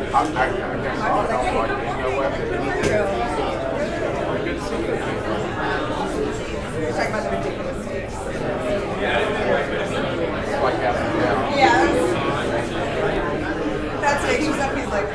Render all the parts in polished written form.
guess I was like, you know what? Good to see you. Talking about the ridiculous mistakes. Like having, Yeah, that's it. He's up. He's like.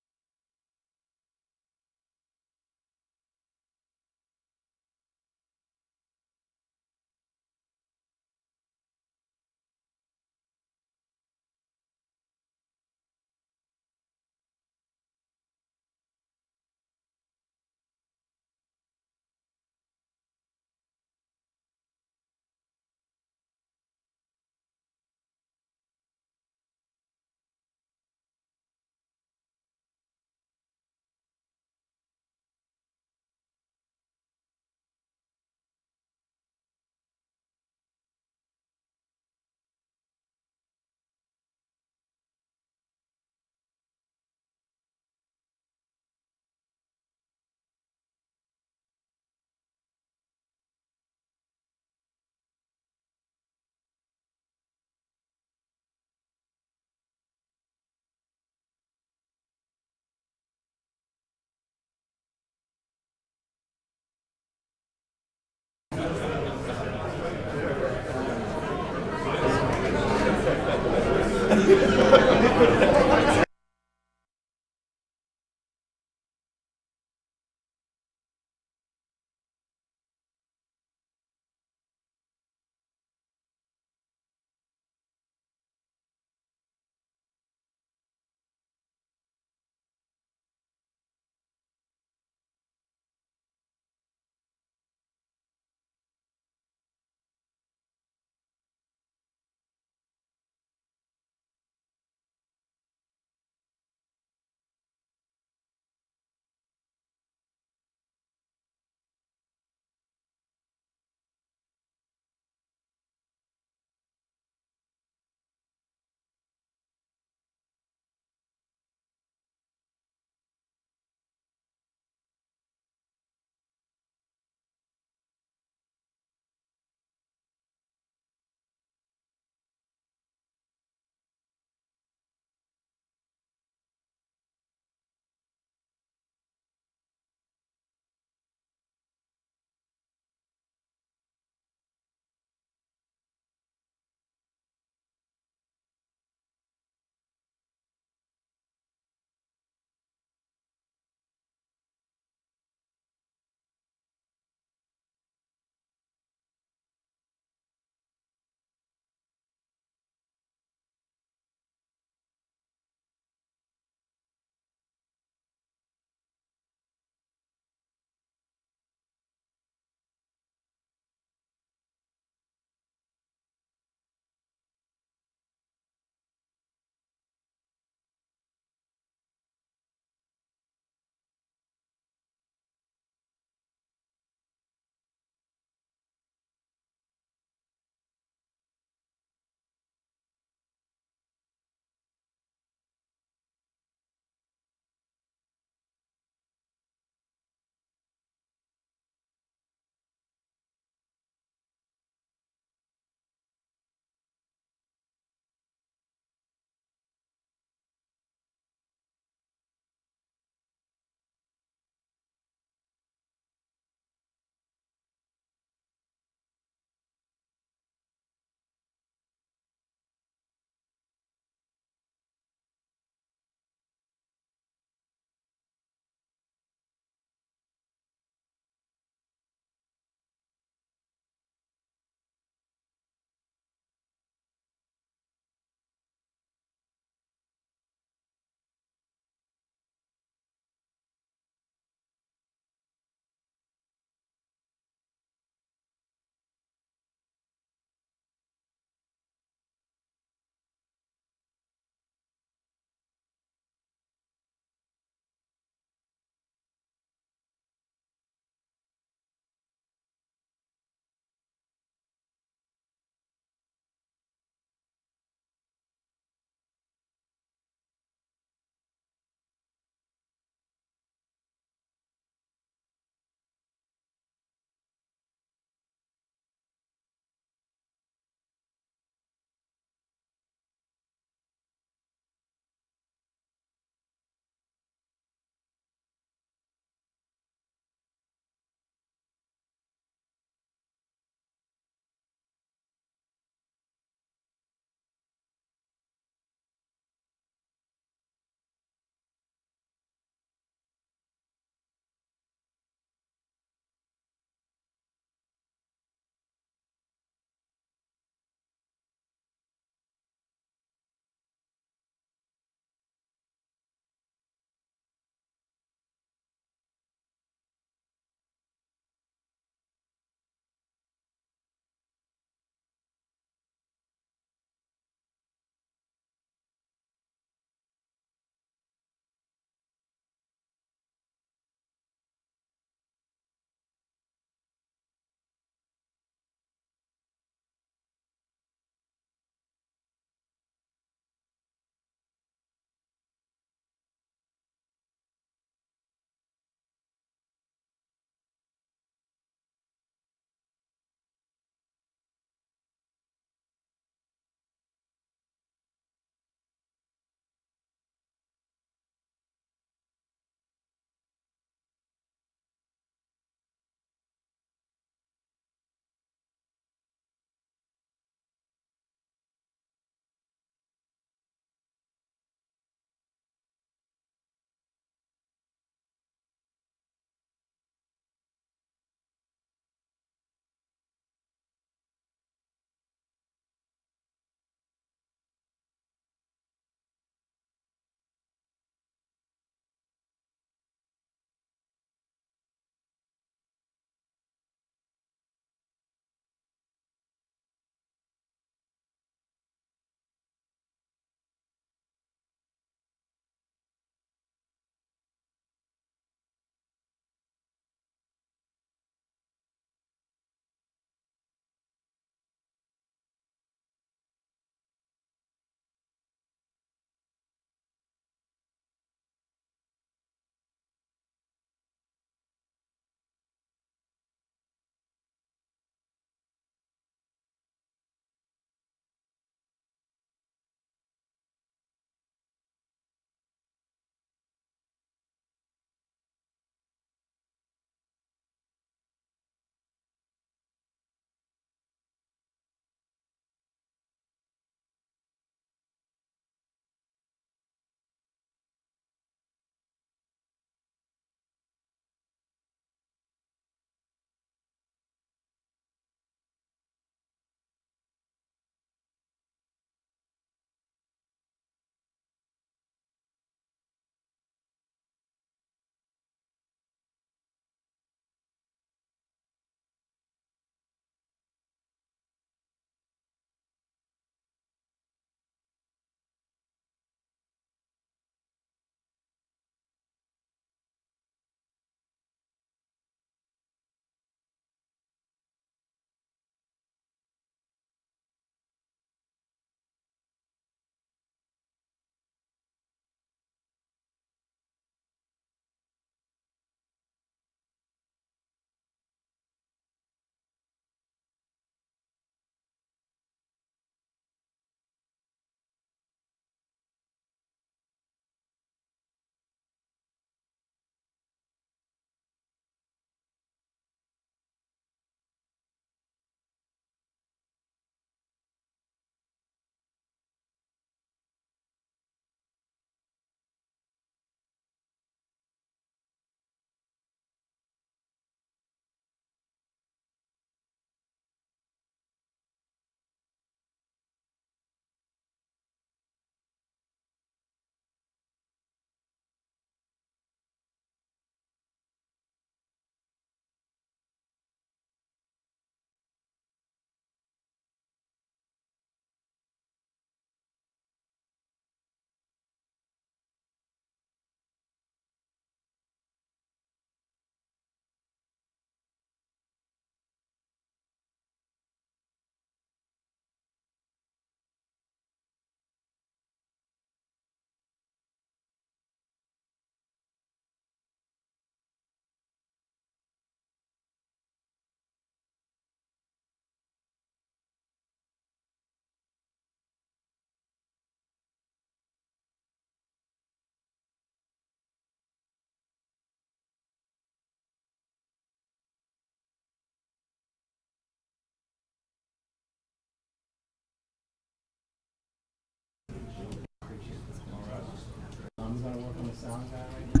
I'm gonna work on the sound guy right now.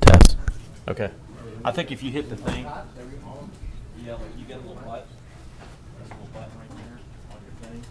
Test. Okay. I think if you hit the thing, yeah, like you get a little button. There's a little button right there on your thing.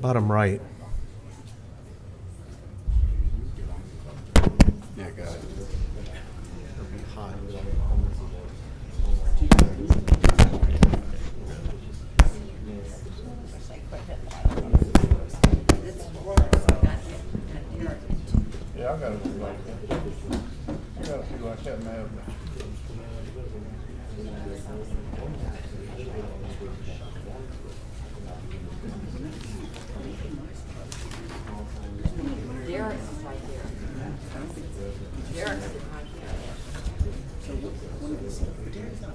Bottom right. Yeah, got it. Yeah, I got a few like that. I got a few like that, man. Derek's is right there. Derek's is right there. He's done.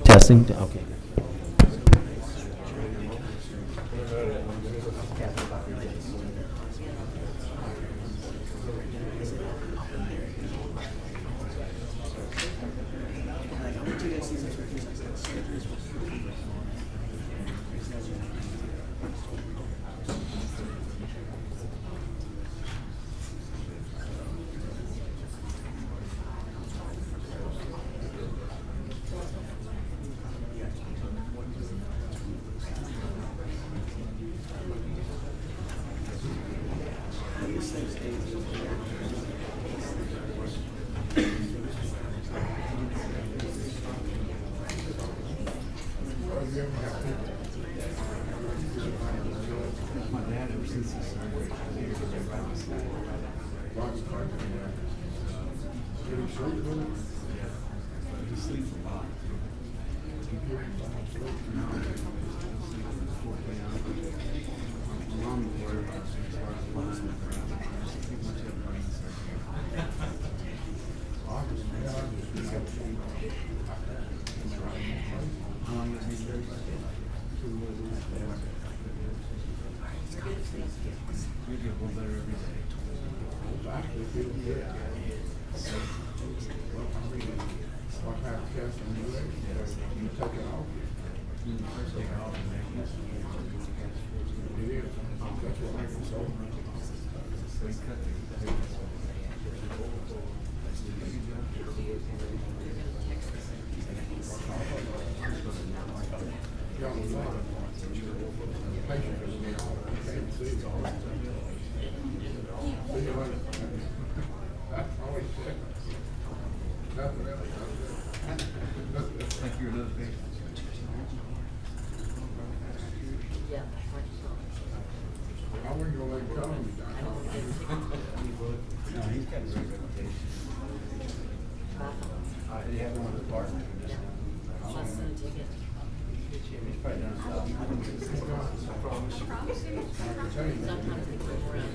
Testing. Okay. Yeah. How are you gonna let it come? No, he's got a great reputation. Did he have one with the partner? Less than a ticket. He's probably done his job. Sometimes they go around.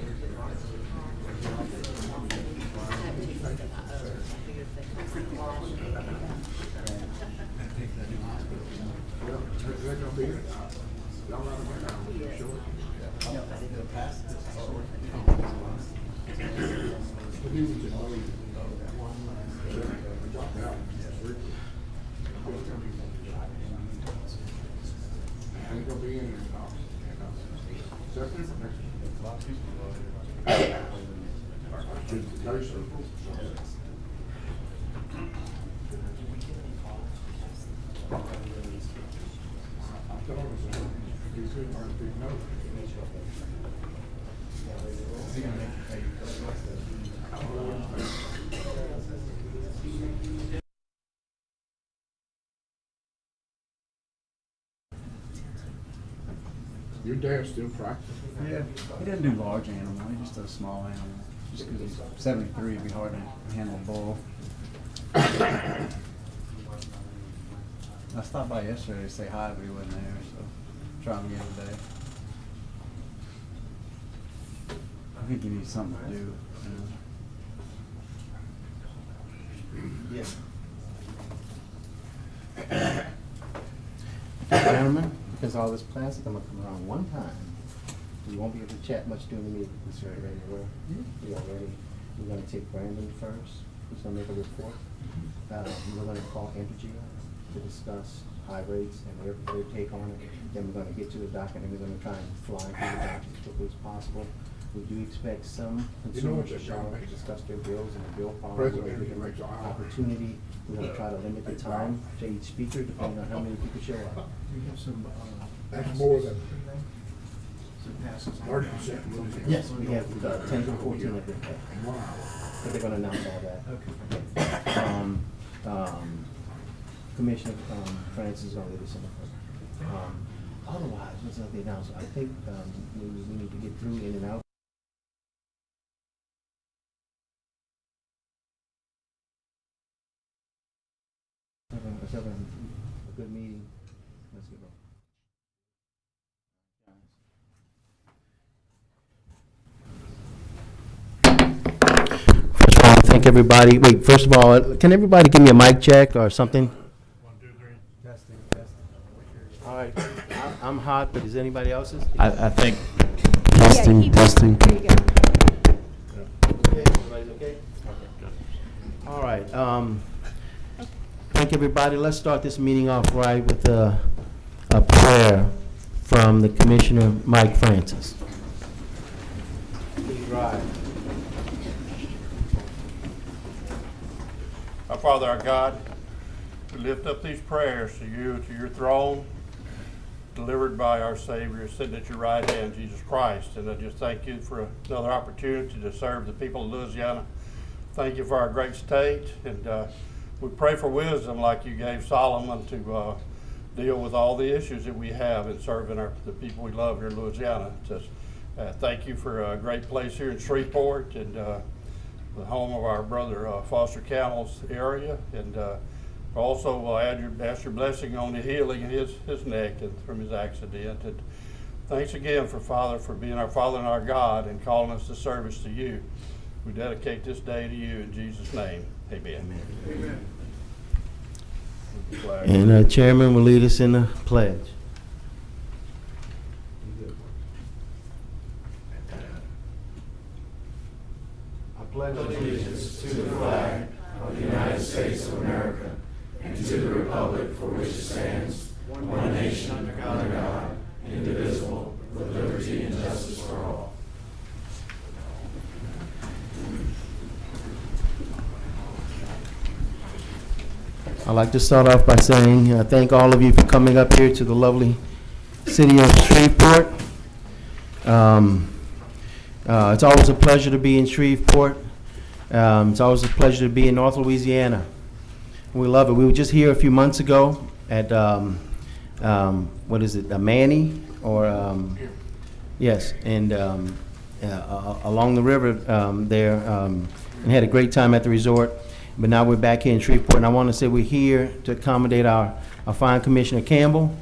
I have tickets that I owe. I figured if they come from the law. They're gonna be, y'all got them now, sure. They'll pass this. But he was just waiting. Your dad's still practicing? Yeah, he doesn't do large animal, he just does small animal. Just because he's 73, it'd be hard to handle a bull. I stopped by yesterday to say hi, but he wasn't there, so trying again today. I think he needs something to do, you know. Gentlemen, because all this plastic, I'm gonna come around one time. We won't be able to chat much during the meeting. Mr. Ready to work? We are ready. We're gonna take Brandon first, who's gonna make a report. We're gonna call Entergy to discuss high rates and their take on it. Then we're gonna get to the docket and we're gonna try and fly through the docket as quickly as possible. We do expect some consumers to show up to discuss their bills and the bill policy. We're gonna give them an opportunity. We're gonna try to limit the time to each speaker depending on how many people show up. That's more than 30%. Yes, we have 10 to 14 of them. But they're gonna announce all that. Commissioner Francis is gonna lead us in the first. Otherwise, what's the announcement? I think we need to get through in and out. Let's have a good meeting. Let's get going. First of all, thank everybody. Wait, first of all, can everybody give me a mic check or something? 1, 2, 3. Testing. All right, I'm hot, but is anybody else's? I think Testing, testing. There you go. Okay, everybody's okay? All right, thank everybody. Let's start this meeting off right with a prayer from the Commissioner, Mike Francis. Please rise. Our Father, our God, we lift up these prayers to you, to your throne, delivered by our Savior, sitting at your right hand, Jesus Christ. And I just thank you for another opportunity to serve the people of Louisiana. Thank you for our great state. And we pray for wisdom like you gave Solomon to deal with all the issues that we have in serving the people we love here in Louisiana. Just, thank you for a great place here in Shreveport and the home of our brother Foster Campbell's area. And also ask your blessing on the healing of his neck and from his accident. And thanks again for Father, for being our Father and our God and calling us to service to you. We dedicate this day to you in Jesus' name. Amen. Amen. And Chairman will lead us in the pledge. I pledge allegiance to the flag of the United States of America and to the republic for which it stands, one nation under God, indivisible, with liberty and justice for all. I'd like to start off by saying thank all of you for coming up here to the lovely city of Shreveport. It's always a pleasure to be in Shreveport. It's always a pleasure to be in North Louisiana. We love it. We were just here a few months ago at, what is it, Manny? Or, yes, and along the river there, and had a great time at the resort. But now we're back here in Shreveport, and I want to say we're here to accommodate our fine Commissioner Campbell,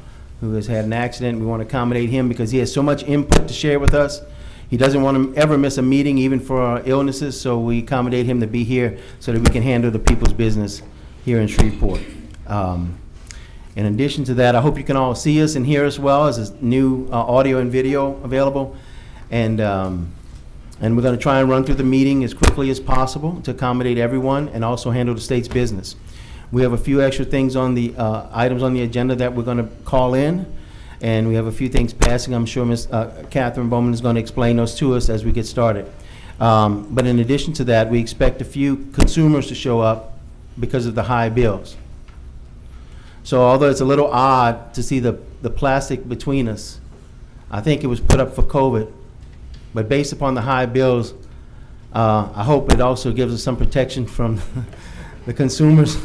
who has had an accident. We want to accommodate him because he has so much input to share with us. He doesn't want to ever miss a meeting, even for our illnesses, so we accommodate him to be here so that we can handle the people's business here in Shreveport. In addition to that, I hope you can all see us and hear us well, as a new audio and video available. And we're going to try and run through the meeting as quickly as possible to accommodate everyone and also handle the state's business. We have a few extra things on the items on the agenda that we're going to call in, and we have a few things passing. I'm sure Ms. Catherine Bowman is going to explain those to us as we get started. But in addition to that, we expect a few consumers to show up because of the high bills. So although it's a little odd to see the plastic between us, I think it was put up for COVID, but based upon the high bills, I hope it also gives us some protection from the consumers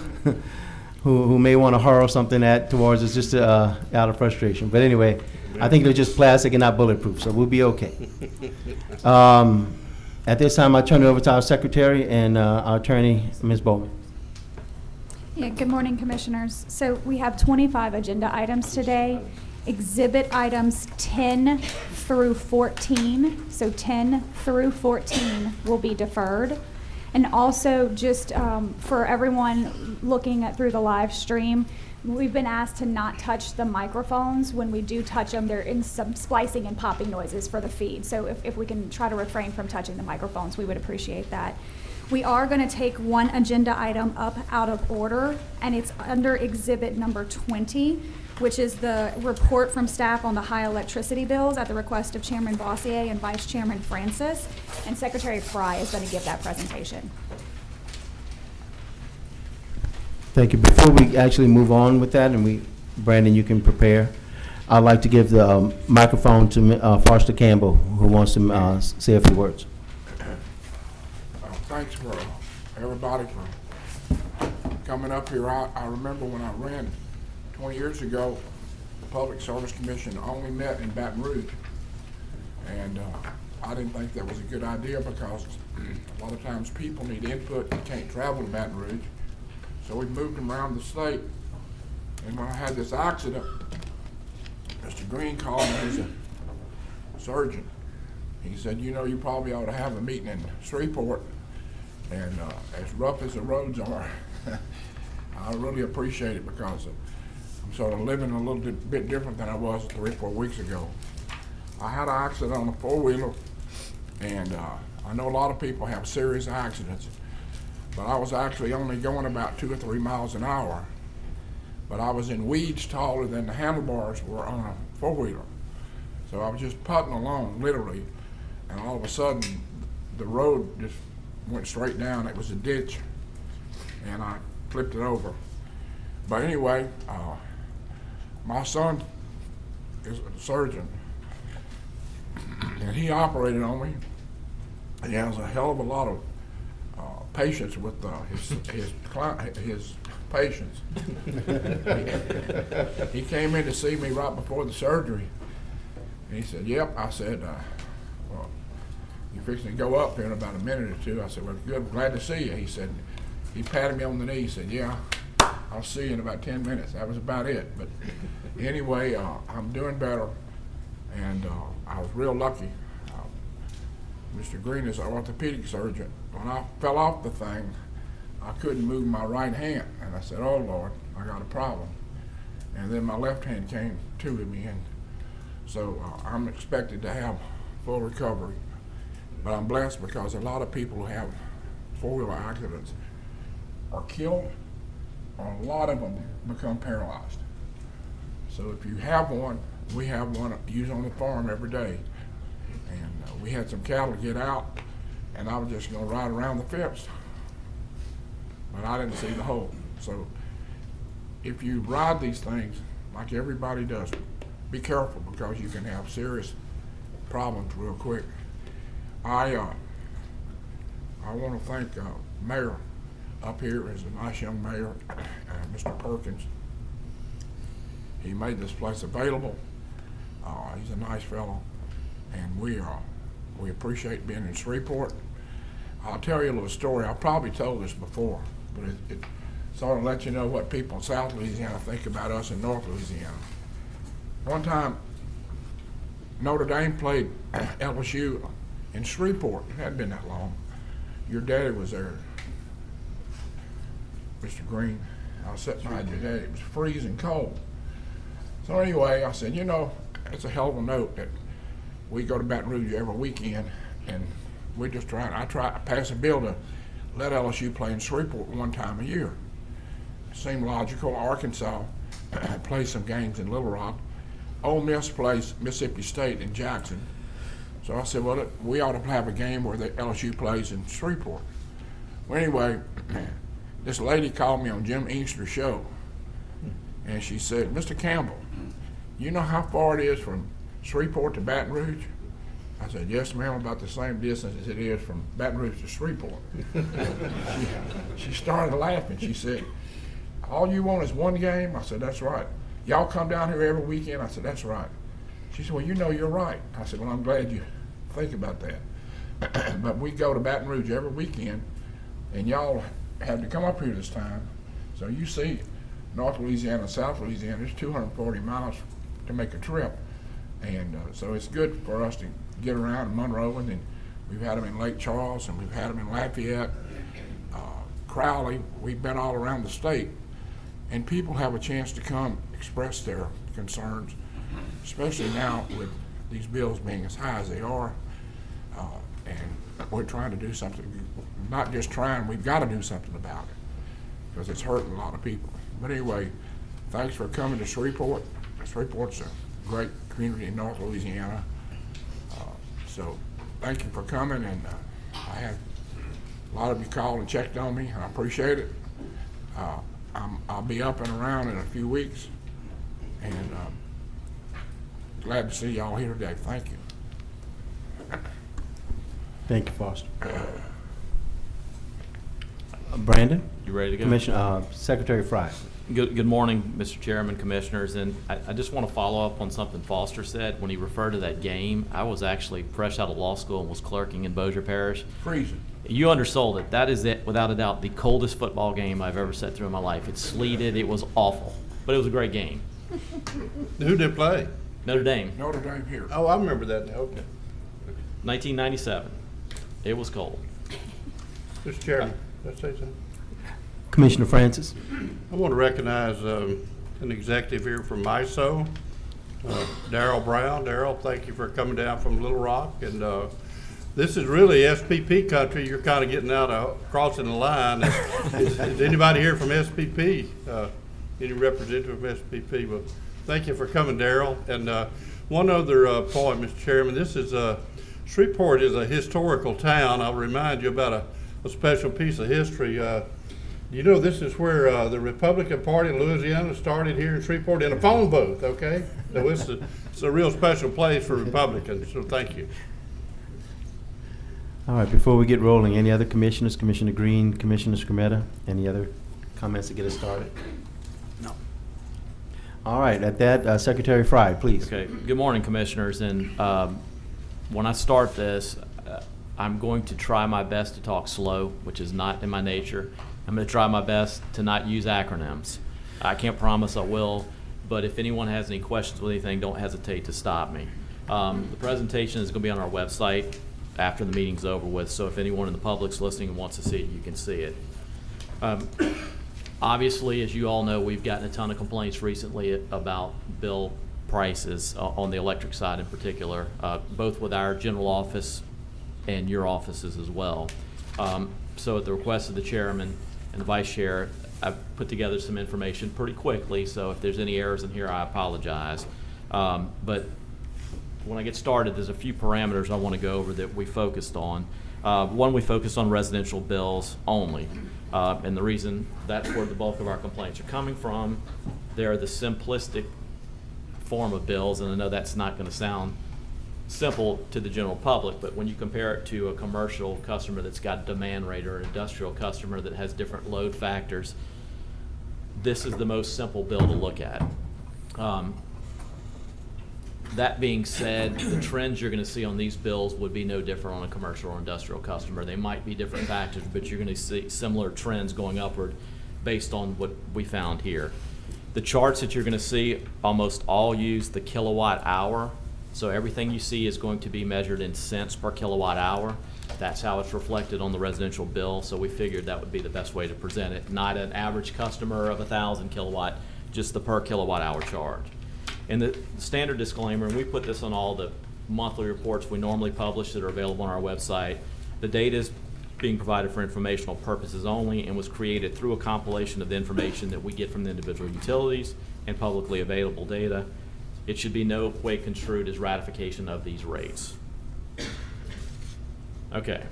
who may want to hurl something towards us just out of frustration. But anyway, I think they're just plastic and not bulletproof, so we'll be okay. At this time, I turn it over to our secretary and our attorney, Ms. Bowman. Yeah, good morning, Commissioners. So we have 25 agenda items today. Exhibit items 10 through 14, so 10 through 14 will be deferred. And also, just for everyone looking through the live stream, we've been asked to not touch the microphones. When we do touch them, there is some splicing and popping noises for the feed. So if we can try to refrain from touching the microphones, we would appreciate that. We are going to take one agenda item up out of order, and it's under exhibit number 20, which is the report from staff on the high electricity bills at the request of Chairman Bossier and Vice Chairman Francis. And Secretary Fry is going to give that presentation. Thank you. Before we actually move on with that, and Brandon, you can prepare, I'd like to give the microphone to Foster Campbell, who wants to say a few words. Thanks for everybody for coming up here. I remember when I ran 20 years ago, the Public Service Commission only met in Baton Rouge. And I didn't think that was a good idea because a lot of times people need input and can't travel to Baton Rouge. So we moved them around the state. And when I had this accident, Mr. Green called me, he's a surgeon. He said, you know, you probably ought to have a meeting in Shreveport. And as rough as the roads are, I really appreciate it because I'm sort of living a little bit different than I was 3 or 4 weeks ago. I had an accident on a four-wheeler, and I know a lot of people have serious accidents, but I was actually only going about 2 or 3 miles an hour. But I was in weeds taller than the handlebars were on a four-wheeler. So I was just putting along, literally, and all of a sudden, the road just went straight down. It was a ditch, and I flipped it over. But anyway, my son is a surgeon, and he operated on me. He has a hell of a lot of patience with his patients. He came in to see me right before the surgery, and he said, "Yep." I said, "Well, you're fixing to go up here in about a minute or two." I said, "Well, good, glad to see you." He said, he patted me on the knee. He said, "Yeah, I'll see you in about 10 minutes. That was about it. But anyway, I'm doing better, and I was real lucky. Mr. Green is an orthopedic surgeon. When I fell off the thing, I couldn't move my right hand, and I said, "Oh Lord, I got a problem." And then my left hand came to me, and so I'm expected to have full recovery. But I'm blessed because a lot of people who have four-wheeler accidents are killed, or a lot of them become paralyzed. So if you have one, we have one used on the farm every day. And we had some cattle get out, and I was just going to ride around the fence. But I didn't see the hole. So if you ride these things, like everybody does, be careful because you can have serious problems real quick. I want to thank Mayor up here is a nice young mayor, Mr. Perkins. He made this place available. He's a nice fellow, and we appreciate being in Shreveport. I'll tell you a little story. I probably told this before, but it sort of lets you know what people in South Louisiana think about us in North Louisiana. One time, Notre Dame played LSU in Shreveport. It hadn't been that long. Your daddy was there, Mr. Green. I was sitting behind your daddy. It was freezing cold. So anyway, I said, you know, it's a hell of a note that we go to Baton Rouge every weekend, and we just I try to pass a bill to let LSU play in Shreveport one time a year. It seemed logical. Arkansas plays some games in Little Rock. Ole Miss plays Mississippi State in Jackson. So I said, well, we ought to have a game where the LSU plays in Shreveport. Well, anyway, this lady called me on Jim Inkster's show, and she said, "Mr. Campbell, you know how far it is from Shreveport to Baton Rouge? I said, yes, ma'am, about the same distance as it is from Baton Rouge to Shreveport. she started laughing. She said, all you want is one game? I said, that's right. Y'all come down here every weekend? I said, that's right. She said, well, you know you're right. I said, well, I'm glad you think about that. But we go to Baton Rouge every weekend, and y'all have to come up here this time. So you see North Louisiana and South Louisiana, it's 240 miles to make a trip. And so it's good for us to get around in Monroe, and then we've had them in Lake Charles, and we've had them in Lafayette, Crowley. We've been all around the state, and people have a chance to come express their concerns, especially now with these bills being as high as they are. And we're trying to do something, not just trying, we've got to do something about it, because it's hurting a lot of people. But anyway, thanks for coming to Shreveport. Shreveport's a great community in North Louisiana. So thank you for coming, and I had a lot of you called and checked on me, and I appreciate it. I'll be up and around in a few weeks, and glad to see y'all here today. Thank you. Thank you, Foster. Brandon? You ready to go? Commissioner, Secretary Fry. Good morning, Mr. Chairman, Commissioners, and I just want to follow up on something Foster said. When he referred to that game, I was actually fresh out of law school and was clerking in Bossier Parish. Freezing. You undersold it. That is, without a doubt, the coldest football game I've ever sat through in my life. It sleeted. It was awful, but it was a great game. Who did play? Notre Dame, Notre Dame here. Oh, I remember that now, okay. 1997. It was cold. Mr. Chairman, did I say something? Commissioner Francis. I want to recognize an executive here from MISO, Darrell Brown. Darrell, thank you for coming down from Little Rock. And this is really SPP country. You're kind of getting out of crossing the line. Is anybody here from SPP? Any representative from SPP? Well, thank you for coming, Darrell. And one other point, Mr. Chairman, this is Shreveport is a historical town. I'll remind you about a special piece of history. You know, this is where the Republican Party in Louisiana started here in Shreveport in a phone booth, okay? So it's a real special place for Republicans, so thank you. All right, before we get rolling, any other commissioners? Commissioner Green, Commissioner Scametta, any other comments to get us started? No. All right, at that, Secretary Fry, please. Okay. Good morning, Commissioners. And when I start this, I'm going to try my best to talk slow, which is not in my nature. I'm going to try my best to not use acronyms. I can't promise I will, but if anyone has any questions with anything, don't hesitate to stop me. The presentation is going to be on our website after the meeting's over with, so if anyone in the public's listening and wants to see it, you can see it. Obviously, as you all know, we've gotten a ton of complaints recently about bill prices on the electric side in particular, both with our general office and your offices as well. So at the request of the chairman and the vice chair, I've put together some information pretty quickly, so if there's any errors in here, I apologize. But when I get started, there's a few parameters I want to go over that we focused on. One, we focused on residential bills only. And the reason that's where the bulk of our complaints are coming from, they're the simplistic form of bills, and I know that's not going to sound simple to the general public, but when you compare it to a commercial customer that's got a demand rate or an industrial customer that has different load factors, this is the most simple bill to look at. That being said, the trends you're going to see on these bills would be no different on a commercial or industrial customer. They might be different factors, but you're going to see similar trends going upward based on what we found here. The charts that you're going to see almost all use the kilowatt hour. So everything you see is going to be measured in cents per kilowatt hour. That's how it's reflected on the residential bill. So we figured that would be the best way to present it. Not an average customer of 1,000 kilowatt, just the per kilowatt hour charge. And the standard disclaimer, and we put this on all the monthly reports we normally publish that are available on our website, the data is being provided for informational purposes only and was created through a compilation of the information that we get from the individual utilities and publicly available data. It should be no way construed as ratification of these rates. Okay.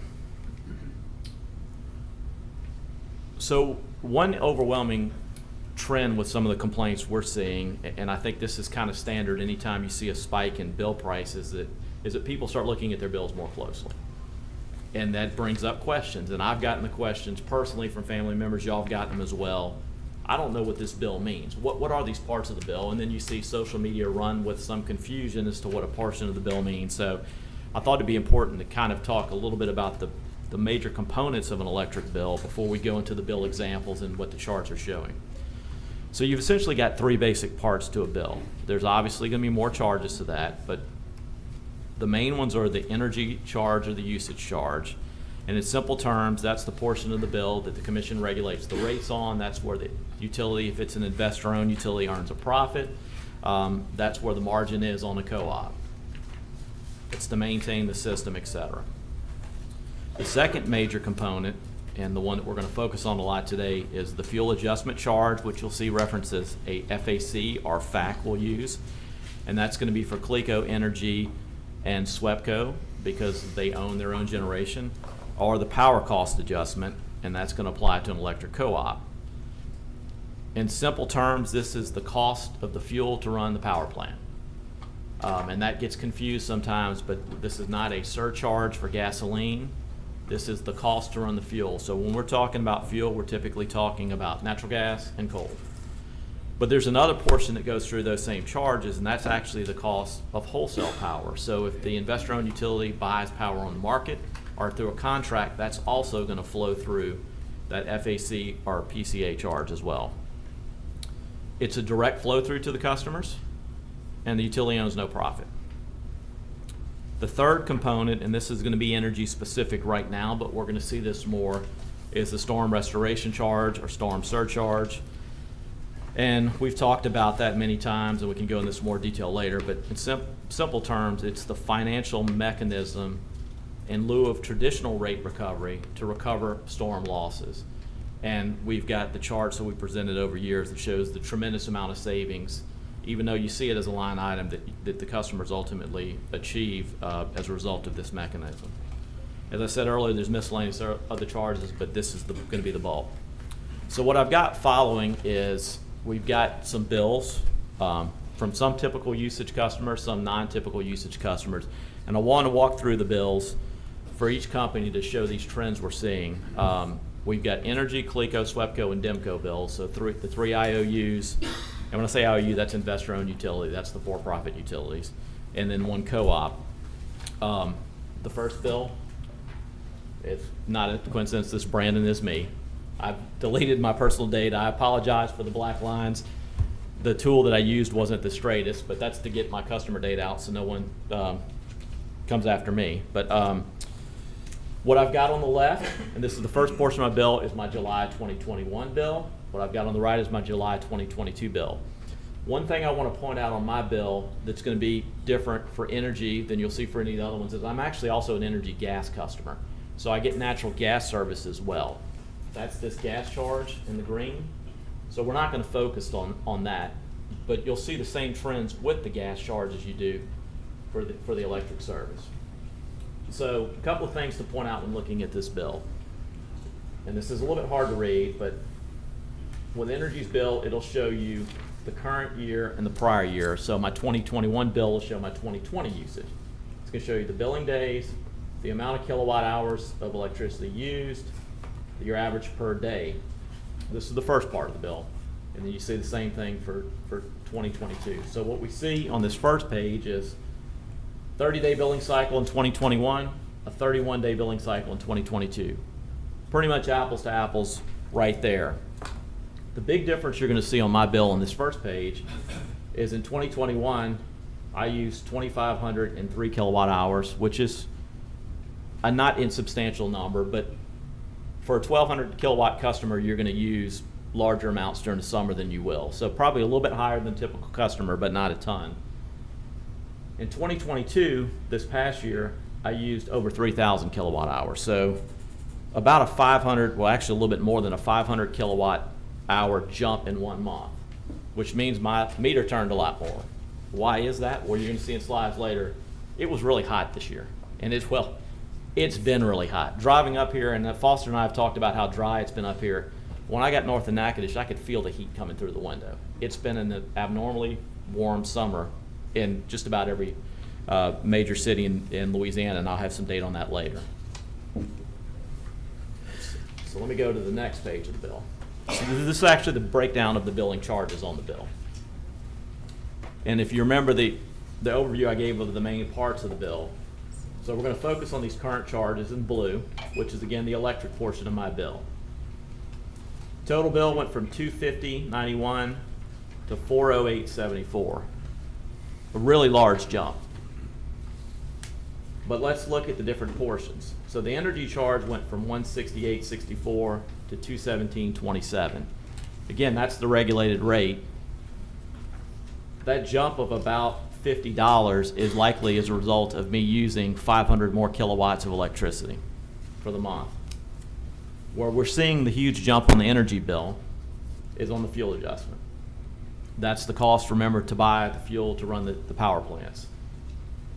So one overwhelming trend with some of the complaints we're seeing, and I think this is kind of standard anytime you see a spike in bill prices, is that people start looking at their bills more closely. And that brings up questions, and I've gotten the questions personally from family members, y'all have gotten them as well. I don't know what this bill means. What are these parts of the bill? And then you see social media run with some confusion as to what a portion of the bill means. So I thought it'd be important to kind of talk a little bit about the major components of an electric bill before we go into the bill examples and what the charts are showing. So you've essentially got three basic parts to a bill. There's obviously going to be more charges to that, but the main ones are the energy charge or the usage charge. And in simple terms, that's the portion of the bill that the commission regulates the rates on. That's where the utility, if it's an investor-owned utility, earns a profit. That's where the margin is on a co-op. It's to maintain the system, et cetera. The second major component, and the one that we're going to focus on a lot today, is the fuel adjustment charge, which you'll see references a FAC or FAC will use. And that's going to be for CLECO, Entergy, and SWEPCO because they own their own generation, or the power cost adjustment, and that's going to apply to an electric co-op. In simple terms, this is the cost of the fuel to run the power plant. And that gets confused sometimes, but this is not a surcharge for gasoline. This is the cost to run the fuel. So when we're talking about fuel, we're typically talking about natural gas and coal. But there's another portion that goes through those same charges, and that's actually the cost of wholesale power. So if the investor-owned utility buys power on the market or through a contract, that's also going to flow through that FAC or PCA charge as well. It's a direct flow through to the customers, and the utility owns no profit. The third component, and this is going to be energy specific right now, but we're going to see this more, is the storm restoration charge or storm surcharge. And we've talked about that many times, and we can go into this more detail later, but in simple terms, it's the financial mechanism in lieu of traditional rate recovery to recover storm losses. And we've got the charts that we presented over years that shows the tremendous amount of savings, even though you see it as a line item that the customers ultimately achieve as a result of this mechanism. As I said earlier, there's miscellaneous other charges, but this is going to be the bulk. So what I've got following is we've got some bills from some typical usage customers, some non-typical usage customers, and I want to walk through the bills for each company to show these trends we're seeing. We've got Entergy, CLECO, SWEPCO, and DEMCO bills, so the three IOUs. And when I say IOU, that's investor-owned utility. That's the for-profit utilities. And then one co-op. The first bill, it's not a coincidence this Brandon is me. I've deleted my personal data. I apologize for the black lines. The tool that I used wasn't the straightest, but that's to get my customer data out so no one comes after me. But what I've got on the left, and this is the first portion of my bill, is my July 2021 bill. What I've got on the right is my July 2022 bill. One thing I want to point out on my bill that's going to be different for Entergy than you'll see for any of the other ones is I'm actually also an Entergy gas customer. So I get natural gas service as well. That's this gas charge in the green. So we're not going to focus on that, but you'll see the same trends with the gas charge as you do for the electric service. So a couple of things to point out when looking at this bill. And this is a little bit hard to read, but with Entergy's bill, it'll show you the current year and the prior year. So my 2021 bill will show my 2020 usage. It's going to show you the billing days, the amount of kilowatt hours of electricity used, your average per day. This is the first part of the bill. And then you see the same thing for 2022. So what we see on this first page is 30-day billing cycle in 2021, a 31-day billing cycle in 2022. Pretty much apples to apples right there. The big difference you're going to see on my bill on this first page is in 2021, I used 2,503 kilowatt hours, which is a not insubstantial number, but for a 1,200 kilowatt customer, you're going to use larger amounts during the summer than you will. So probably a little bit higher than typical customer, but not a ton. In 2022, this past year, I used over 3,000 kilowatt hours. So about a 500, well actually a little bit more than a 500 kilowatt hour jump in 1 month, which means my meter turned a lot more. Why is that? Well, you're going to see in slides later, it was really hot this year. And it's been really hot. Driving up here, and Foster and I have talked about how dry it's been up here. When I got north of Natchitoches, I could feel the heat coming through the window. It's been an abnormally warm summer in just about every major city in Louisiana, and I'll have some data on that later. So let me go to the next page of the bill. So this is actually the breakdown of the billing charges on the bill. And if you remember the overview I gave of the main parts of the bill, so we're going to focus on these current charges in blue, which is again the electric portion of my bill. Total bill went from $250.91 to $408.74. A really large jump. But let's look at the different portions. So the energy charge went from $168.64 to $217.27. Again, that's the regulated rate. That jump of about $50 is likely as a result of me using 500 more kilowatts of electricity for the month. Where we're seeing the huge jump on the energy bill is on the fuel adjustment. That's the cost, remember, to buy the fuel to run the power plants.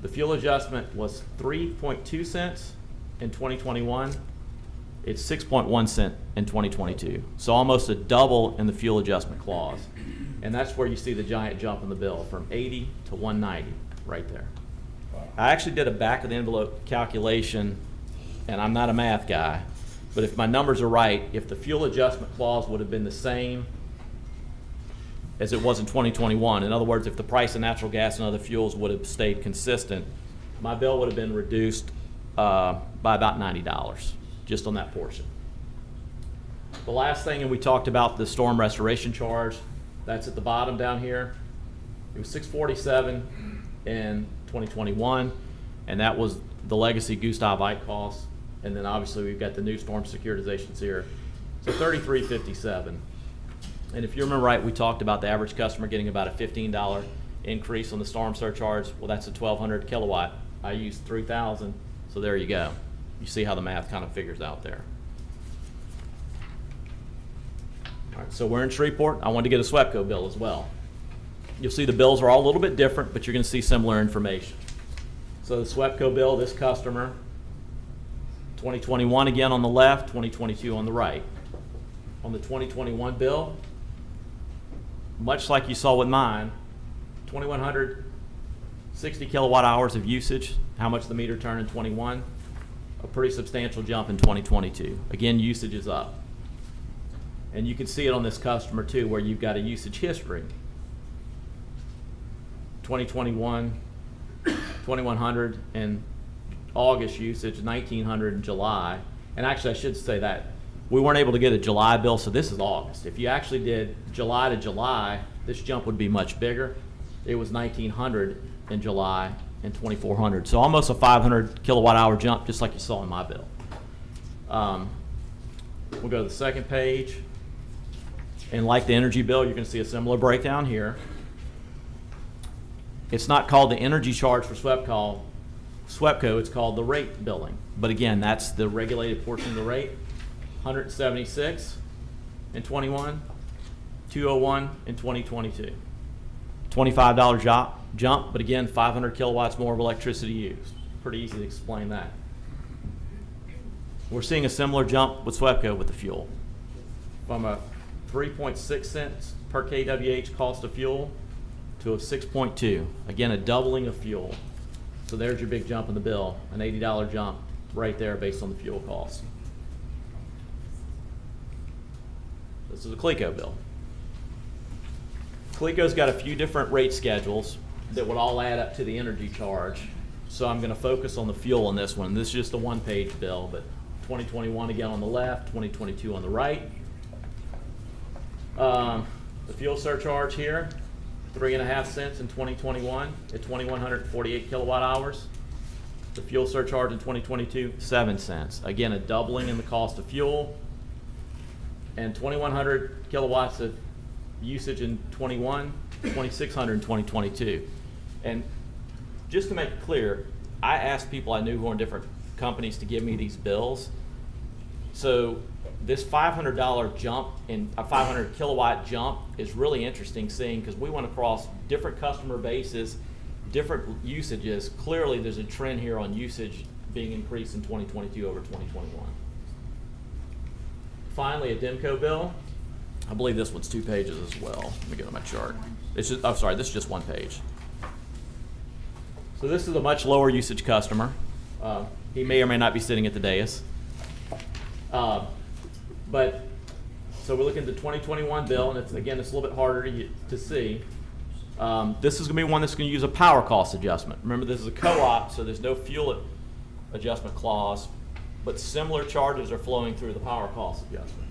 The fuel adjustment was 3.2 cents in 2021. It's 6.1 cents in 2022. So almost a double in the fuel adjustment clause. And that's where you see the giant jump in the bill from 80 to 190 right there. I actually did a back of the envelope calculation, and I'm not a math guy, but if my numbers are right, if the fuel adjustment clause would have been the same as it was in 2021, in other words, if the price of natural gas and other fuels would have stayed consistent, my bill would have been reduced by about $90 just on that portion. The last thing, and we talked about the storm restoration charge, that's at the bottom down here. It was $647 in 2021, and that was the legacy Gustav Ike cost. And then obviously we've got the new storm securitizations here. So $33.57. And if you remember right, we talked about the average customer getting about a $15 increase on the storm surcharge. Well, that's a 1,200 kilowatt. I used 3,000, so there you go. You see how the math kind of figures out there. All right, so we're in Shreveport. I wanted to get a SWEPCO bill as well. You'll see the bills are all a little bit different, but you're going to see similar information. So the SWEPCO bill, this customer, 2021 again on the left, 2022 on the right. On the 2021 bill, much like you saw with mine, 2,160 kilowatt hours of usage, how much the meter turned in 21, a pretty substantial jump in 2022. Again, usage is up. And you can see it on this customer too, where you've got a usage history. 2021, 2,100 in August usage, 1,900 in July. And actually, I should say that we weren't able to get a July bill, so this is August. If you actually did July to July, this jump would be much bigger. It was 1,900 in July and 2,400. So almost a 500 kilowatt hour jump, just like you saw in my bill. We'll go to the second page. And like the energy bill, you're going to see a similar breakdown here. It's not called the energy charge for SWEPCO, it's called the rate billing. But again, that's the regulated portion of the rate. 176 in 21, 201 in 2022. $25 jump, but again, 500 kilowatts more of electricity used. Pretty easy to explain that. We're seeing a similar jump with SWEPCO with the fuel. From a 3.6 cents per kWh cost of fuel to a 6.2. Again, a doubling of fuel. So there's your big jump in the bill, an $80 jump right there based on the fuel cost. This is a CLECO bill. CLECO's got a few different rate schedules that would all add up to the energy charge. So I'm going to focus on the fuel on this one. This is just a one-page bill, but 2021 again on the left, 2022 on the right. The fuel surcharge here, 3.5 cents in 2021 at 2,148 kilowatt hours. The fuel surcharge in 2022, 7 cents. Again, a doubling in the cost of fuel. And 2,100 kilowatts of usage in 21, 2,600 in 2022. And just to make it clear, I asked people I knew who are in different companies to give me these bills. So this $500 jump in a 500 kilowatt jump is really interesting seeing, because we went across different customer bases, different usages. Clearly there's a trend here on usage being increased in 2022 over 2021. finally, a DIMCO bill. I believe this one's 2 pages as well. Let me go to my chart. It's just, I'm sorry, this is just 1 page. So this is a much lower usage customer. He may or may not be sitting at the dais. But, so we're looking at the 2021 bill, and it's, again, it's a little bit harder to see. This is gonna be one that's gonna use a power cost adjustment. Remember, this is a co-op, so there's no fuel adjustment clause, but similar charges are flowing through the power cost adjustment.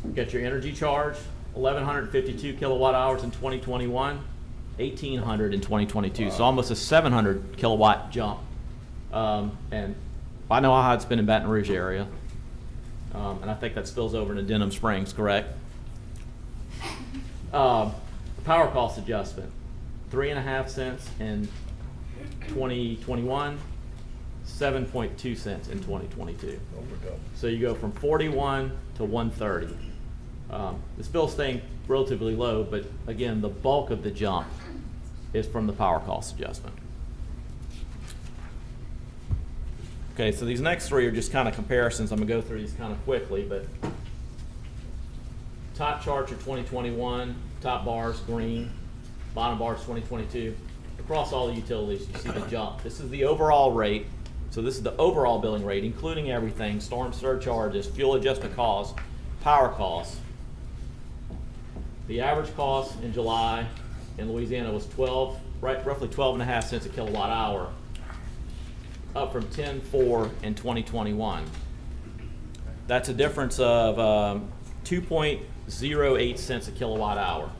You got your energy charge, 1,152 kilowatt hours in 2021, 1,800 in 2022, so almost a 700 kilowatt jump. And I know how it's been in Baton Rouge area, and I think that spills over into Denham Springs, correct? Power cost adjustment, 3.5 cents in 2021, 7.2 cents in 2022. So you go from 41 to 130. This bill's staying relatively low, but again, the bulk of the jump is from the power cost adjustment. Okay, so these next 3 are just kind of comparisons. I'm gonna go through these kind of quickly, but top charts are 2021, top bars green, bottom bars 2022. Across all the utilities, you see the jump. This is the overall rate. So this is the overall billing rate, including everything: storm surcharges, fuel adjustment costs, power costs. The average cost in July in Louisiana was roughly 12.5 cents a kilowatt hour, up from 10.4 in 2021. That's a difference of 2.08 cents a kilowatt hour.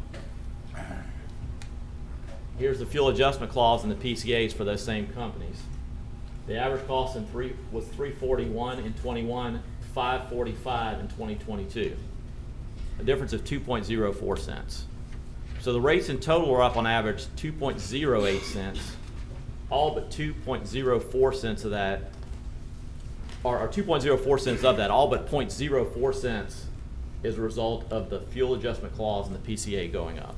Here's the fuel adjustment clause and the PCAs for those same companies. The average cost was $3.41 in 21, $5.45 in 2022. A difference of 2.04 cents. So the rates in total are up on average 2.08 cents. All but 2.04 cents of that, or 2.04 cents of that, all but 0.04 cents is a result of the fuel adjustment clause and the PCA going up.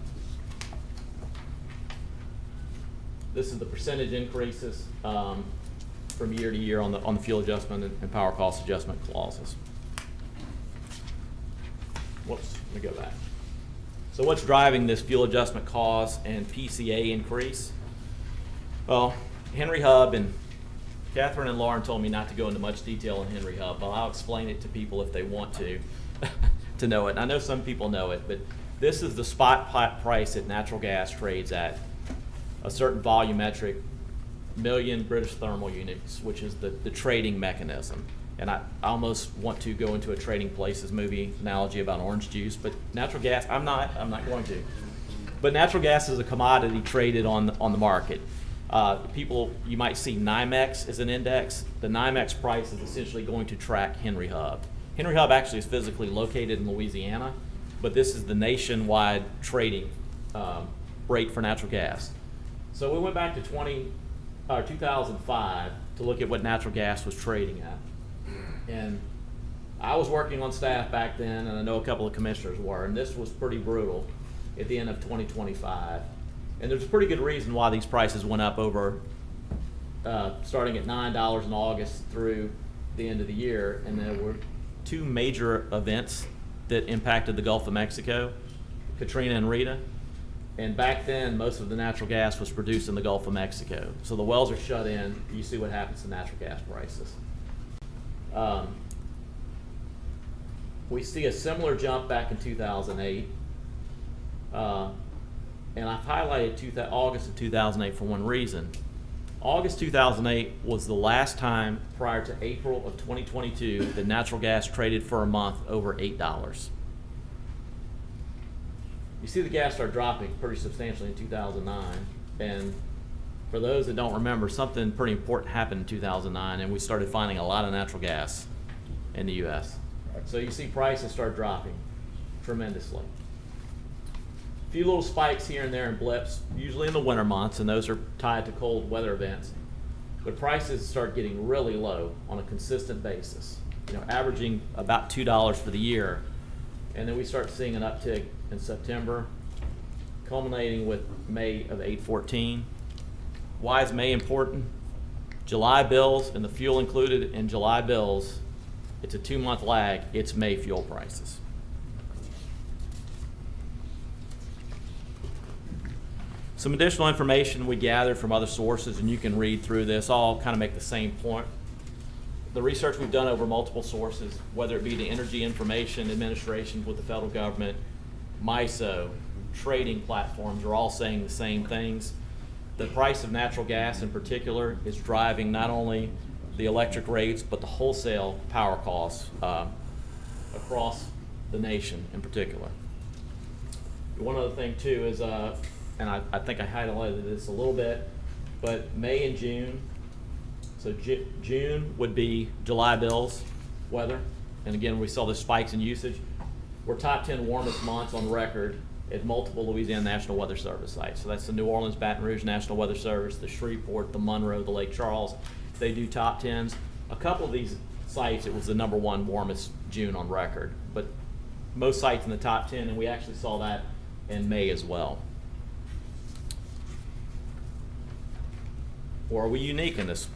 This is the percentage increases from year to year on the fuel adjustment and power cost adjustment clauses. Whoops, let me go back. So what's driving this fuel adjustment clause and PCA increase? Well, Henry Hub, and Catherine and Lauren told me not to go into much detail on Henry Hub, but I'll explain it to people if they want to know it. And I know some people know it, but this is the spot price that natural gas trades at a certain volumetric million British thermal units, which is the trading mechanism. And I almost want to go into a Trading Places movie analogy about orange juice, but natural gas, I'm not going to. But natural gas is a commodity traded on the market. People, you might see NYMEX as an index. The NYMEX price is essentially going to track Henry Hub. Henry Hub actually is physically located in Louisiana, but this is the nationwide trading rate for natural gas. So we went back to 2005 to look at what natural gas was trading at. And I was working on staff back then, and I know a couple of commissioners were, and this was pretty brutal at the end of 2025. And there's a pretty good reason why these prices went up over, starting at $9 in August through the end of the year. And there were 2 major events that impacted the Gulf of Mexico, Katrina and Rita. And back then, most of the natural gas was produced in the Gulf of Mexico. So the wells are shut in. You see what happens to natural gas prices. We see a similar jump back in 2008. And I've highlighted August of 2008 for one reason. August 2008 was the last time prior to April of 2022 that natural gas traded for a month over $8. You see the gas start dropping pretty substantially in 2009. And for those that don't remember, something pretty important happened in 2009, and we started finding a lot of natural gas in the U.S. So you see prices start dropping tremendously. A few little spikes here and there and blips, usually in the winter months, and those are tied to cold weather events. But prices start getting really low on a consistent basis, averaging about $2 for the year. And then we start seeing an uptick in September, culminating with May of 8.14. Why is May important? July bills and the fuel included in July bills it's a 2-month lag, it's May fuel prices. Some additional information we gathered from other sources, and you can read through this, all kind of make the same point. The research we've done over multiple sources, whether it be the Energy Information Administration with the federal government, MISO, trading platforms, are all saying the same things. The price of natural gas in particular is driving not only the electric rates, but the wholesale power costs across the nation in particular. One other thing too is, and I think I highlighted this a little bit, but May and June, so June would be July bills, weather, and again, we saw the spikes in usage. We're top 10 warmest months on record at multiple Louisiana National Weather Service sites. So that's the New Orleans, Baton Rouge National Weather Service, the Shreveport, the Monroe, the Lake Charles. They do top 10s. A couple of these sites, it was the #1 warmest June on record, but most sites in the top 10, and we actually saw that in May as well. Or are we unique in this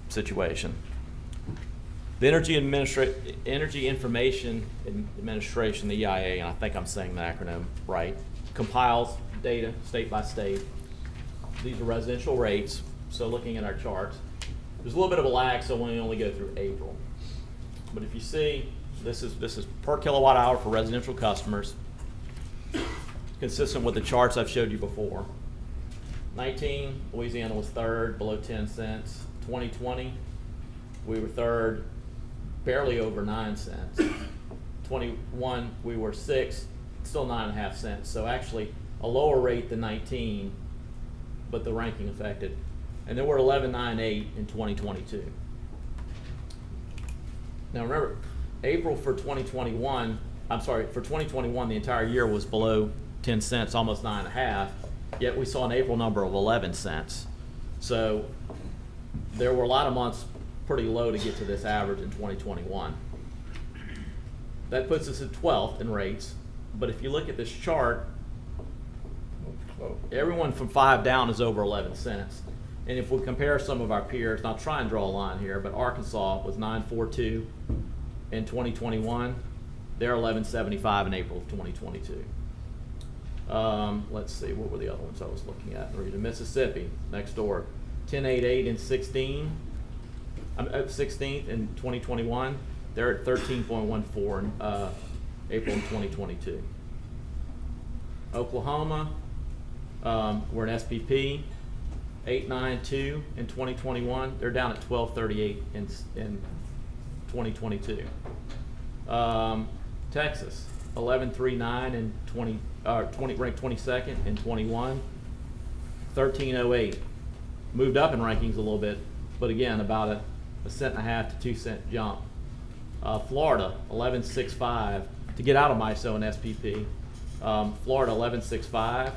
situation? The Energy Information Administration, the EIA, and I think I'm saying the acronym right, compiles data state by state. These are residential rates, so looking at our charts, there's a little bit of a lag, so we only go through April. But if you see, this is per kilowatt hour for residential customers, consistent with the charts I've showed you before. 19, Louisiana was third, below 10 cents. 2020, we were third, barely over 9 cents. 21, we were sixth, still 9.5 cents. So actually a lower rate than 19, but the ranking affected. And then we're 11.98 in 2022. Now remember, April for 2021, for 2021, the entire year was below 10 cents, almost 9.5, yet we saw an April number of 11 cents. So there were a lot of months pretty low to get to this average in 2021. That puts us at 12th in rates, but if you look at this chart, everyone from 5 down is over 11 cents. And if we compare some of our peers, and I'll try and draw a line here, but Arkansas was 9.42 in 2021. They're 11.75 in April of 2022. Let's see, what were the other ones I was looking at in the region? Mississippi, next door, 10.88 in 16th in 2021. They're at 13.14 in April of 2022. Oklahoma, we're an SPP, 8.92 in 2021. They're down at 12.38 in 2022. Texas, 11.39 in ranked 22nd in 21. 13.08, moved up in rankings a little bit, but again about a 1.5 to 2 cent jump. Florida, 11.65 to get out of MISO and SPP. Florida, 11.65.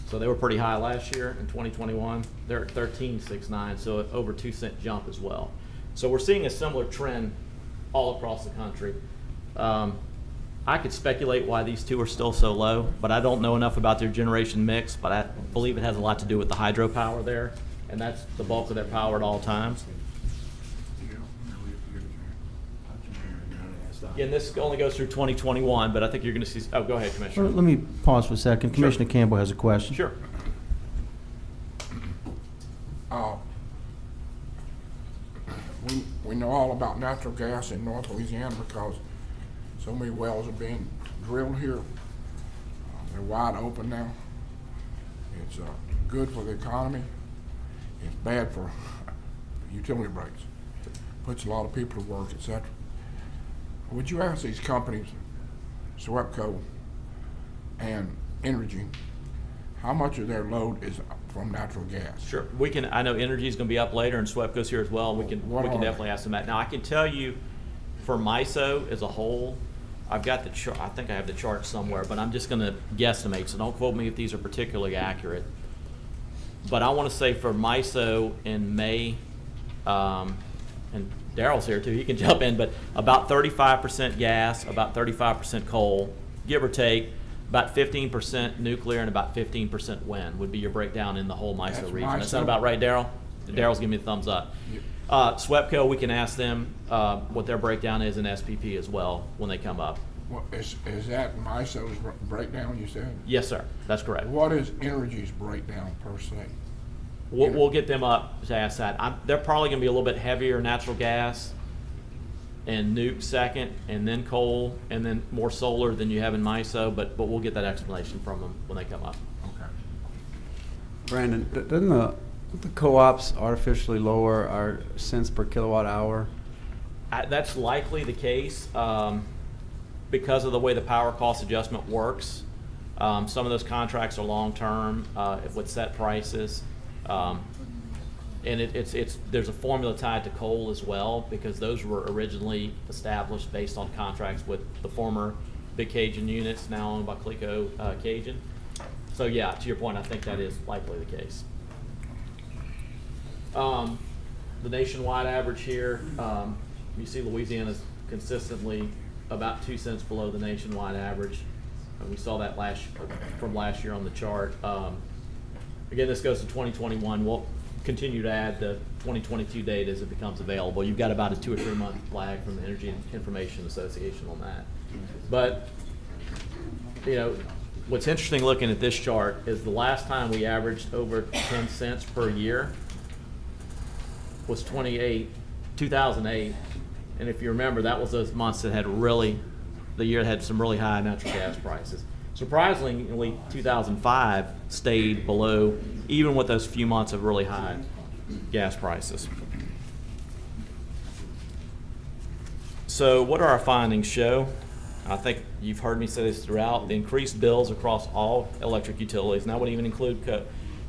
So they were pretty high last year in 2021. They're at 13.69, so over 2 cent jump as well. So we're seeing a similar trend all across the country. I could speculate why these two are still so low, but I don't know enough about their generation mix, but I believe it has a lot to do with the hydropower there, and that's the bulk of their power at all times. Again, this only goes through 2021, but I think you're going to see, oh, go ahead, Commissioner. Let me pause for a second. Sure. Commissioner Campbell has a question. Sure. We know all about natural gas in North Louisiana because so many wells are being drilled here. They're wide open now. It's good for the economy. It's bad for utility rates. Puts a lot of people to work, etc. Would you ask these companies, SWEPCO and Entergy, how much of their load is from natural gas? Sure. We can. I know Entergy is going to be up later, and SWEPCO's here as well. We can definitely ask them that. Now, I can tell you, for MISO as a whole, I've got the chart. I think I have the chart somewhere, but I'm just going to guesstimate. So don't quote me if these are particularly accurate. But I want to say for MISO in May, and Daryl's here too. He can jump in, but about 35% gas, about 35% coal, give or take. About 15% nuclear and about 15% wind would be your breakdown in the whole MISO That's region. Is MISO? that about right, Daryl? Yeah. Daryl's giving me a thumbs up. Yeah. SWEPCO, we can ask them what their breakdown is in SPP as well when they come up. What, is that MISO's breakdown, you said? Yes, sir, that's correct. What is Entergy's breakdown per se? We'll get them up to ask that. They're probably gonna be a little bit heavier natural gas and nuke second, and then coal, and then more solar than you have in MISO, but we'll get that explanation from them when they come up. Okay. Brandon, doesn't the co-ops artificially lower our cents per kilowatt hour? That's likely the case because of the way the power cost adjustment works. Some of those contracts are long-term with set prices. And there's a formula tied to coal as well, because those were originally established based on contracts with the former Big Cajun units, now owned by Clico Cajun. So yeah, to your point, I think that is likely the case. The nationwide average here, you see Louisiana's consistently about 2 cents below the nationwide average. And we saw that from last year on the chart. Again, this goes to 2021. We'll continue to add the 2022 data as it becomes available. You've got about a 2 or 3 month lag from the Energy Information Association on that. But, you know, what's interesting looking at this chart is the last time we averaged over 10 cents per year was 2008. And if you remember, that was those months that had the year had some really high natural gas prices. Surprisingly, 2005 stayed below, even with those few months of really high gas prices. So what do our findings show? I think you've heard me say this throughout. The increased bills across all electric utilities, and that would even include the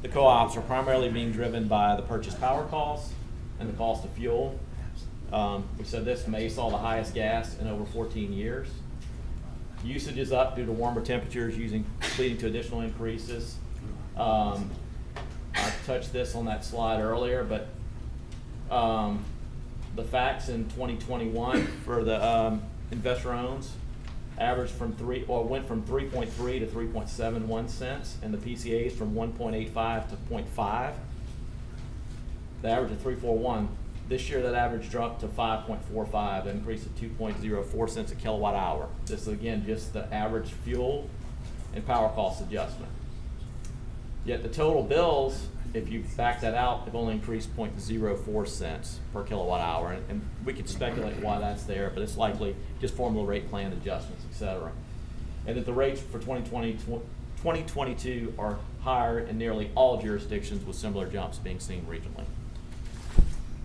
co-ops, are primarily being driven by the purchase power costs and the cost of fuel. We said this May saw the highest gas in over 14 years. Usage is up due to warmer temperatures leading to additional increases. I touched this on that slide earlier, but the facts in 2021 for the investor owns went from 3.3 to 3.71 cents, and the PCAs from 1.85 to 0.5. The average of 341. This year, that average dropped to 5.45, an increase of 2.04 cents a kilowatt hour. This is, again, just the average fuel and power cost adjustment. Yet the total bills, if you back that out, have only increased 0.04 cents per kilowatt hour. And we could speculate why that's there, but it's likely just formula rate plan adjustments, et cetera. And that the rates for 2022 are higher in nearly all jurisdictions, with similar jumps being seen regionally.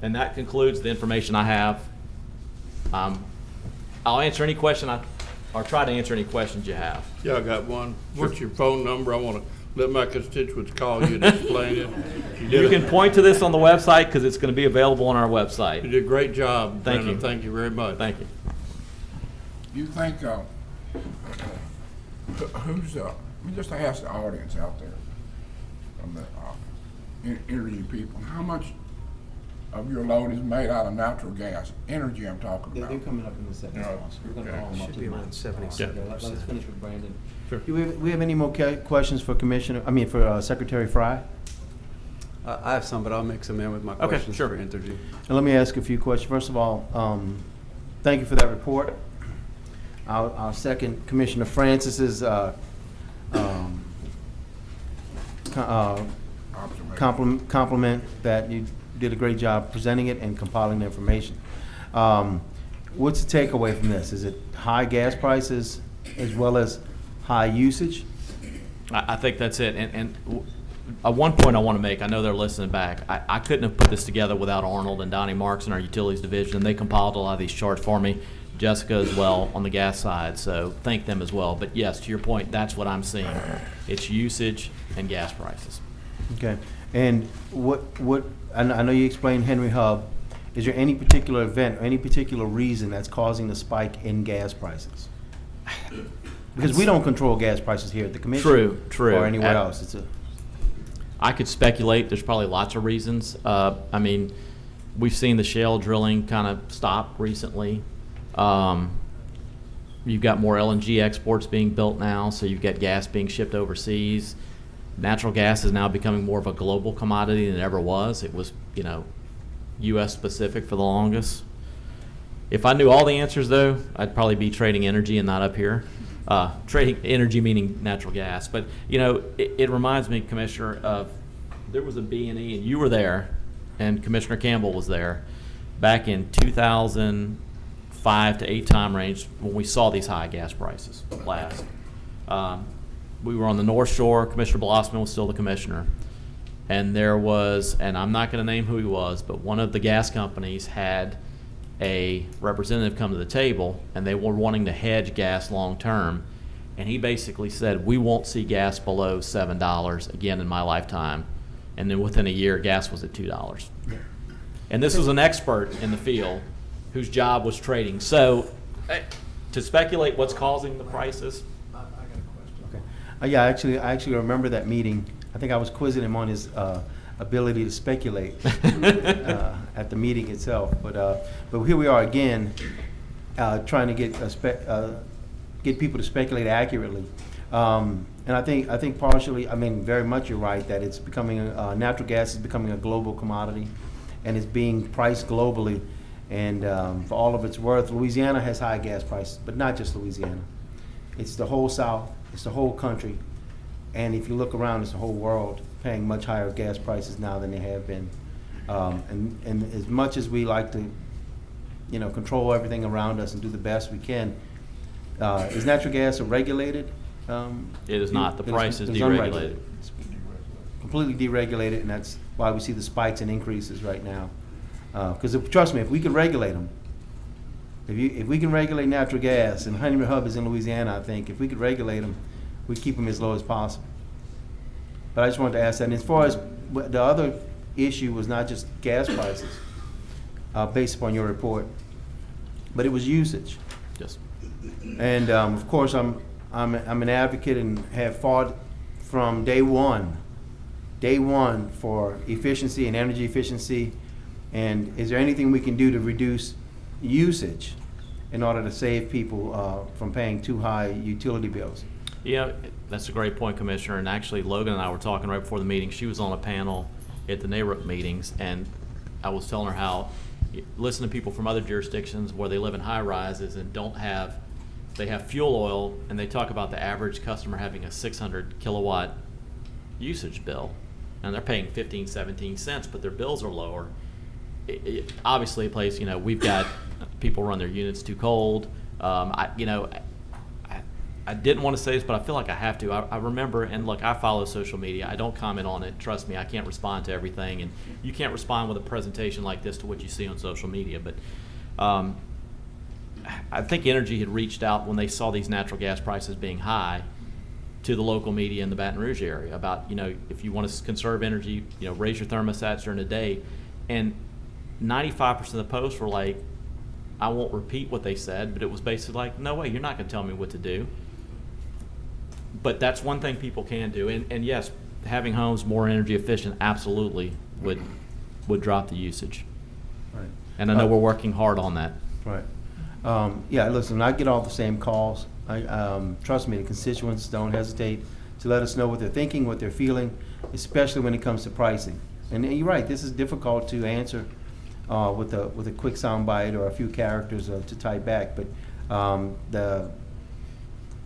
And that concludes the information I have. I'll answer any question or try to answer any questions you have. Yeah, I got one. What's your phone number? I want to let my constituents call you and explain it. You can point to this on the website because it's going to be available on our You website. did a great job. Thank Brandon. you. Thank you very much. Thank you. You think, who's, let me just ask the audience out there, from the Energy people, how much of your load is made out of natural gas? Energy I'm talking They're about. coming up in the second Yeah. response. We're going to call them up. Should be around 77%. Okay, let's finish with Brandon. Sure. Do we have any more questions for Secretary Fry? I have some, but I'll mix them in with my Okay, questions sure. for Entergy. And let me ask a few questions. First of all, thank you for that report. I'll second Commissioner Francis's compliment that you did a great job presenting it and compiling the information. What's the takeaway from this? Is it high gas prices as well as high usage? I think that's it. And one point I want to make, I know they're listening back. I couldn't have put this together without Arnold and Donnie Marks in our utilities division. And they compiled a lot of these charts for me. Jessica as well on the gas side. So thank them as well. But yes, to your point, that's what I'm seeing. It's usage and gas prices. Okay. And I know you explained Henry Hub. Is there any particular event or any particular reason that's causing the spike in gas prices? Because we don't control gas prices here at the commission. True. Or anywhere else. I could speculate. There's probably lots of reasons. I mean, we've seen the shale drilling kind of stop recently. You've got more LNG exports being built now, so you've got gas being shipped overseas. Natural gas is now becoming more of a global commodity than it ever was. It was, US specific for the longest. If I knew all the answers though, I'd probably be trading energy and not up here. Trading energy meaning natural gas. But you know, it reminds me, Commissioner, of there was a B&E, and you were there, and Commissioner Campbell was there, back in 2005 to 8 time range when we saw these high gas prices last. We were on the North Shore. Commissioner Blossman was still the commissioner. And there was, and I'm not going to name who he was, but one of the gas companies had a representative come to the table, and they were wanting to hedge gas long term. And he basically said, we won't see gas below $7 again in my lifetime. And then within a year, gas was at $2. And this was an expert in the field whose job was trading. So to speculate what's causing the prices, Yeah, I actually remember that meeting. I think I was quizzing him on his ability to speculate at the meeting itself. But here we are again, trying to get people to speculate accurately. And I think partially, I mean, very much you're right that it's becoming natural gas is becoming a global commodity, and it's being priced globally. And for all of its worth, Louisiana has high gas prices, but not just Louisiana. It's the whole South. It's the whole country, and if you look around, it's the whole world paying much higher gas prices now than they have been. And as much as we like to, you know, control everything around us and do the best we can, is natural gas regulated? it is not. The price is It's deregulated. unregulated. It's completely deregulated, and that's why we see the spikes and increases right now. Because trust me, if we could regulate them, if we can regulate natural gas, and Honeymoon Hub is in Louisiana, I think, if we could regulate them, we'd keep them as low as possible. But I just wanted to ask that. And as far as the other issue was not just gas prices, based upon your report, but it was usage. Yes. And of course, I'm an advocate and have fought from day one for efficiency and energy efficiency. And is there anything we can do to reduce usage in order to save people from paying too high utility bills? Yeah, that's a great point, Commissioner. And actually, Logan and I were talking right before the meeting. She was on a panel at the NARUP meetings, and I was telling her how listen to people from other jurisdictions where they live in high rises and they have fuel oil, and they talk about the average customer having a 600 kilowatt usage bill, and they're paying 15, 17 cents, but their bills are lower. Obviously, a place, we've got people run their units too cold. I didn't want to say this, but I feel like I have to. I remember, and look, I follow social media. I don't comment on it. Trust me, I can't respond to everything, and you can't respond with a presentation like this to what you see on social media. But I think Entergy had reached out when they saw these natural gas prices being high to the local media in the Baton Rouge area about, if you want to conserve energy, raise your thermostats during the day. And 95% of the posts were like, I won't repeat what they said, but it was basically like, no way, you're not going to tell me what to do. But that's one thing people can do. And yes, having homes more energy efficient absolutely would drop the usage. Right. And I know we're working hard on that. Right. Yeah, listen, I get all the same calls. Trust me, the constituents don't hesitate to let us know what they're thinking, what they're feeling, especially when it comes to pricing. And you're right, this is difficult to answer with a quick soundbite or a few characters to type back. But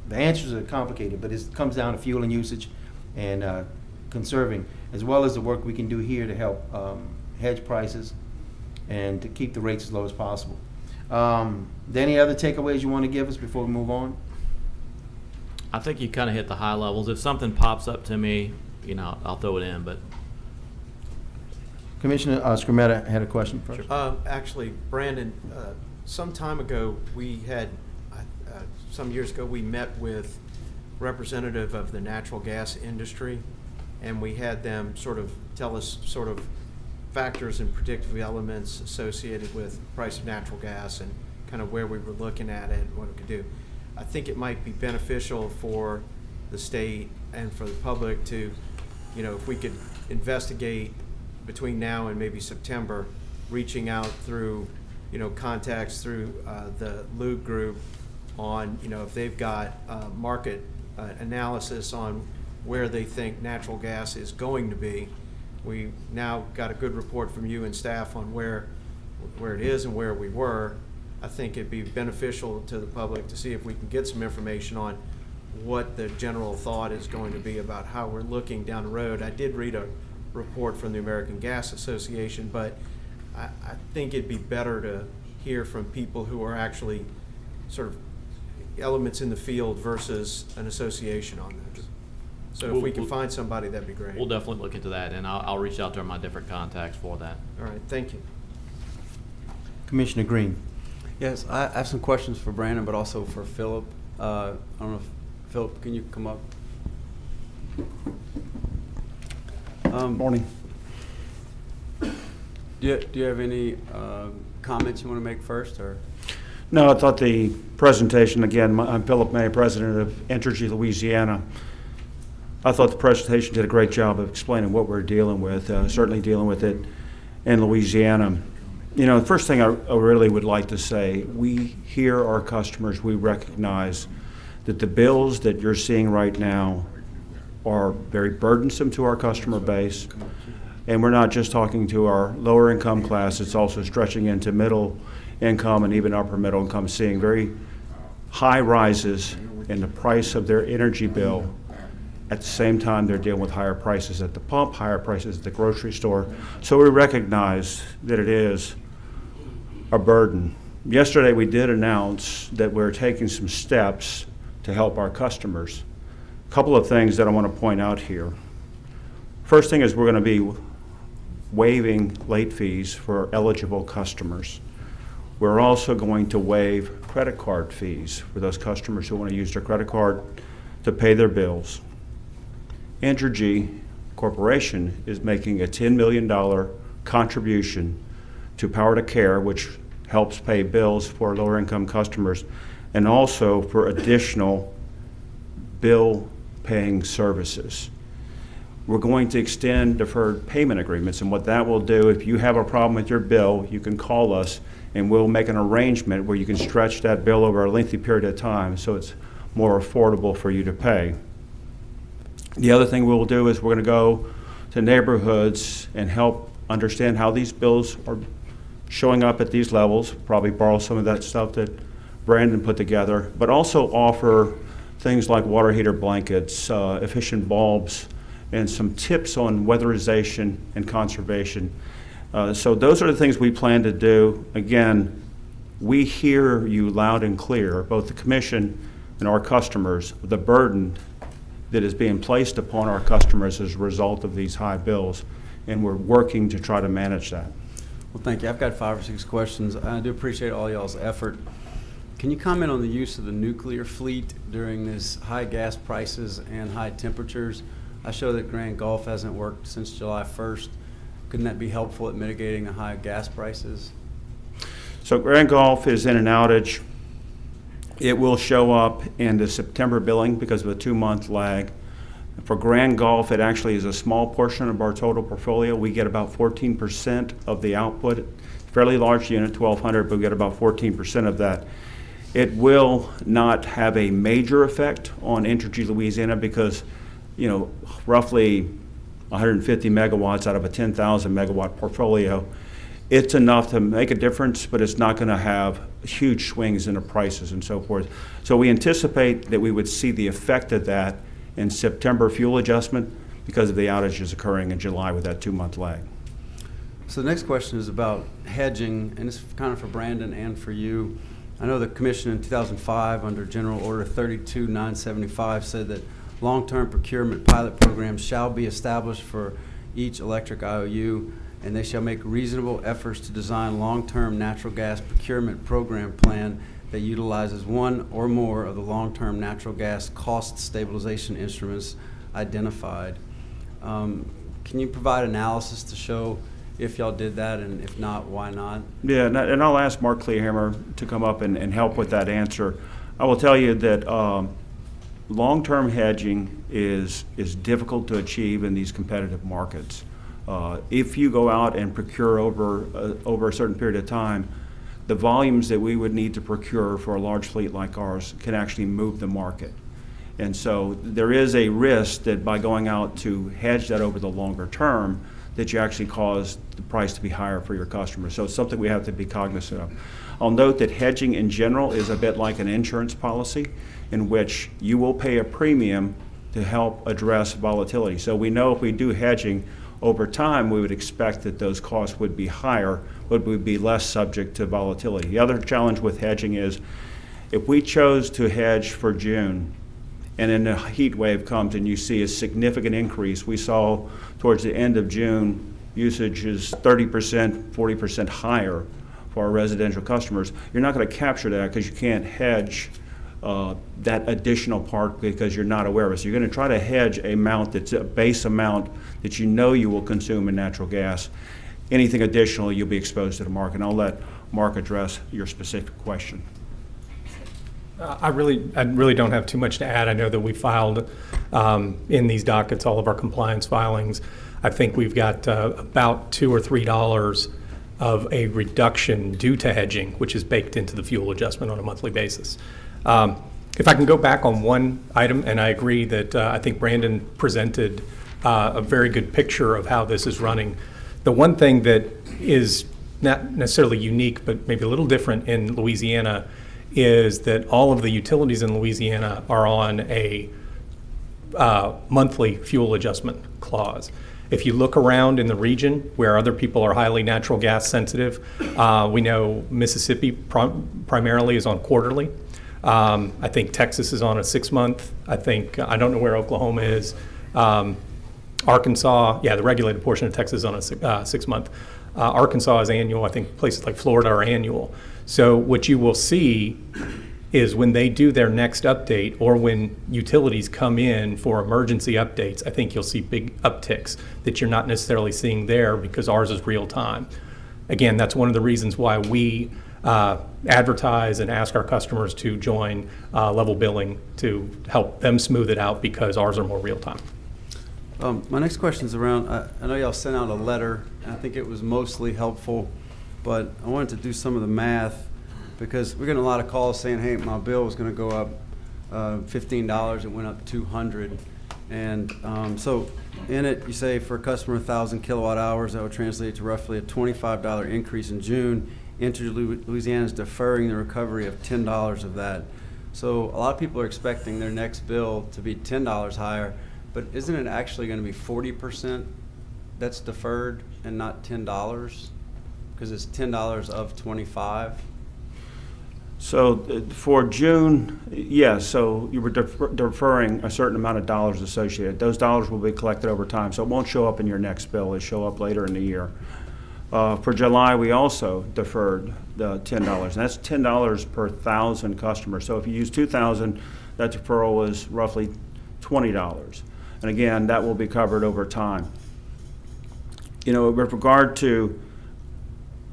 the answers are complicated, but it comes down to fuel and usage and conserving, as well as the work we can do here to help hedge prices and to keep the rates as low as possible. Any other takeaways you want to give us before we move on? I think you kind of hit the high levels. If something pops up to me, I'll throw it in. But Commissioner Skrmetta had a question first. Actually, Brandon, some time ago, some years ago, we met with representative of the natural gas industry, and we had them sort of tell us sort of factors and predictive elements associated with price of natural gas and kind of where we were looking at it and what it could do. I think it might be beneficial for the state and for the public to, if we could investigate between now and maybe September, reaching out through, contacts through the Loop group on, if they've got market analysis on where they think natural gas is going to be, we now got a good report from you and staff on where it is and where we were. I think it'd be beneficial to the public to see if we can get some information on what the general thought is going to be about how we're looking down the road. I did read a report from the American Gas Association, but I think it'd be better to hear from people who are actually sort of elements in the field versus an association on this. So if we can find somebody, that'd be great. We'll definitely look into that, and I'll reach out to my different contacts for that. All right, thank you. Commissioner Green. Yes, I have some questions for Brandon, but also for Philip. I don't know if, Philip, can you come up? Morning. Do you have any comments you want to make first, or? No, I thought the presentation, again, I'm Philip May, president of Entergy, Louisiana. I thought the presentation did a great job of explaining what we're dealing with, certainly dealing with it in Louisiana. You know, the first thing I really would like to say, we hear our customers, we recognize that the bills that you're seeing right now are very burdensome to our customer base. And we're not just talking to our lower income class, it's also stretching into middle income and even upper middle income, seeing very high rises in the price of their energy bill. At the same time, they're dealing with higher prices at the pump, higher prices at the grocery store. So we recognize that it is a burden. Yesterday, we did announce that we're taking some steps to help our customers. A couple of things that I want to point out here. First thing is we're going to be waiving late fees for eligible customers. We're also going to waive credit card fees for those customers who want to use their credit card to pay their bills. Entergy Corporation is making a $10 million contribution to Power to Care, which helps pay bills for lower income customers, and also for additional bill paying services. We're going to extend deferred payment agreements, and what that will do, if you have a problem with your bill, you can call us and we'll make an arrangement where you can stretch that bill over a lengthy period of time so it's more affordable for you to pay. The other thing we'll do is we're going to go to neighborhoods and help understand how these bills are showing up at these levels, probably borrow some of that stuff that Brandon put together, but also offer things like water heater blankets, efficient bulbs, and some tips on weatherization and conservation. So those are the things we plan to do. Again, we hear you loud and clear, both the commission and our customers, the burden that is being placed upon our customers as a result of these high bills, and we're working to try to manage that. Well, thank you. I've got 5 or 6 questions. I do appreciate all y'all's effort. Can you comment on the use of the nuclear fleet during this high gas prices and high temperatures? I show that Grand Gulf hasn't worked since July 1st. Couldn't that be helpful at mitigating the high gas prices? So Grand Gulf is in an outage. It will show up in the September billing because of a 2-month lag. For Grand Gulf, it actually is a small portion of our total portfolio. We get about 14% of the output. Fairly large unit, 1,200, but we get about 14% of that. It will not have a major effect on Entergy Louisiana because, you know, roughly 150 megawatts out of a 10,000 megawatt portfolio. It's enough to make a difference, but it's not going to have huge swings in the prices and so forth. So we anticipate that we would see the effect of that in September fuel adjustment because of the outages occurring in July with that 2-month lag. So the next question is about hedging, and it's kind of for Brandon and for you. I know the Commission in 2005 under General Order 32-975 said that long-term procurement pilot programs shall be established for each electric IOU, and they shall make reasonable efforts to design long-term natural gas procurement program plan that utilizes one or more of the long-term natural gas cost stabilization instruments identified. Can you provide analysis to show if y'all did that, and if not, why not? Yeah, and I'll ask Mark Kleehammer to come up and help with that answer. I will tell you that long-term hedging is difficult to achieve in these competitive markets. If you go out and procure over a certain period of time, the volumes that we would need to procure for a large fleet like ours can actually move the market. And so there is a risk that by going out to hedge that over the longer term, that you actually cause the price to be higher for your customers. So it's something we have to be cognizant of. I'll note that hedging in general is a bit like an insurance policy in which you will pay a premium to help address volatility. So we know if we do hedging over time, we would expect that those costs would be higher, but would be less subject to volatility. The other challenge with hedging is if we chose to hedge for June and then a heat wave comes and you see a significant increase, we saw towards the end of June, usage is 30%, 40% higher for our residential customers. You're not going to capture that because you can't hedge that additional part because you're not aware of it. So you're going to try to hedge a amount that's a base amount that you know you will consume in natural gas. Anything additional, you'll be exposed to the market. And I'll let Mark address your specific question. I really don't have too much to add. I know that we filed in these dockets all of our compliance filings. I think we've got about $2 or $3 of a reduction due to hedging, which is baked into the fuel adjustment on a monthly basis. If I can go back on one item, and I agree that I think Brandon presented a very good picture of how this is running. The one thing that is not necessarily unique, but maybe a little different in Louisiana is that all of the utilities in Louisiana are on a monthly fuel adjustment clause. If you look around in the region where other people are highly natural gas sensitive, we know Mississippi primarily is on quarterly. I think Texas is on a 6-month. I don't know where Oklahoma is. Arkansas, the regulated portion of Texas is on a 6-month. Arkansas is annual. I think places like Florida are annual. So what you will see is when they do their next update or when utilities come in for emergency updates, I think you'll see big upticks that you're not necessarily seeing there because ours is real time. Again, that's one of the reasons why we advertise and ask our customers to join level billing to help them smooth it out because ours are more real time. My next question is around, I know y'all sent out a letter, and I think it was mostly helpful, but I wanted to do some of the math because we're getting a lot of calls saying, hey, my bill was going to go up $15, it went up $200. And so in it, you say for a customer 1,000 kilowatt hours, that would translate to roughly a $25 increase in June. Entergy Louisiana is deferring the recovery of $10 of that. So a lot of people are expecting their next bill to be $10 higher, but isn't it actually going to be 40% that's deferred and not $10? Because it's $10 of 25. So for June, yes, so you were deferring a certain amount of dollars associated. Those dollars will be collected over time, so it won't show up in your next bill. It'll show up later in the year. For July, we also deferred the $10, and that's $10 per 1,000 customers. So if you use 2,000, that deferral was roughly $20. And again, that will be covered over time. You know, with regard to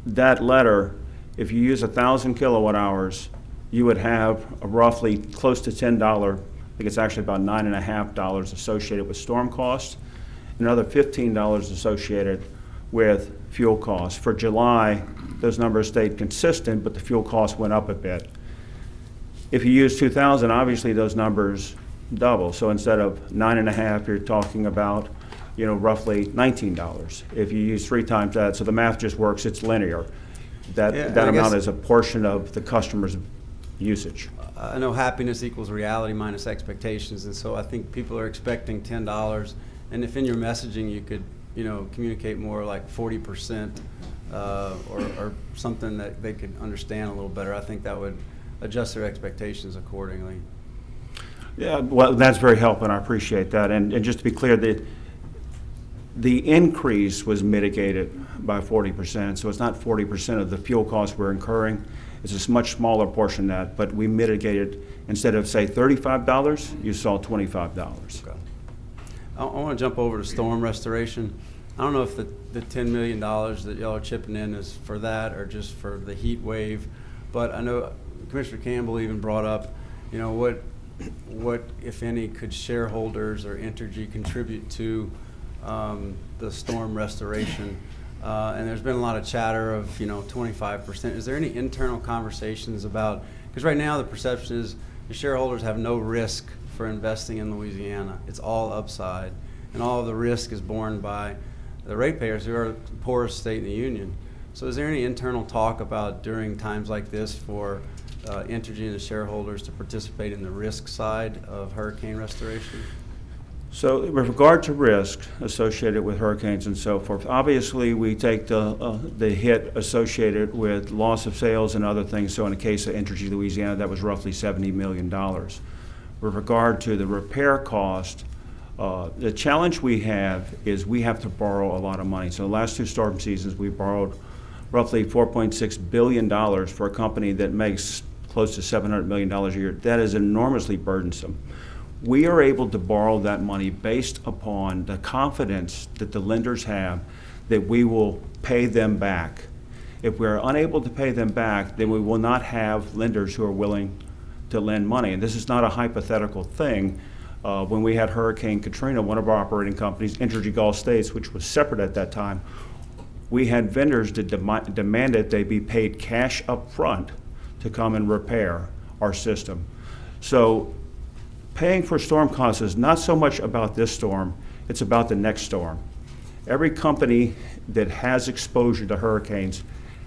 that letter, if you use 1,000 kilowatt hours, you would have a roughly close to $10, I think it's actually about $9.50 associated with storm costs, and another $15 associated with fuel costs. For July, those numbers stayed consistent, but the fuel costs went up a bit. If you use 2,000, obviously those numbers double. So instead of $9.50, you're talking about, you know, roughly $19. If you use 3 times that, so the math just works, it's linear. That amount is a portion of the customer's usage. I know happiness equals reality minus expectations, and so I think people are expecting $10. And if in your messaging you could, you know, communicate more like 40% or something that they could understand a little better, I think that would adjust their expectations accordingly. Yeah, well, that's very helpful, and I appreciate that. And just to be clear, the increase was mitigated by 40%, so it's not 40% of the fuel costs we're incurring. It's a much smaller portion of that, but we mitigated, instead of, say, $35, you saw $25. Okay. I want to jump over to storm restoration. I don't know if the $10 million that y'all are chipping in is for that or just for the heat wave, but I know Commissioner Campbell even brought up, you know, what if any, could shareholders or Entergy contribute to the storm restoration? And there's been a lot of chatter of, you know, 25%. Is there any internal conversations about, because right now the perception is the shareholders have no risk for investing in Louisiana. It's all upside, and all of the risk is borne by the ratepayers who are the poorest state in the union. So is there any internal talk about during times like this for Entergy and the shareholders to participate in the risk side of hurricane restoration? So with regard to risk associated with hurricanes and so forth, obviously we take the hit associated with loss of sales and other things. So in the case of Entergy Louisiana, that was roughly $70 million. With regard to the repair cost, the challenge we have is we have to borrow a lot of money. So the last 2 storm seasons, we borrowed roughly $4.6 billion for a company that makes close to $700 million a year. That is enormously burdensome. We are able to borrow that money based upon the confidence that the lenders have that we will pay them back. If we're unable to pay them back, then we will not have lenders who are willing to lend money. And this is not a hypothetical thing. When we had Hurricane Katrina, one of our operating companies, Entergy Gulf States, which was separate at that time, we had vendors that demanded they be paid cash up front to come and repair our system. So paying for storm costs is not so much about this storm, it's about the next storm. Every company that has exposure to hurricanes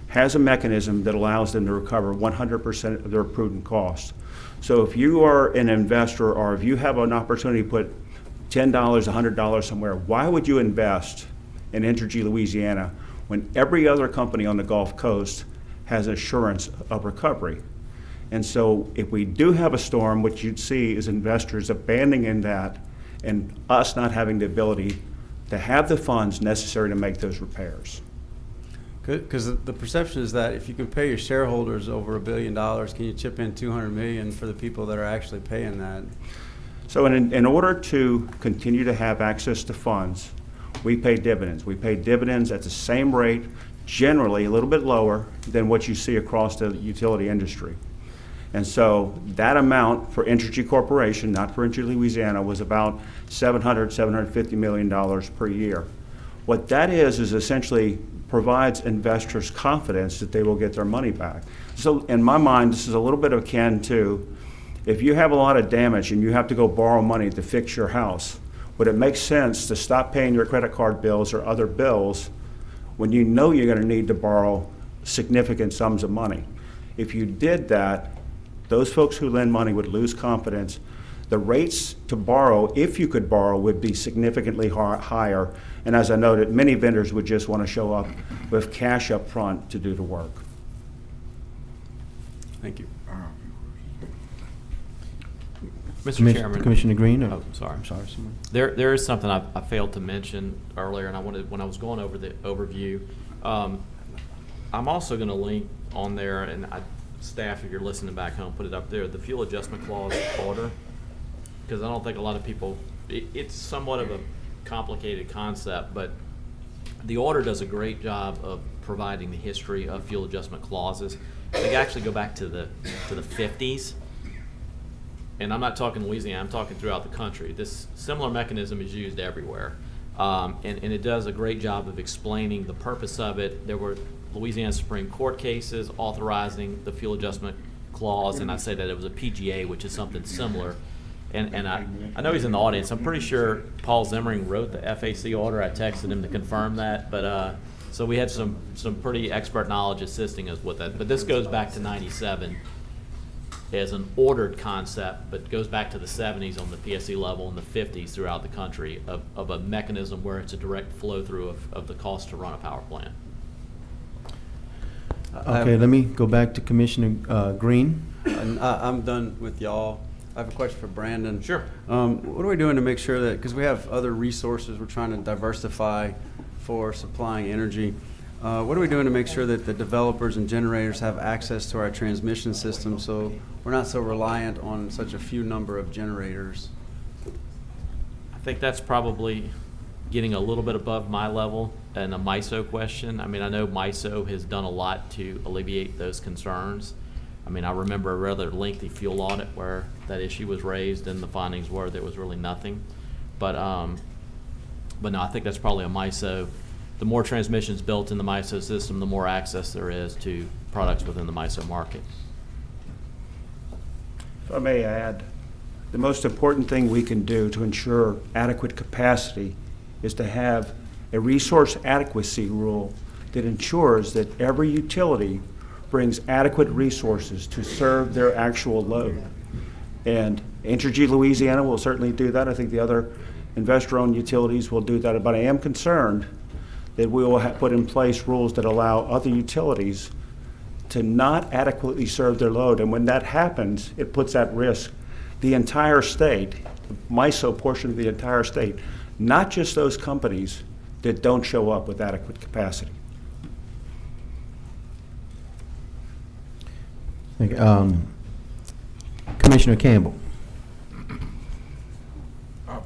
has a mechanism that allows them to recover 100% of their prudent costs. So if you are an investor or if you have an opportunity to put $10, $100 somewhere, why would you invest in Entergy Louisiana when every other company on the Gulf Coast has assurance of recovery? And so if we do have a storm, what you'd see is investors abandoning that and us not having the ability to have the funds necessary to make those repairs. Because the perception is that if you can pay your shareholders over $1 billion, can you chip in $200 million for the people that are actually paying that? So in order to continue to have access to funds, we pay dividends. We pay dividends at the same rate, generally a little bit lower than what you see across the utility industry. And so that amount for Entergy Corporation, not for Entergy Louisiana, was about $750 million per year. What that is essentially provides investors confidence that they will get their money back. So in my mind, this is a little bit akin to if you have a lot of damage and you have to go borrow money to fix your house, would it make sense to stop paying your credit card bills or other bills when you know you're going to need to borrow significant sums of money? If you did that, those folks who lend money would lose confidence. The rates to borrow, if you could borrow, would be significantly higher. And as I noted, many vendors would just want to show up with cash up front to do the work. Thank you. Mr. Chairman. Commissioner Green? Oh, sorry. I'm sorry, someone. There is something I failed to mention earlier, and I wanted, when I was going over the overview, I'm also going to link on there, and staff, if you're listening back home, put it up there, the fuel adjustment clause order, because I don't think a lot of people, it's somewhat of a complicated concept, but the order does a great job of providing the history of fuel adjustment clauses. They actually go back to the 50s. And I'm not talking Louisiana, I'm talking throughout the country. This similar mechanism is used everywhere. And it does a great job of explaining the purpose of it. There were Louisiana Supreme Court cases authorizing the fuel adjustment clause, and I say that it was a PGA, which is something similar. And I know he's in the audience. I'm pretty sure Paul Zemmering wrote the FAC order. I texted him to confirm that. But so we had some pretty expert knowledge assisting us with that. But this goes back to 97 as an ordered concept, but goes back to the 70s on the PSC level and the 50s throughout the country of a mechanism where it's a direct flow through of the cost to run a power plant. Okay, let me go back to Commissioner Green. I'm done with y'all. I have a question for Brandon. Sure. What are we doing to make sure that, because we have other resources, we're trying to diversify for supplying energy. What are we doing to make sure that the developers and generators have access to our transmission system so we're not so reliant on such a few number of generators? I think that's probably getting a little bit above my level and a MISO question. I mean, I know MISO has done a lot to alleviate those concerns. I mean, I remember a rather lengthy fuel audit where that issue was raised and the findings were there was really nothing. But no, I think that's probably a MISO. The more transmissions built in the MISO system, the more access there is to products within the MISO market. If I may add, the most important thing we can do to ensure adequate capacity is to have a resource adequacy rule that ensures that every utility brings adequate resources to serve their actual load. And Entergy Louisiana will certainly do that. I think the other investor-owned utilities will do that, but I am concerned that we will put in place rules that allow other utilities to not adequately serve their load. And when that happens, it puts at risk the entire state, the MISO portion of the entire state, not just those companies that don't show up with adequate capacity. Thank you. Commissioner Campbell.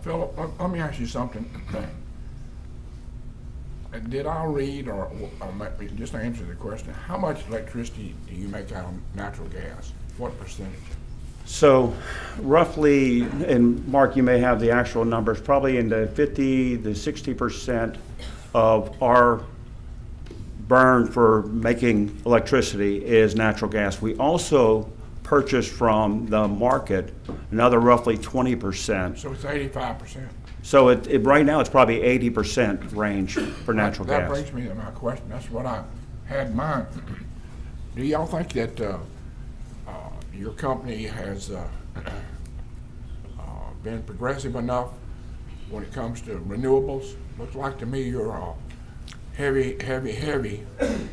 Philip, let me ask you something. Did I read, or maybe just to answer the question, how much electricity do you make out of natural gas? What percentage? So roughly, and Mark, you may have the actual numbers, probably in the 50 to 60% of our burn for making electricity is natural gas. We also purchase from the market another roughly 20%. So it's 85%. So it right now it's probably 80% range for natural That gas. brings me to my question. That's what I had in mind. Do y'all think that your company has been progressive enough when it comes to renewables? Looks like to me you're heavy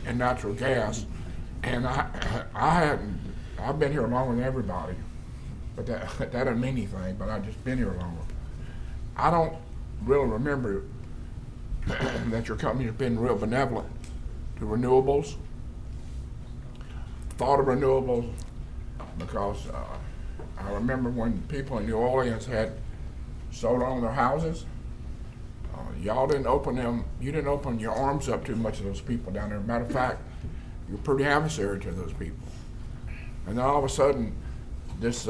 in natural gas, and I've been here longer than everybody, but that doesn't mean anything. But I've just been here longer. I don't really remember that your company has been real benevolent to renewables. Thought of renewables because I remember when people in New Orleans had solar on their houses. Y'all didn't open them. You didn't open your arms up too much to those people down there. Matter of fact, you're pretty adversary to those people. And then all of a sudden, this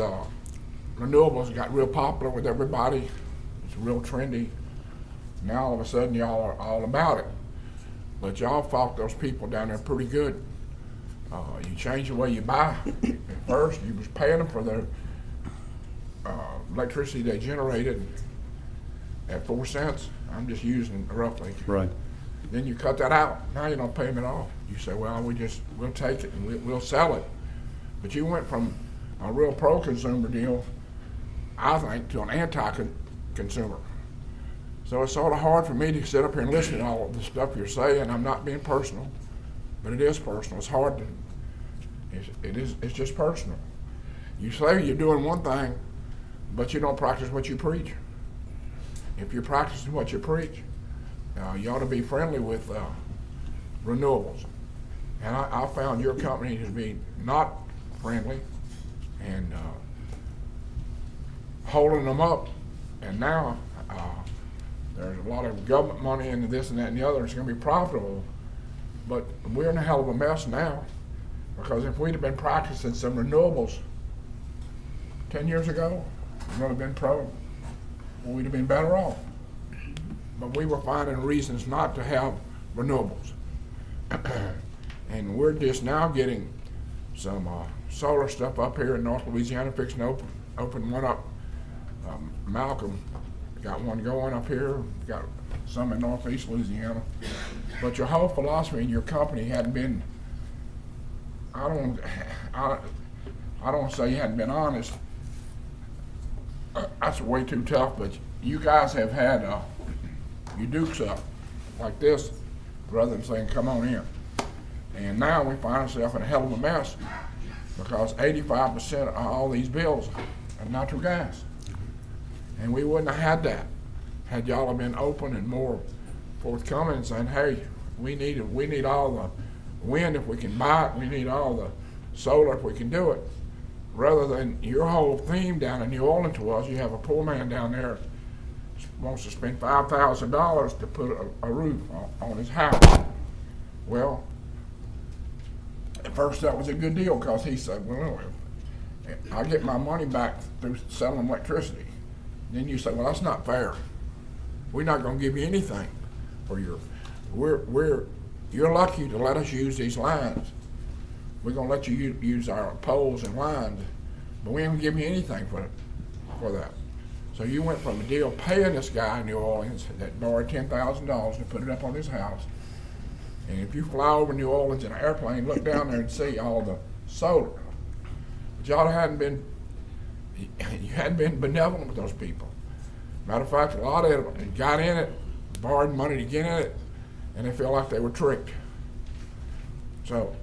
renewables got real popular with everybody. It's real trendy. Now all of a sudden, y'all are all about it. But y'all fought those people down there pretty good. You changed the way you buy. At first, you was paying them for their electricity they generated at 4 cents. I'm just using roughly. Right. Then you cut that out. Now you don't pay them at all. You say, well, we'll take it and we'll sell it. But you went from a real pro-consumer deal, I think, to an anti-consumer. So it's sort of hard for me to sit up here and listen to all of the stuff you're saying. I'm not being personal, but it is personal. It's hard to, it's just personal. You say you're doing one thing, but you don't practice what you preach. If you're practicing what you preach, you ought to be friendly with renewables. And I found your company to be not friendly and holding them up. And now there's a lot of government money into this and that and the other. It's going to be profitable. But we're in a hell of a mess now, because if we'd have been practicing some renewables 10 years ago, we would have been pro. We'd have been better off. But we were finding reasons not to have renewables. And we're just now getting some solar stuff up here in North Louisiana, fixing to open one up. Malcolm got one going up here, got some in Northeast Louisiana. But your whole philosophy in your company hadn't been, I don't say you hadn't been honest. That's way too tough, but you guys have had your dukes up like this rather than saying, come on in. And now we find ourselves in a hell of a mess because 85% of all these bills are natural gas. And we wouldn't have had that had y'all have been open and more forthcoming and saying, hey, we need all the wind if we can buy it, we need all the solar if we can do it. Rather than your whole theme down in New Orleans was, you have a poor man down there wants to spend $5,000 to put a roof on his house. Well, at first that was a good deal because he said, well, I get my money back through selling electricity. Then you say, well, that's not fair. We're not going to give you anything for your. You're lucky to let us use these lines. We're going to let you use our poles and lines, but we ain't going to give you anything for that. So you went from a deal paying this guy in New Orleans that borrowed $10,000 to put it up on his house. And if you fly over New Orleans in an airplane, look down there and see all the solar. But y'all hadn't been benevolent with those people. Matter of fact, a lot of them got in it, borrowed money to get in it, and they feel like they were tricked. So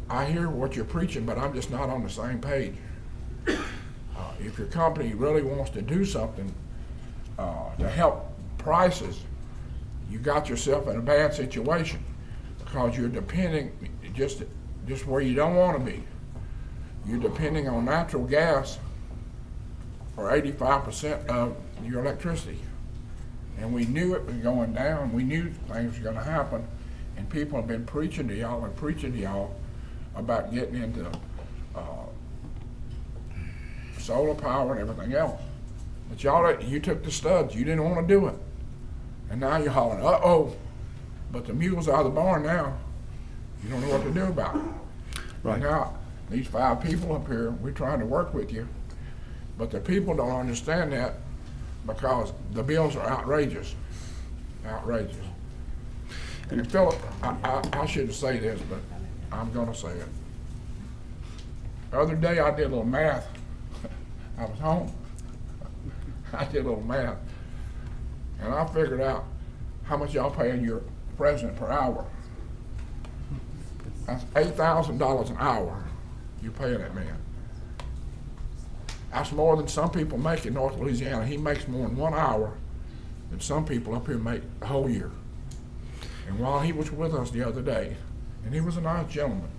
I hear what you're preaching, but I'm just not on the same page. If your company really wants to do something to help prices, you got yourself in a bad situation because you're depending just where you don't want to be. You're depending on natural gas for 85% of your electricity. And we knew it was going down. We knew things were going to happen. And people have been preaching to y'all and preaching to y'all about getting into solar power and everything else. But y'all, you took the studs. You didn't want to do it. And now you're hollering, uh-oh. But the mule's out of the barn now. You don't know what to do about it. Right. And now, these 5 people up here, we're trying to work with you. But the people don't understand that because the bills are outrageous. Outrageous. And Philip, I shouldn't say this, but I'm going to say it. The other day I did a little math. I was home. I did a little math. And I figured out how much y'all paying your president per hour. That's $8,000 an hour you paying that man. That's more than some people make in North Louisiana. He makes more in 1 hour than some people up here make a whole year. And while he was with us the other day, and he was a nice gentleman,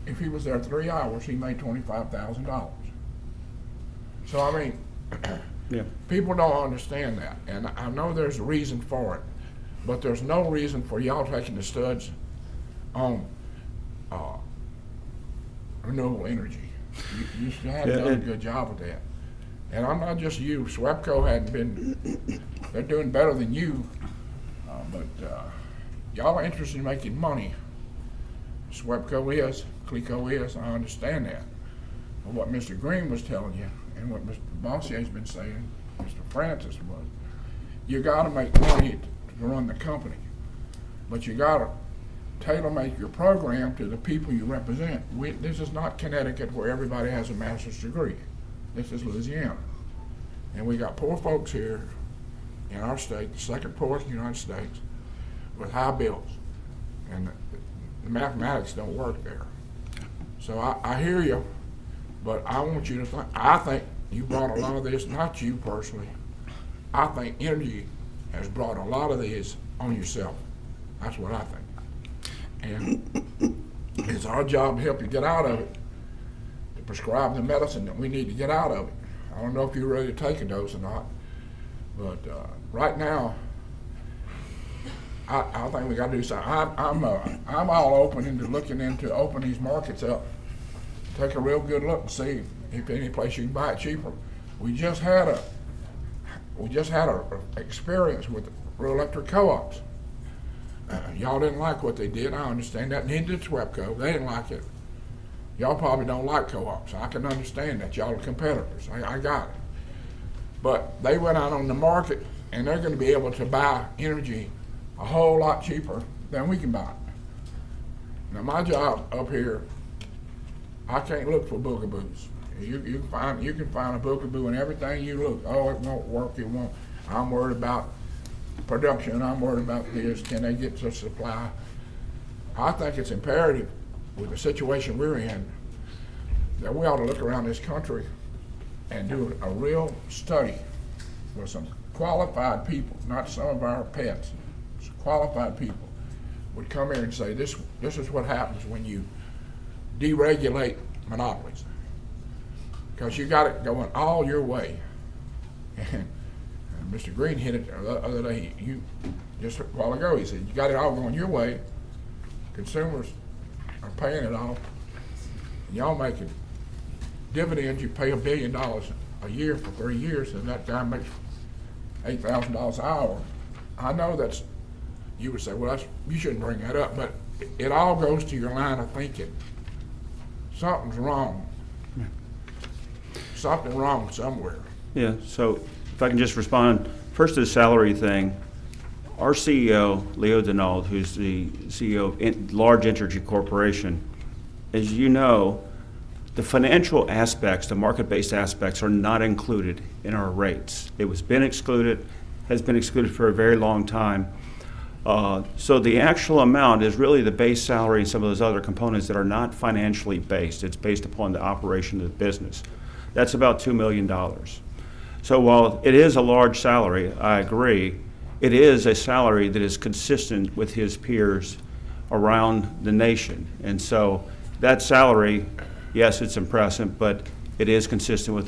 if he was there 3 hours, he made $25,000. So I mean, Yeah. people don't understand that, and I know there's a reason for it, but there's no reason for y'all taking the studs on renewable energy. You haven't done a good job with that. And I'm not just you. SWEPCO hadn't been, they're doing better than you, but y'all are interested in making money. SWEPCO is, CLECO is, I understand that. But what Mr. Green was telling you, and what Mr. Bossier's been saying, Mr. Francis was, you gotta make money to run the company. But you gotta tailor-make your program to the people you represent. This is not Connecticut where everybody has a master's degree. This is Louisiana. And we got poor folks here in our state, the second poorest in the United States, with high bills. And the mathematics don't work there. So I hear you, but I want you to think, I think you brought a lot of this, not you personally. I think Entergy has brought a lot of this on yourself. That's what I think. And it's our job to help you get out of it, to prescribe the medicine that we need to get out of it. I don't know if you're ready to take a dose or not, but right now, I think we got to do something. I'm all open into looking into open these markets up, take a real good look and see if any place you can buy it cheaper. We just had a experience with rural electric co-ops. Y'all didn't like what they did. I understand that. Neither did SWEPCO. They didn't like it. Y'all probably don't like co-ops. I can understand that. Y'all are competitors. I got it. But they went out on the market, and they're going to be able to buy energy a whole lot cheaper than we can buy it. Now, my job up here, I can't look for boogaboos. You can find a boogaboo in everything you look. Oh, it won't work. It won't. I'm worried about production. I'm worried about this. Can they get the supply? I think it's imperative with the situation we're in that we ought to look around this country and do a real study with some qualified people, not some of our pets. Some qualified people would come here and say, this is what happens when you deregulate monopolies. Because you got it going all your way. And Mr. Green hit it the other day, just a while ago, he said, you got it all going your way, consumers are paying it off, and y'all making dividends, you pay $1 billion a year for 3 years, and that guy makes $8,000 an hour. I know that's, you would say, well, you shouldn't bring that up, but it all goes to your line of thinking. Something's wrong. Something wrong somewhere. Yeah, so if I can just respond, first to the salary thing. Our CEO, Leo Denault, who's the CEO of large Entergy Corporation, as you know, the financial aspects, the market-based aspects, are not included in our rates. It has been excluded for a very long time. So the actual amount is really the base salary and some of those other components that are not financially based. It's based upon the operation of the business. That's about $2 million. So while it is a large salary, I agree, it is a salary that is consistent with his peers around the nation. And so that salary, yes, it's impressive, but it is consistent with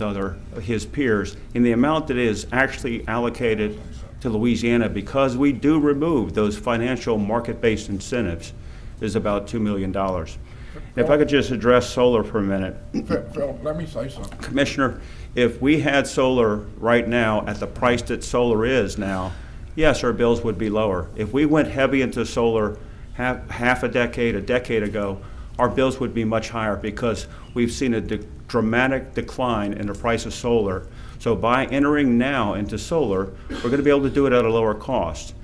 his peers. And the amount that is actually allocated to Louisiana, because we do remove those financial market-based incentives, is about $2 million. If I could just address solar for a minute. Phil, let me say something. Commissioner, if we had solar right now at the price that solar is now, yes, our bills would be lower. If we went heavy into solar half a decade ago, our bills would be much higher because we've seen a dramatic decline in the price of solar. So by entering now into solar, we're going to be able to do it at a lower cost.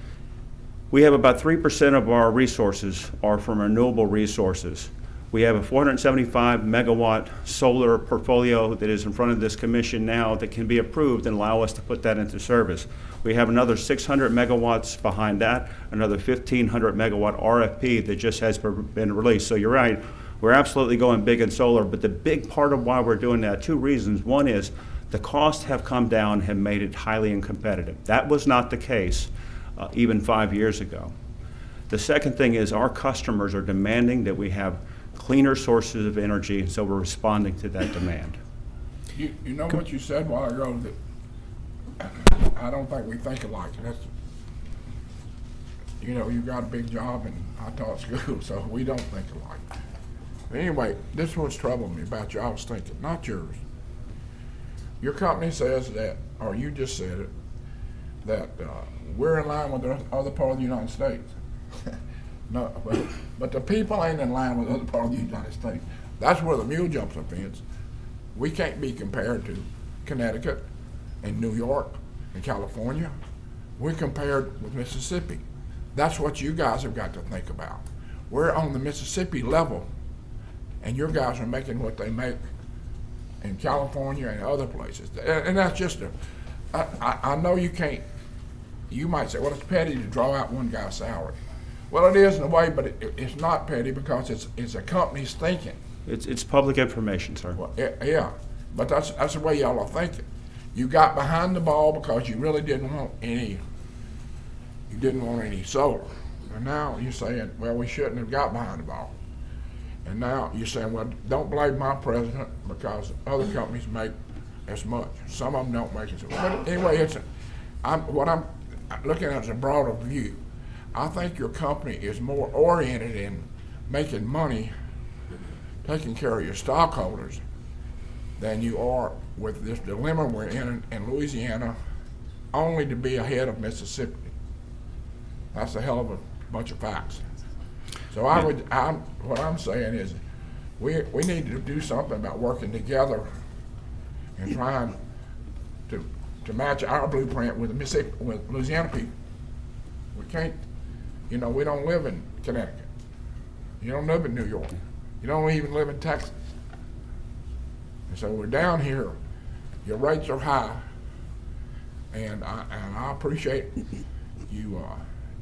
We have about 3% of our resources are from renewable resources. We have a 475 megawatt solar portfolio that is in front of this commission now that can be approved and allow us to put that into service. We have another 600 megawatts behind that, another 1,500 megawatt RFP that just has been released. So you're right, we're absolutely going big in solar, but the big part of why we're doing that, two reasons. One is the costs have come down, have made it highly uncompetitive. That was not the case even 5 years ago. The second thing is our customers are demanding that we have cleaner sources of energy, and so we're responding to that demand. You know what you said a while ago, that I don't think we think alike. That's, you know, you got a big job and I taught school, so we don't think alike. But anyway, this was troubling me about you. I was thinking, not yours. Your company says that, or you just said it, that we're in line with the other part of the United States. No, but the people ain't in line with the other part of the United States. That's where the mule jumps the fence. We can't be compared to Connecticut and New York and California. We're compared with Mississippi. That's what you guys have got to think about. We're on the Mississippi level, and your guys are making what they make in California and other places. And that's just I know you can't, you might say, well, it's petty to draw out one guy's salary. Well, it is in a way, but it's not petty because it's a company's thinking. It's public information, sir. Well, yeah, but that's the way y'all are thinking. You got behind the ball because you really didn't want any solar. And now you're saying, well, we shouldn't have got behind the ball. And now you're saying, well, don't blame my president because other companies make as much. Some of them don't make as much. But anyway, what I'm looking at is a broader view. I think your company is more oriented in making money, taking care of your stockholders, than you are with this dilemma we're in Louisiana, only to be ahead of Mississippi. That's a hell of a bunch of facts. So what I'm saying is, we need to do something about working together and trying to match our blueprint with Louisiana people. We can't. You know, we don't live in Connecticut. You don't live in New York. You don't even live in Texas. And so we're down here. Your rates are high, and I appreciate you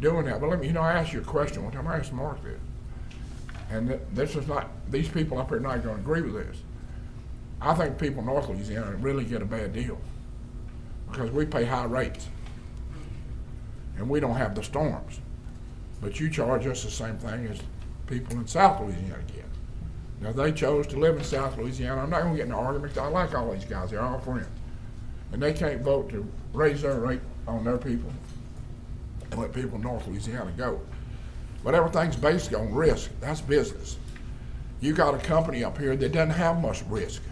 doing that. But let me, I asked you a question one time. I asked Mark this, and this is not. These people up here are not going to agree with this. I think people in North Louisiana really get a bad deal because we pay high rates, and we don't have the storms. But you charge us the same thing as people in South Louisiana get. Now, they chose to live in South Louisiana. I'm not going to get in an argument. I like all these guys. They're all friends. And they can't vote to raise their rate on their people and let people in North Louisiana go. But everything's based on risk. That's business. You got a company up here that doesn't have much risk.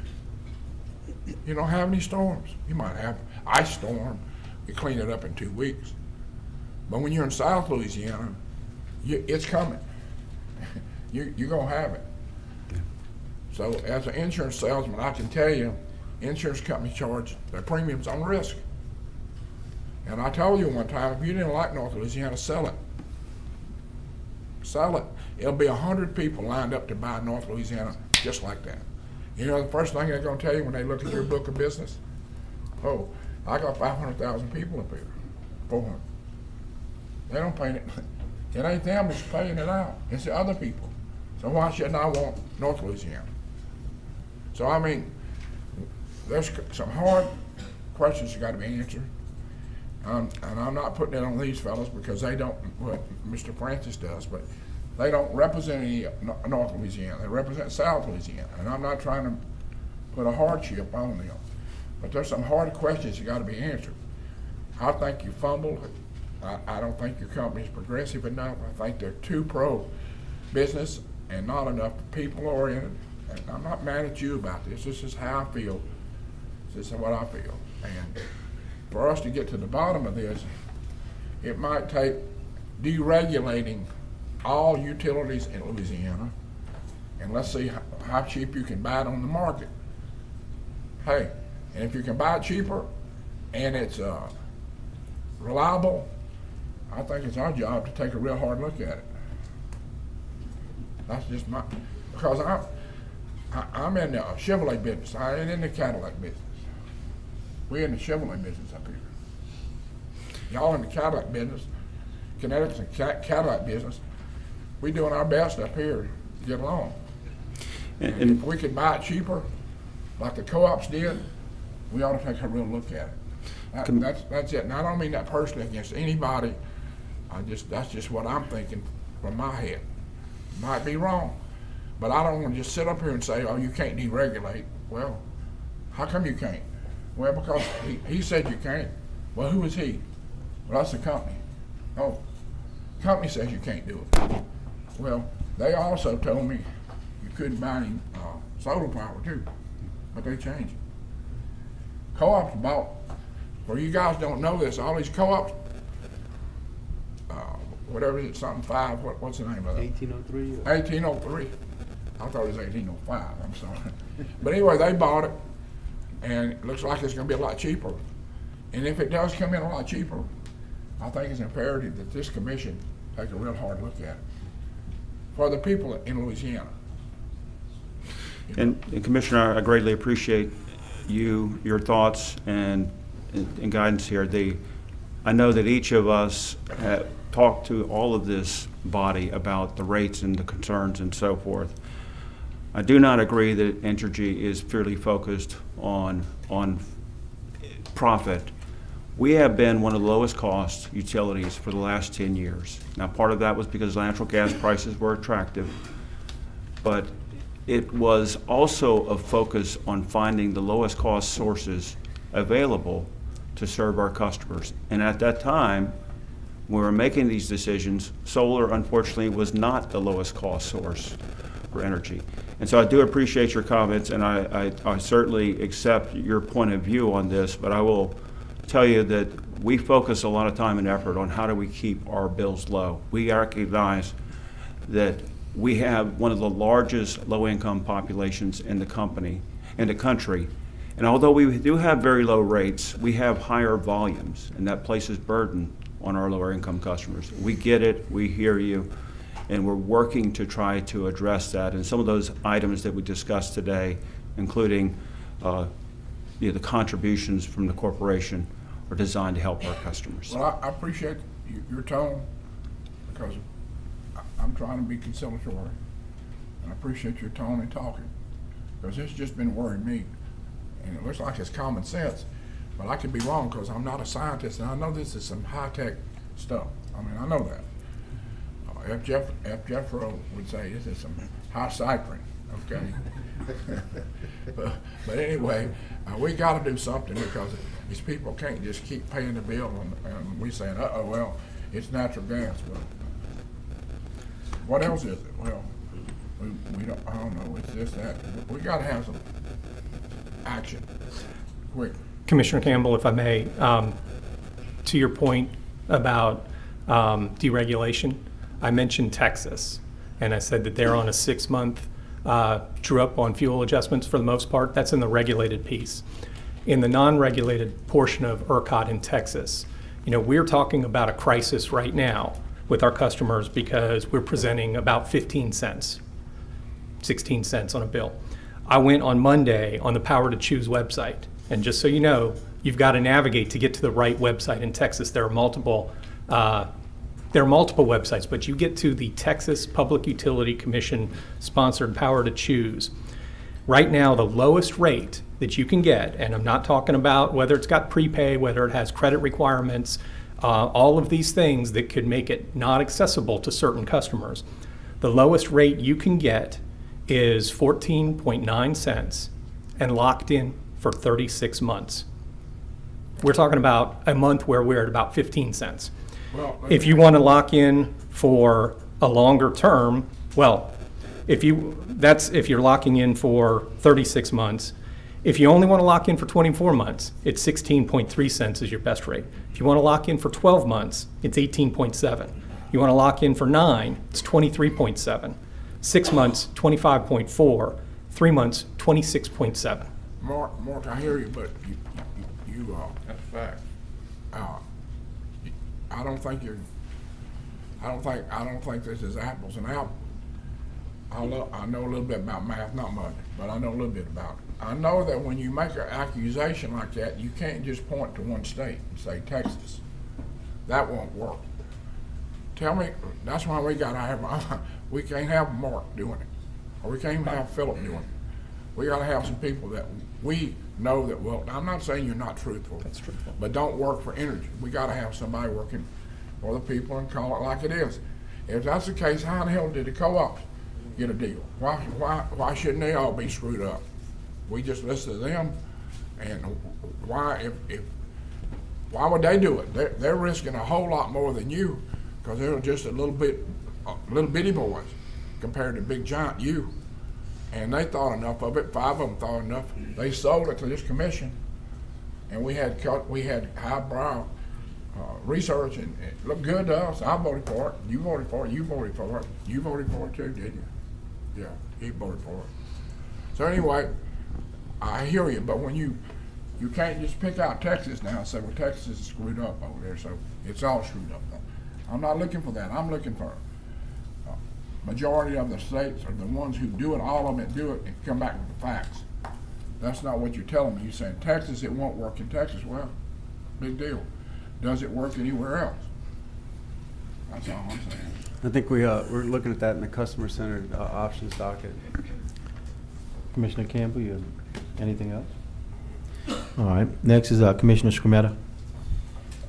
You don't have any storms. You might have ice storm. You clean it up in 2 weeks. But when you're in South Louisiana, it's coming. You're going to have it. So as an insurance salesman, I can tell you, insurance companies charge their premiums on risk. And I told you one time, if you didn't like North Louisiana, sell it. Sell it. It'll be 100 people lined up to buy North Louisiana just like that. You know the first thing they're gonna tell you when they look at your book of business? Oh, I got 500,000 people up here, 400. They don't pay it. It ain't them that's paying it out. It's the other people. So why shouldn't I want North Louisiana? So I mean, there's some hard questions that got to be answered. And I'm not putting it on these fellows because they don't, what Mr. Francis does, but they don't represent any North Louisiana. They represent South Louisiana. And I'm not trying to put a hardship on them. But there's some hard questions that got to be answered. I think you fumbled. I don't think your company's progressive enough. I think they're too pro-business and not enough people-oriented. And I'm not mad at you about this. This is how I feel. This is what I feel. And for us to get to the bottom of this, it might take deregulating all utilities in Louisiana, and let's see how cheap you can buy it on the market. Hey, and if you can buy it cheaper and it's reliable, I think it's our job to take a real hard look at it. That's just my, because I'm in the Chevrolet business. I ain't in the Cadillac business. We're in the Chevrolet business up here. Y'all in the Cadillac business, Connecticut's in Cadillac business. We doing our best up here to get along. And if we could buy it cheaper, like the co-ops did, we ought to take a real look at it. That's it. And I don't mean that personally against anybody. That's just what I'm thinking from my head. Might be wrong, but I don't want to just sit up here and say, oh, you can't deregulate. Well, how come you can't? Well, because he said you can't. Well, who is he? Well, that's the company. Oh, the company says you can't do it. Well, they also told me you couldn't buy any solar power too, but they changed it. Co-ops bought, well, you guys don't know this, all these co-ops, whatever it is, something 5, what's the name of it? 1803. 1803. I thought it was 1805, I'm sorry. But anyway, they bought it, and it looks like it's gonna be a lot cheaper. And if it does come in a lot cheaper, I think it's imperative that this commission take a real hard look at it for the people in Louisiana. And Commissioner, I greatly appreciate your thoughts and guidance here. I know that each of us have talked to all of this body about the rates and the concerns and so forth. I do not agree that Entergy is purely focused on profit. We have been one of the lowest cost utilities for the last 10 years. Now, part of that was because natural gas prices were attractive, but it was also a focus on finding the lowest cost sources available to serve our customers. And at that time, when we were making these decisions, solar, unfortunately, was not the lowest cost source for energy. And so I do appreciate your comments, and I certainly accept your point of view on this, but I will tell you that we focus a lot of time and effort on how do we keep our bills low. We recognize that we have one of the largest low-income populations in the country. And although we do have very low rates, we have higher volumes, and that places burden on our lower income customers. We get it, we hear you, and we're working to try to address that. And some of those items that we discussed today, including the contributions from the corporation, are designed to help our customers. Well, I appreciate your tone, because I'm trying to be conciliatory. And I appreciate your tone in talking, because it's just been worrying me. And it looks like it's common sense, but I could be wrong, because I'm not a scientist, and I know this is some high-tech stuff. I mean, I know that. F. Jeffro would say this is some high ciphering, okay? but anyway, we got to do something, because these people can't just keep paying the bill, and we saying, uh-oh, well, it's natural gas. Well, what else is it? Well, we don't, I don't know, it's just that. We got to have some action, quick. Commissioner Campbell, if I may, to your point about deregulation, I mentioned Texas, and I said that they're on a 6-month true-up on fuel adjustments for the most part. That's in the regulated piece. In the non-regulated portion of ERCOT in Texas, We're talking about a crisis right now with our customers because we're presenting about 15 cents, 16 cents on a bill. I went on Monday on the Power to Choose website, and just so you know, you've got to navigate to get to the right website in Texas. There are multiple websites, but you get to the Texas Public Utility Commission sponsored Power to Choose. Right now, the lowest rate that you can get, and I'm not talking about whether it's got prepay, whether it has credit requirements, all of these things that could make it not accessible to certain customers. The lowest rate you can get is 14.9 cents and locked in for 36 months. We're talking about a month where we're at about 15 cents. Well, If you want to lock in for a longer term, well, if you're locking in for 36 months. If you only want to lock in for 24 months, it's 16.3 cents is your best rate. If you want to lock in for 12 months, it's 18.7. You want to lock in for 9, it's 23.7. 6 months, 25.4. 3 months, 26.7. Mark, I hear you, but you That's a fact. I don't think this is apples and apples. I know a little bit about math, not much, but I know a little bit about it. I know that when you make an accusation like that, you can't just point to one state and say Texas. That won't work. Tell me, that's why we gotta have, we can't have Mark doing it, or we can't even have Philip doing it. We gotta have some people that we know that will, I'm not saying you're not truthful. That's truthful. But don't work for Entergy. We gotta have somebody working for the people and call it like it is. If that's the case, how the hell did the co-ops get a deal? Why shouldn't they all be screwed up? We just listen to them, and why would they do it? They're risking a whole lot more than you, because they're just little bitty boys compared to big giant you. And they thought enough of it. 5 of them thought enough. They sold it to this commission, and we had highbrow research, and it looked good to us. I voted for it. You voted for it. You voted for it. You voted for it too, didn't you? Yeah, he voted for it. So anyway, I hear you, but when you can't just pick out Texas now and say, well, Texas is screwed up over there, so it's all screwed up. I'm not looking for that. I'm looking for majority of the states are the ones who do it, all of them that do it, and come back with the facts. That's not what you're telling me. You're saying Texas, it won't work in Texas. Well, big deal. Does it work anywhere else? That's all I'm saying. I think we're looking at that in the customer-centered options docket. Commissioner Campbell, you have anything else? All right, next is Commissioner Scremetta.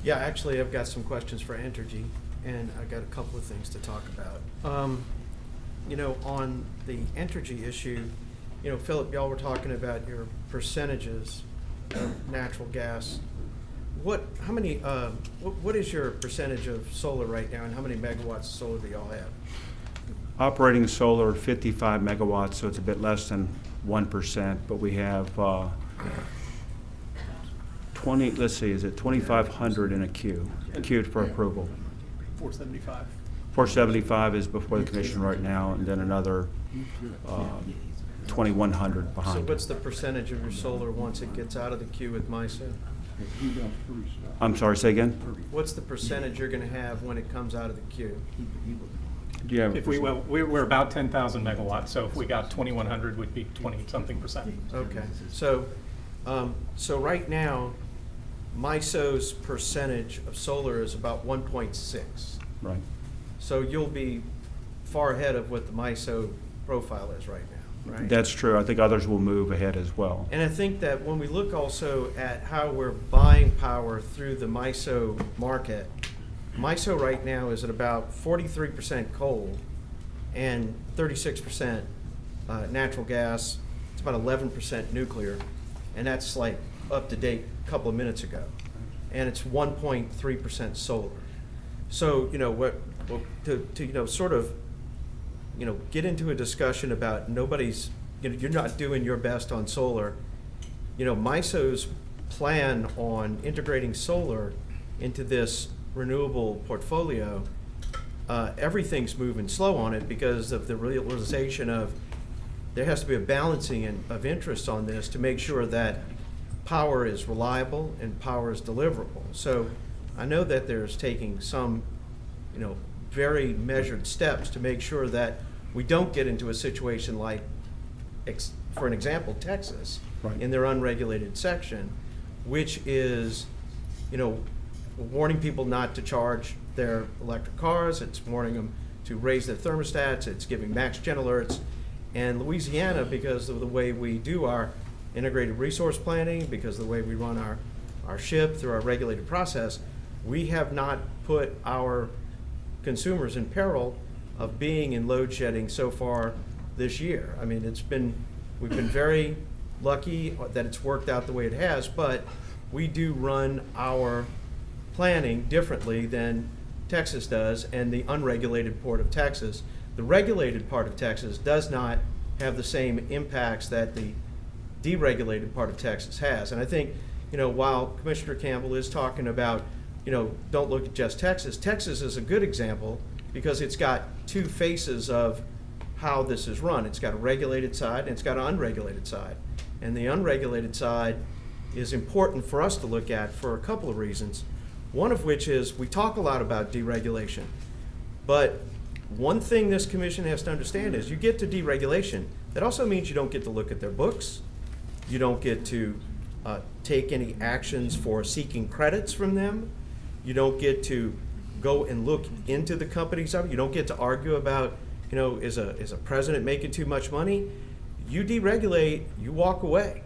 Yeah, actually, I've got some questions for Entergy, and I got a couple of things to talk about. On the Entergy issue, Philip, y'all were talking about your percentages of natural gas. What is your percentage of solar right now, and how many megawatts of solar do y'all have? Operating solar, 55 megawatts, so it's a bit less than 1%, but we have 20, let's see, is it 2,500 in a queue, queued for approval. 475. 475 is before the commission right now, and then another 2,100 So behind. what's the percentage of your solar once it gets out of the queue with MISO? I'm sorry, say again? What's the percentage you're gonna have when it comes out of the queue? Do you have a We're about 10,000 megawatts, so if we got 2,100, would be 20-something percent. Okay, so right now, MISO's percentage of solar is about 1.6. Right. So you'll be far ahead of what the MISO profile is right now, right? That's true. I think others will move ahead as well. And I think that when we look also at how we're buying power through the MISO market, MISO right now is at about 43% coal and 36% natural gas. It's about 11% nuclear, and that's like up to date a couple of minutes ago. And it's 1.3% solar. So get into a discussion about you're not doing your best on solar. MISO's plan on integrating solar into this renewable portfolio, everything's moving slow on it because of the realization of there has to be a balancing of interest on this to make sure that power is reliable and power is deliverable. So I know that there's taking some, very measured steps to make sure that we don't get into a situation like, for an example, Texas, Right. in their unregulated section, which is, warning people not to charge their electric cars. It's warning them to raise their thermostats. It's giving max gen alerts. And Louisiana, because of the way we do our integrated resource planning, because of the way we run our ship through our regulated process, we have not put our consumers in peril of being in load shedding so far this year. I mean, we've been very lucky that it's worked out the way it has, but we do run our planning differently than Texas does and the unregulated part of Texas. The regulated part of Texas does not have the same impacts that the deregulated part of Texas has. And I think, while Commissioner Campbell is talking about, don't look at just Texas, Texas is a good example because it's got two faces of how this is run. It's got a regulated side and it's got an unregulated side. And the unregulated side is important for us to look at for a couple of reasons. One of which is we talk a lot about deregulation, but one thing this commission has to understand is you get to deregulation, that also means you don't get to look at their books, you don't get to take any actions for seeking credits from them, you don't get to go and look into the companies, you don't get to argue about, is a president making too much money? You deregulate, you walk away.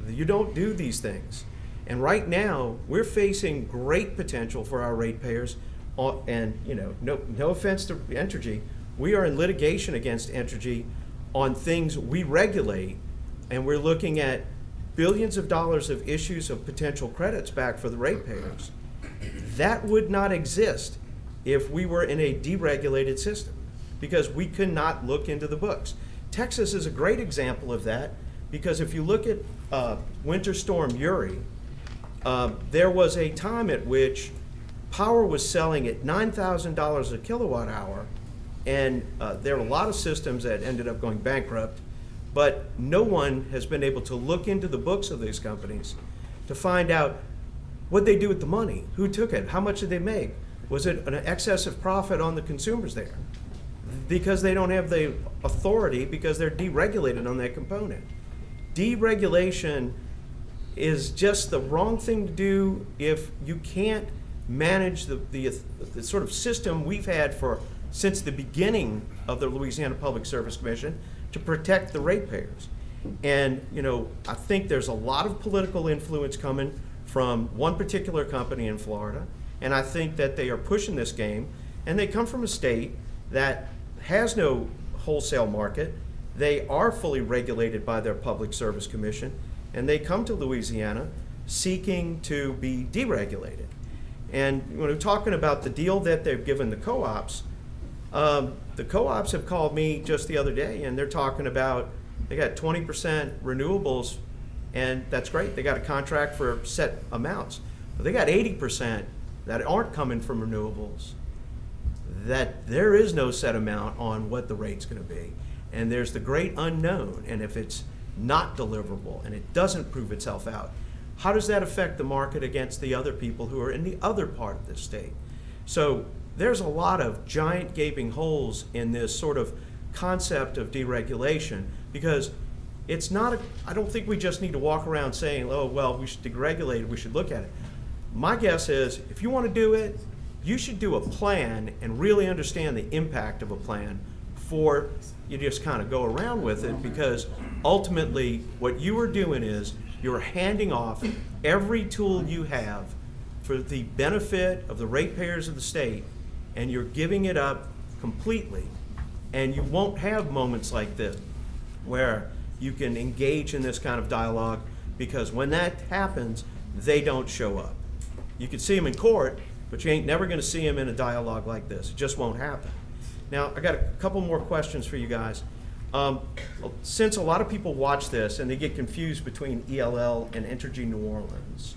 You don't do these things. And right now, we're facing great potential for our ratepayers. And no offense to Entergy, we are in litigation against Entergy on things we regulate, and we're looking at billions of dollars of issues of potential credits back for the ratepayers. That would not exist if we were in a deregulated system, because we could not look into the books. Texas is a great example of that, because if you look at Winter Storm Uri, there was a time at which power was selling at $9,000 a kilowatt hour, and there were a lot of systems that ended up going bankrupt, but no one has been able to look into the books of these companies to find out what they do with the money, who took it, how much did they make, was it an excess of profit on the consumers there? Because they don't have the authority, because they're deregulated on that component. Deregulation is just the wrong thing to do if you can't manage the sort of system we've had since the beginning of the Louisiana Public Service Commission to protect the ratepayers. And I think there's a lot of political influence coming from one particular company in Florida, and I think that they are pushing this game, and they come from a state that has no wholesale market. They are fully regulated by their Public Service Commission, and they come to Louisiana seeking to be deregulated. And when we're talking about the deal that they've given the co-ops have called me just the other day, and they're talking about they got 20% renewables, and that's great. They got a contract for set amounts, but they got 80% that aren't coming from renewables, that there is no set amount on what the rate's going to be. And there's the great unknown, and if it's not deliverable and it doesn't prove itself out, how does that affect the market against the other people who are in the other part of the state? So there's a lot of giant gaping holes in this sort of concept of deregulation, because it's not, I don't think we just need to walk around saying, oh, well, we should deregulate it, we should look at it. My guess is, if you want to do it, you should do a plan and really understand the impact of a plan before you just kind of go around with it, because ultimately what you are doing is you're handing off every tool you have for the benefit of the ratepayers of the state, and you're giving it up completely. And you won't have moments like this where you can engage in this kind of dialogue, because when that happens, they don't show up. You can see them in court, but you ain't never going to see them in a dialogue like this. It just won't happen. Now, I got a couple more questions for you guys. Since a lot of people watch this and they get confused between ELL and Entergy New Orleans,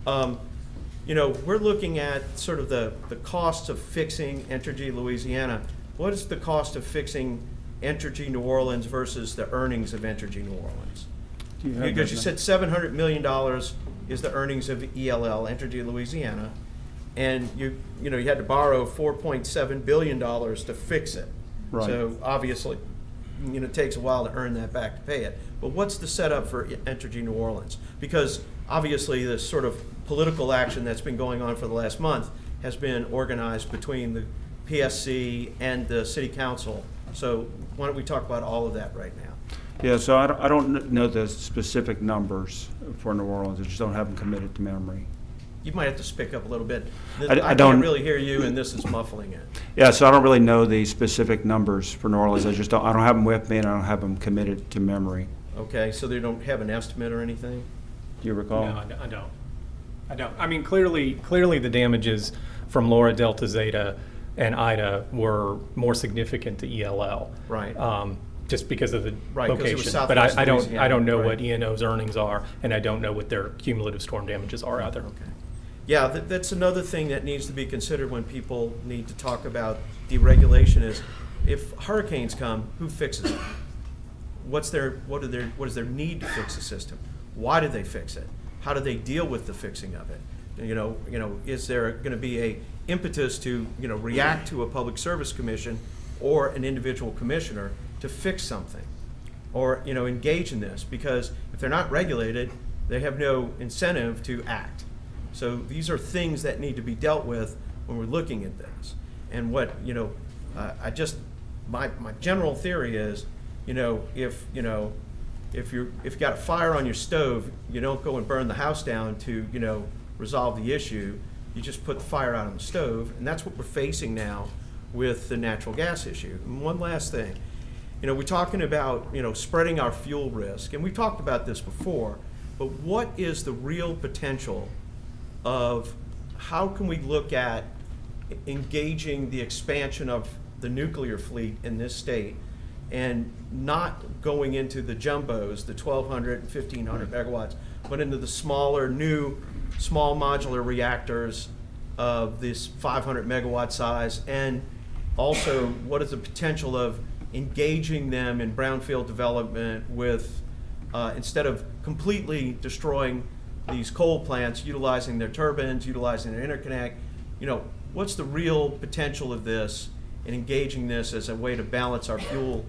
we're looking at sort of the costs of fixing Entergy Louisiana. What is the cost of fixing Entergy New Orleans versus the earnings of Entergy New Orleans? Because you said $700 million is the earnings of ELL, Entergy Louisiana, and you had to borrow $4.7 billion to fix it. Right. So obviously, it takes a while to earn that back to pay it. But what's the setup for Entergy New Orleans? Because obviously this sort of political action that's been going on for the last month has been organized between the PSC and the City Council. So why don't we talk about all of that right now? Yeah, so I don't know the specific numbers for New Orleans. I just don't have them committed to memory. You might have to speak up a little bit. I I don't- can't really hear you, and this is muffling it. Yeah, so I don't really know the specific numbers for New Orleans. I don't have them with me, and I don't have them committed to memory. Okay, so they don't have an estimate or anything? Do you recall? No, I don't. I mean, clearly the damages from Laura, Delta, Zeta, and Ida were more significant to ELL. Right. Just because of the Right, 'cause it was location. But Southwest I don't Louisiana, know right. what ENO's earnings are, and I don't know what their cumulative storm damages are either. Okay. Yeah, that's another thing that needs to be considered when people need to talk about deregulation is, if hurricanes come, who fixes it? What is their need to fix the system? Why do they fix it? How do they deal with the fixing of it? Is there going to be a impetus to, react to a public service commission or an individual commissioner to fix something? Or, engage in this? Because if they're not regulated, they have no incentive to act. So these are things that need to be dealt with when we're looking at this. And what, my general theory is, if you've got a fire on your stove, you don't go and burn the house down to, resolve the issue. You just put the fire out on the stove, and that's what we're facing now with the natural gas issue. And one last thing, we're talking about, spreading our fuel risk, and we've talked about this before, but what is the real potential of how can we look at engaging the expansion of the nuclear fleet in this state and not going into the jumbos, the 1,200 and 1,500 megawatts, but into the smaller, small modular reactors of this 500 megawatt size? And also, what is the potential of engaging them in brownfield development with, instead of completely destroying these coal plants, utilizing their turbines, utilizing their interconnect, what's the real potential of this and engaging this as a way to balance our fuel,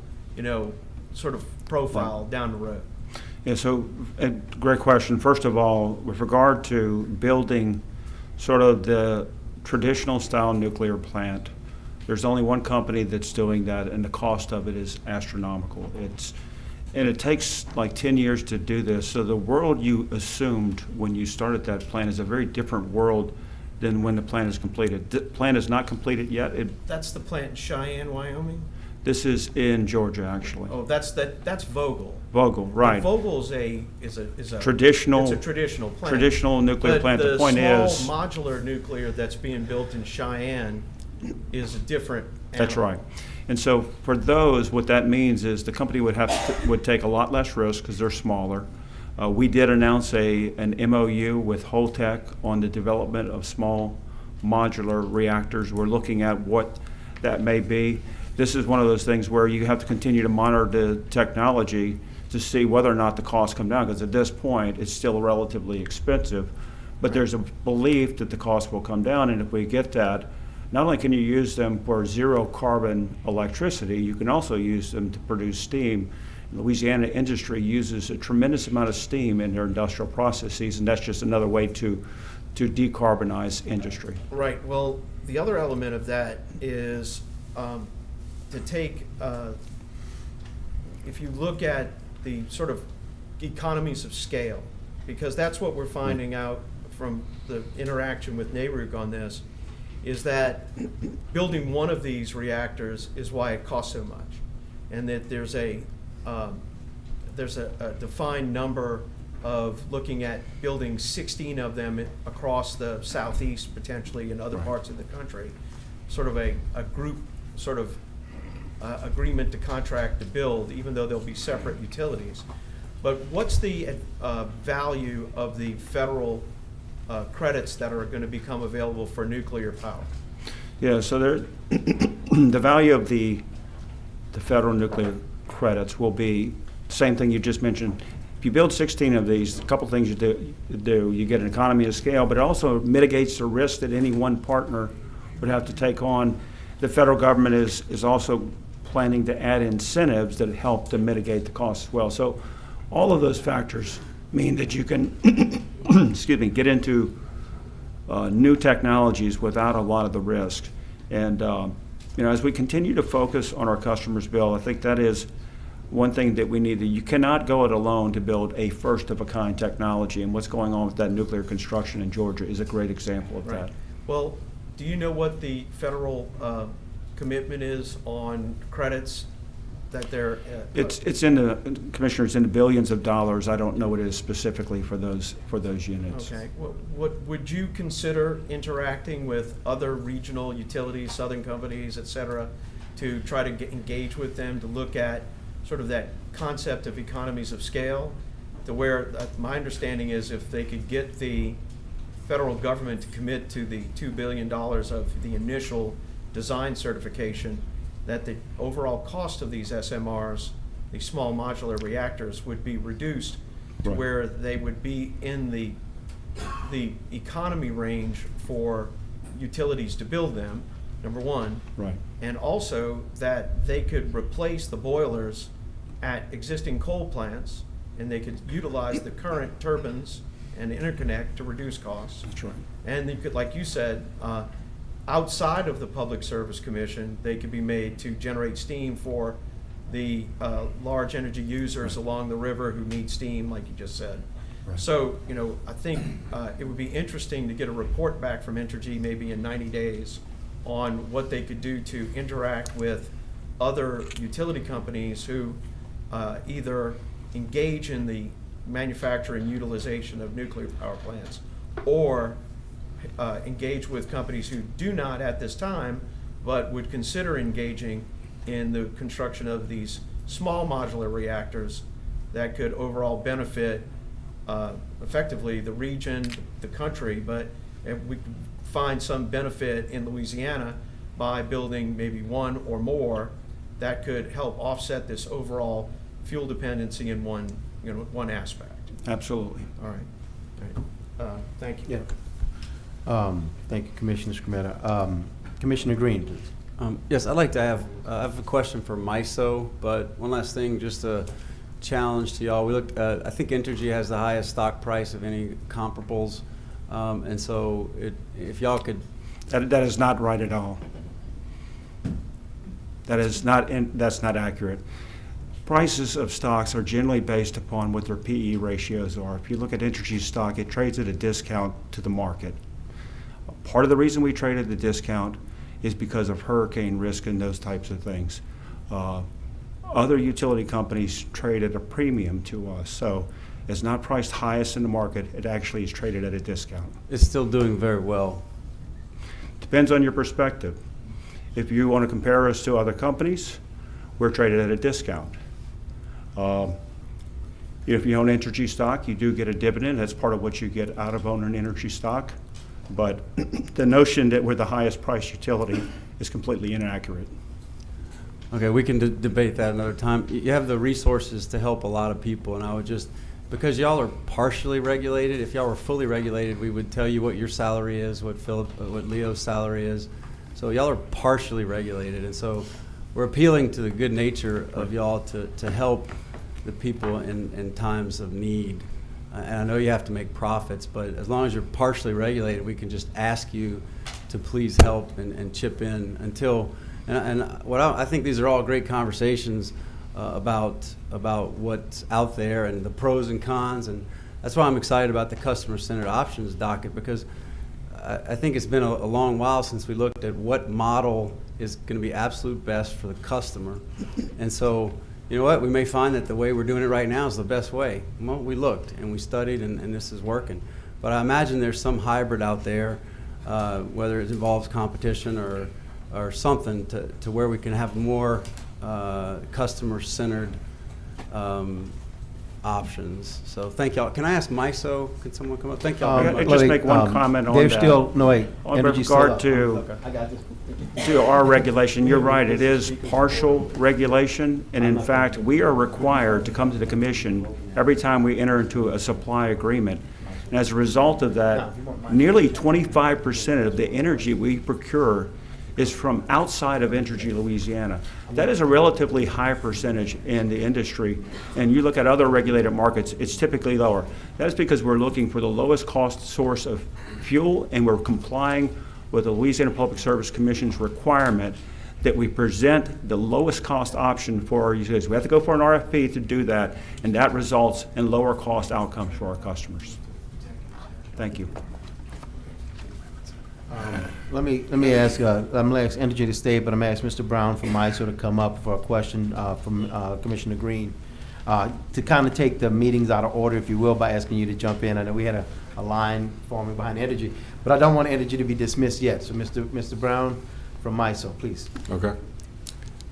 sort of profile down the road? Yeah, so great question. First of all, with regard to building sort of the traditional style nuclear plant, there's only one company that's doing that, and the cost of it is astronomical. And it takes like 10 years to do this. So the world you assumed when you started that plant is a very different world than when the plant is completed. The plant is not completed yet. That's the plant in Cheyenne, Wyoming? This is in Georgia, actually. Oh, that's Vogel. Vogel, right. Vogel is a Traditional. It's a traditional plant. Traditional nuclear plant. The point is. The small modular nuclear that's being built in Cheyenne is a different animal. That's right. And so for those, what that means is the company would take a lot less risk because they're smaller. We did announce an MOU with Holtec on the development of small modular reactors. We're looking at what that may be. This is one of those things where you have to continue to monitor the technology to see whether or not the costs come down, because at this point it's still relatively expensive. But there's a belief that the cost will come down, and if we get that, not only can you use them for zero carbon electricity, you can also use them to produce steam. Louisiana industry uses a tremendous amount of steam in their industrial processes, and that's just another way to decarbonize industry. Right. Well, the other element of that is to take, if you look at the sort of economies of scale, because that's what we're finding out from the interaction with NARUC on this, is that building one of these reactors is why it costs so much, and that there's a defined number of looking at building 16 of them across the southeast, potentially in other parts of the country, sort of a group sort of agreement to contract to build, even though there'll be separate utilities. But what's the value of the federal credits that are going to become available for nuclear power? Yeah, so the value of the federal nuclear credits will be same thing you just mentioned. if you build 16 of these, a couple things you do. You get an economy of scale, but it also mitigates the risk that any one partner would have to take on. The federal government is also planning to add incentives that help to mitigate the cost as well. So all of those factors mean that you can excuse me, get into new technologies without a lot of the risk. And as we continue to focus on our customers' bill, I think that is one thing that we need. You cannot go it alone to build a first-of-a-kind technology, and what's going on with that nuclear construction in Georgia is a great example of that. Well, do you know what the federal commitment is on credits that they're? It's in the, Commissioner, it's in the billions of dollars. I don't know what it is specifically for those units. Okay. What would you consider interacting with other regional utilities, southern companies, et cetera, to try to engage with them to look at sort of that concept of economies of scale, to where my understanding is if they could get the federal government to commit to the $2 billion of the initial design certification, that the overall cost of these SMRs, these small modular reactors, would be reduced to Right. where they would be in the economy range for utilities to build them, number one. Right. And also that they could replace the boilers at existing coal plants, and they could utilize the current turbines and interconnect to reduce costs. That's right. And they could, like you said, outside of the Public Service Commission, they could be made to generate steam for the large energy users along the river who need steam, like you just said. Right. So, I think it would be interesting to get a report back from Entergy maybe in 90 days on what they could do to interact with other utility companies who either engage in the manufacture and utilization of nuclear power plants, or engage with companies who do not at this time, but would consider engaging in the construction of these small modular reactors that could overall benefit effectively the region, the country, but if we could find some benefit in Louisiana by building maybe one or more that could help offset this overall fuel dependency in one aspect. Absolutely. All right. Thank you. Yeah. Thank you, Commissioner Scametta. Commissioner Green, please. Yes, I'd like to have I have a question for MISO, but one last thing, just a challenge to y'all. We looked I think Entergy has the highest stock price of any comparables, and so if y'all could. That is not right at all. That's not accurate. Prices of stocks are generally based upon what their PE ratios are. If you look at Entergy's stock, it trades at a discount to the market. Part of the reason we trade at the discount is because of hurricane risk and those types of things. Other utility companies trade at a premium to us, so it's not priced highest in the market. It actually is traded at a discount. It's still doing very well. Depends on your perspective. If you want to compare us to other companies, we're traded at a discount. If you own Entergy stock, you do get a dividend. That's part of what you get out of owning Entergy stock. But the notion that we're the highest priced utility is completely inaccurate. Okay, we can debate that another time. You have the resources to help a lot of people, and I would just, because y'all are partially regulated, if y'all were fully regulated, we would tell you what your salary is, what Leo's salary is. So y'all are partially regulated, and so we're appealing to the good nature of y'all to help the people in times of need. And I know you have to make profits, but as long as you're partially regulated, we can just ask you to please help and chip in until. And what I think these are all great conversations about what's out there and the pros and cons, and that's why I'm excited about the customer-centered options docket, because I think it's been a long while since we looked at what model is going to be absolute best for the customer. And so, you know what, we may find that the way we're doing it right now is the best way. Well, we looked and we studied, and this is working. But I imagine there's some hybrid out there, whether it involves competition or something to where we can have more customer-centered options. So thank y'all. Can I ask MISO? Can someone come up? Thank y'all very I'd much. just make one comment on They're that. still, no, wait. On Entergy's still regard up. to, I got this. to our regulation, you're right, it is partial regulation, and in fact, we are required to come to the commission every time we enter into a supply agreement. And as a result of that, nearly 25% of the energy we procure is from outside of Entergy, Louisiana. That is a relatively high percentage in the industry, and you look at other regulated markets, it's typically lower. That is because we're looking for the lowest cost source of fuel, and we're complying with the Louisiana Public Service Commission's requirement that we present the lowest cost option for our utilities. We have to go for an RFP to do that, and that results in lower cost outcomes for our customers. Thank you. Let me ask, I'm gonna ask Entergy to stay, but I'm gonna ask Mr. Brown from MISO to come up for a question from Commissioner Green. To kind of take the meetings out of order, if you will, by asking you to jump in. I know we had a line forming behind Entergy, but I don't want Entergy to be dismissed yet. So Mr. Brown from MISO, please. Okay.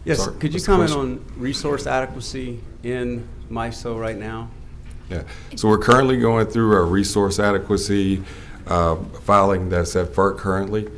Yes, Sorry, could you what's the comment question? on resource adequacy in MISO right now? Yeah. So we're currently going through a resource adequacy filing that's at FERC currently.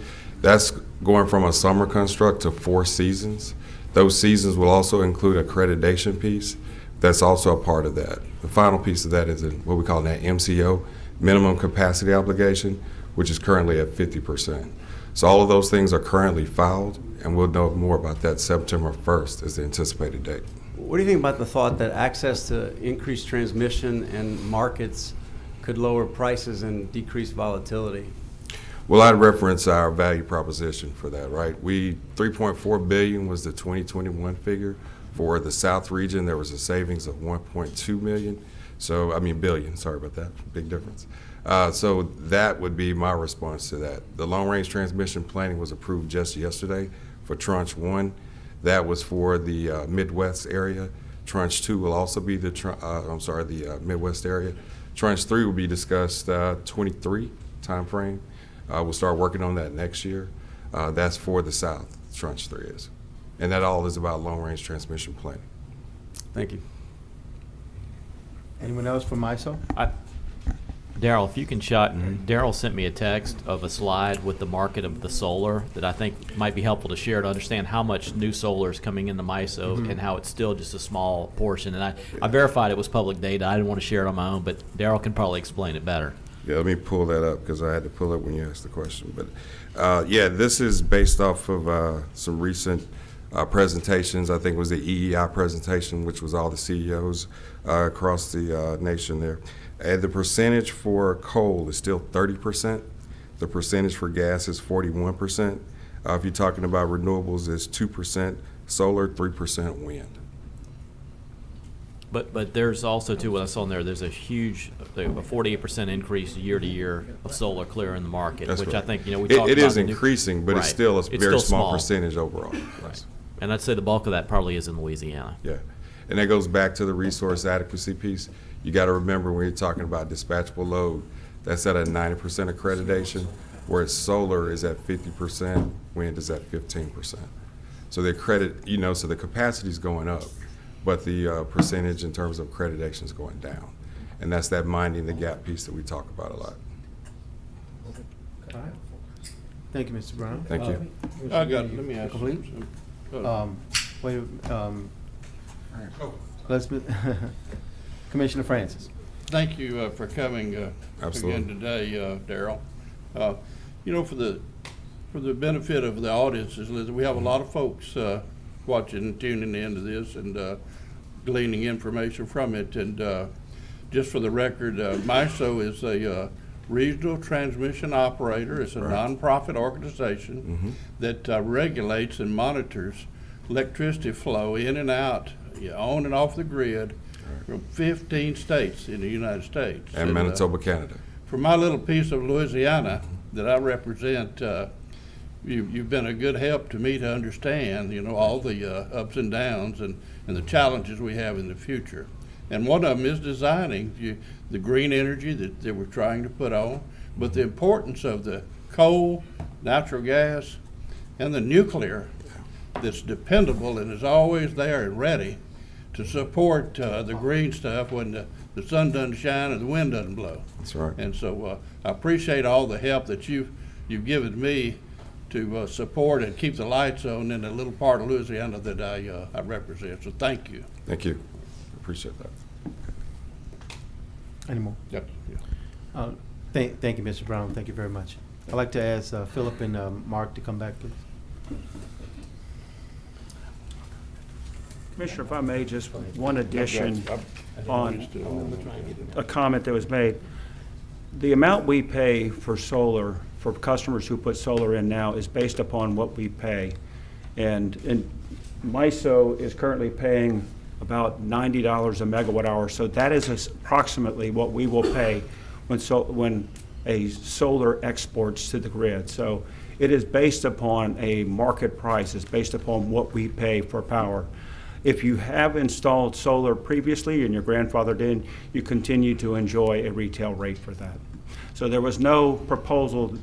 That's going from a summer construct to 4 seasons. Those seasons will also include accreditation piece. That's also a part of that. The final piece of that is what we call that MCO, minimum capacity obligation, which is currently at 50%. So all of those things are currently filed, and we'll know more about that September 1st as the anticipated date. What do you think about the thought that access to increased transmission and markets could lower prices and decrease volatility? Well, I'd reference our value proposition for that, right? 3.4 billion was the 2021 figure. For the South region, there was a savings of 1.2 million. So, I mean, billion, sorry about that, big difference. So that would be my response to that. The long-range transmission planning was approved just yesterday for Tranche 1. That was for the Midwest area. Tranche 2 will also be the Midwest area. Tranche 3 will be discussed 23 timeframe. We'll start working on that next year. That's for the South, Tranche 3 is. And that all is about long-range transmission planning. Thank you. Anyone else from MISO? Daryl, if you can shot, Daryl sent me a text of a slide with the market of the solar that I think might be helpful to share to understand how much new solar is coming into MISO and how it's still just a small portion. And I verified it was public data. I didn't want to share it on my own, but Daryl can probably explain it better. Yeah, let me pull that up because I had to pull it when you asked the question. But yeah, this is based off of some recent presentations. I think it was the EEI presentation, which was all the CEOs across the nation there. And the percentage for coal is still 30%. The percentage for gas is 41%. If you're talking about renewables, it's 2% solar, 3% wind. But there's also, too, what I saw in there, there's a huge, a 48% increase year to year of solar clear in the market, That's which right. I think, we talked about. It is the new- increasing, but it's Right. still a It's very still small percentage overall. Right. And I'd say the bulk of that probably is in Louisiana. Yeah, and that goes back to the resource adequacy piece. You got to remember when you're talking about dispatchable load, that's at a 90% accreditation, whereas solar is at 50%, wind is at 15%. So the so the capacity is going up, but the percentage in terms of accreditation is going down. And that's that minding the gap piece that we talk about a lot. All right. Thank you, Mr. Brown. Thank you. I got it. Let me ask. Complete? Wait, let's, Commissioner Francis. Thank you for coming Absolutely. again today, Daryl. For the benefit of the audiences, we have a lot of folks watching and tuning into this and gleaning information from it. And just for the record, MISO is a regional transmission operator. It's a nonprofit organization that regulates and monitors electricity flow in and out, on and off the grid from 15 states in the United States. And Manitoba, Canada. For my little piece of Louisiana that I represent, you've been a good help to me to understand, all the ups and downs and the challenges we have in the future. And one of them is designing the green energy that we're trying to put on, but the importance of the coal, natural gas, and the nuclear that's dependable and is always there and ready to support the green stuff when the sun doesn't shine and the wind doesn't blow. That's right. And so I appreciate all the help that you've given me to support and keep the lights on in the little part of Louisiana that I represent. So thank you. Thank you. Appreciate that. Any more? Yep. Yeah. Thank you, Mr. Brown. Thank you very much. I'd like to ask Philip and Mark to come back, please. Commissioner, if I may, just one addition on a comment that was made. The amount we pay for solar, for customers who put solar in now, is based upon what we pay. And MISO is currently paying about $90 a megawatt hour, so that is approximately what we will pay when a solar exports to the grid. So it is based upon a market price. It's based upon what we pay for power. If you have installed solar previously and your grandfathered in, you continue to enjoy a retail rate for that. So there was no proposal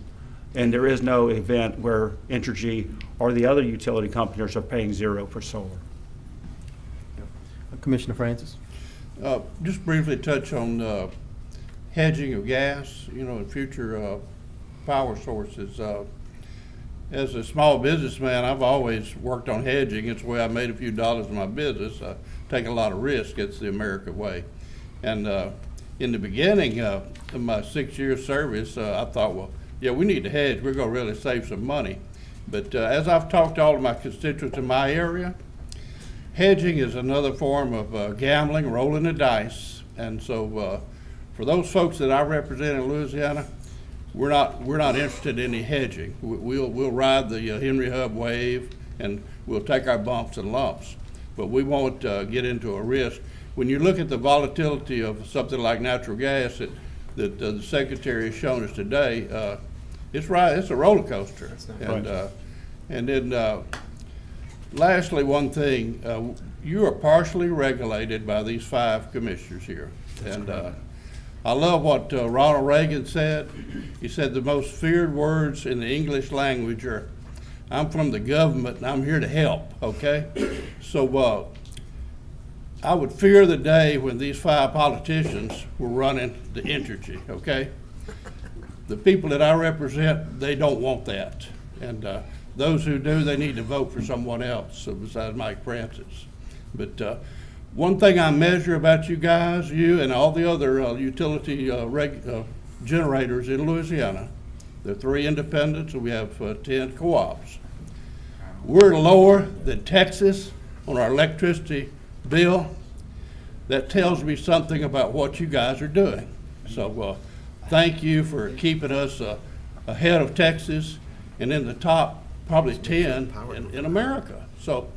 and there is no event where Entergy or the other utility companies are paying zero for solar. Commissioner Francis? Just briefly touch on hedging of gas, and future power sources. As a small businessman, I've always worked on hedging. It's the way I made a few dollars in my business. I take a lot of risk. It's the American way. And in the beginning of my 6 years service, I thought, well, yeah, we need to hedge. We're going to really save some money. But as I've talked to all of my constituents in my area, hedging is another form of gambling, rolling the dice. And so for those folks that I represent in Louisiana, we're not interested in any hedging. We'll ride the Henry Hub wave and we'll take our bumps and lumps, but we won't get into a risk. When you look at the volatility of something like natural gas that the Secretary has shown us today, it's a roller coaster. And then lastly, one thing, you are partially regulated by these 5 commissioners here. And I love what Ronald Reagan said. He said the most feared words in the English language are, I'm from the government and I'm here to help, okay? So I would fear the day when these 5 politicians were running the Entergy, okay? The people that I represent, they don't want that. And those who do, they need to vote for someone else besides Mike Francis. But one thing I measure about you guys, you and all the other utility generators in Louisiana, there are 3 independents and we have 10 co-ops. We're lower than Texas on our electricity bill. That tells me something about what you guys are doing. So thank you for keeping us ahead of Texas and in the top probably 10 in America. So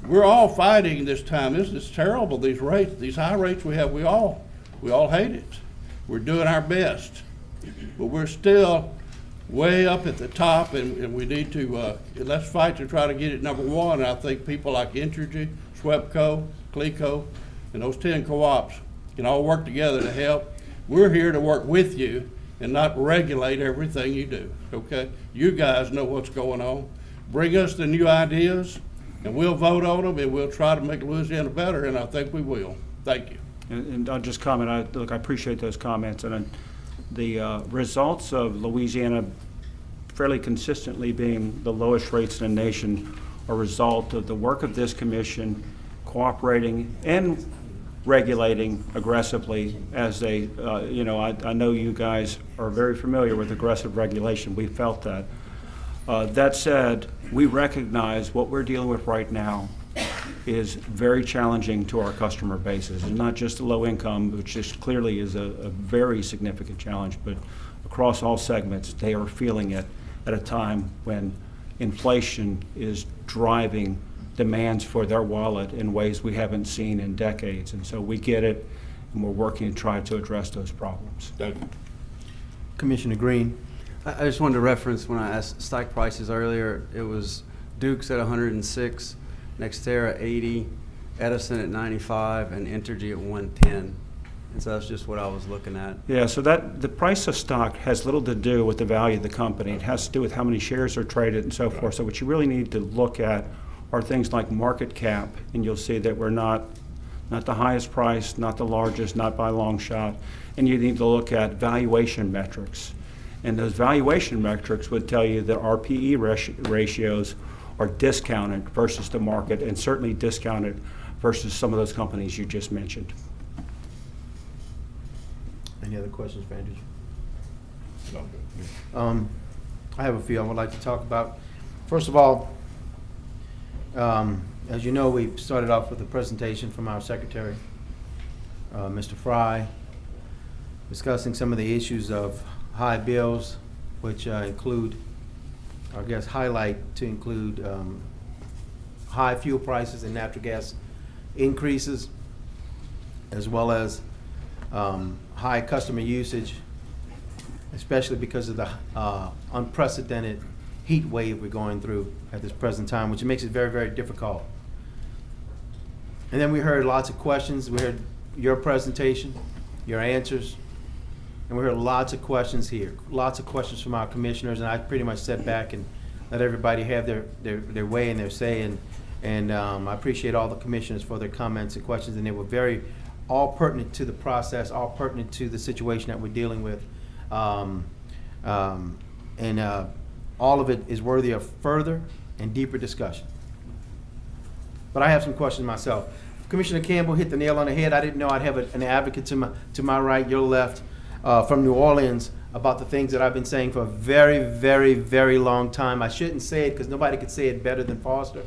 we're all fighting this time. This is terrible, these rates, these high rates we have, we all hate it. We're doing our best, but we're still way up at the top and we need to, let's fight to try to get it number 1. And I think people like Entergy, SWEPCO, CLECO, and those 10 co-ops can all work together to help. We're here to work with you and not regulate everything you do, okay? You guys know what's going on. Bring us the new ideas, and we'll vote on them, and we'll try to make Louisiana better, and I think we will. Thank you. And I'll just comment, I appreciate those comments. And the results of Louisiana fairly consistently being the lowest rates in the nation are a result of the work of this commission cooperating and regulating aggressively as they, I know you guys are very familiar with aggressive regulation. We felt that. That said, we recognize what we're dealing with right now is very challenging to our customer bases. And not just the low income, which just clearly is a very significant challenge, but across all segments, they are feeling it at a time when inflation is driving demands for their wallet in ways we haven't seen in decades. And so we get it, and we're working to try to address those problems. Thank you. Commissioner Green? I just wanted to reference when I asked stock prices earlier, it was Duke's at 106, NextEra 80, Edison at 95, and Entergy at 110. And so that's just what I was looking at. Yeah, so that the price of stock has little to do with the value of the company. It has to do with how many shares are traded and so forth. So what you really need to look at are things like market cap, and you'll see that we're not not the highest price, not the largest, not by a long shot. And you need to look at valuation metrics. And those valuation metrics would tell you that our PE ratios are discounted versus the market, and certainly discounted versus some of those companies you just mentioned. Any other questions for Entergy? No. I have a few I would like to talk about. First of all, as you know, we started off with a presentation from our secretary, Mr. Fry, discussing some of the issues of high bills, which include, I guess, highlight to include high fuel prices and natural gas increases, as well as high customer usage, especially because of the unprecedented heat wave we're going through at this present time, which makes it very, very difficult. And then we heard lots of questions. We heard your presentation, your answers, and we heard lots of questions here, lots of questions from our commissioners, and I pretty much sat back and let everybody have their way and their say, and I appreciate all the commissioners for their comments and questions, and they were all pertinent to the process, all pertinent to the situation that we're dealing with. All of it is worthy of further and deeper discussion. But I have some questions myself. Commissioner Campbell hit the nail on the head. I didn't know I'd have an advocate to my right, your left, from New Orleans about the things that I've been saying for a very, very, very long time. I shouldn't say it because nobody could say it better than Foster.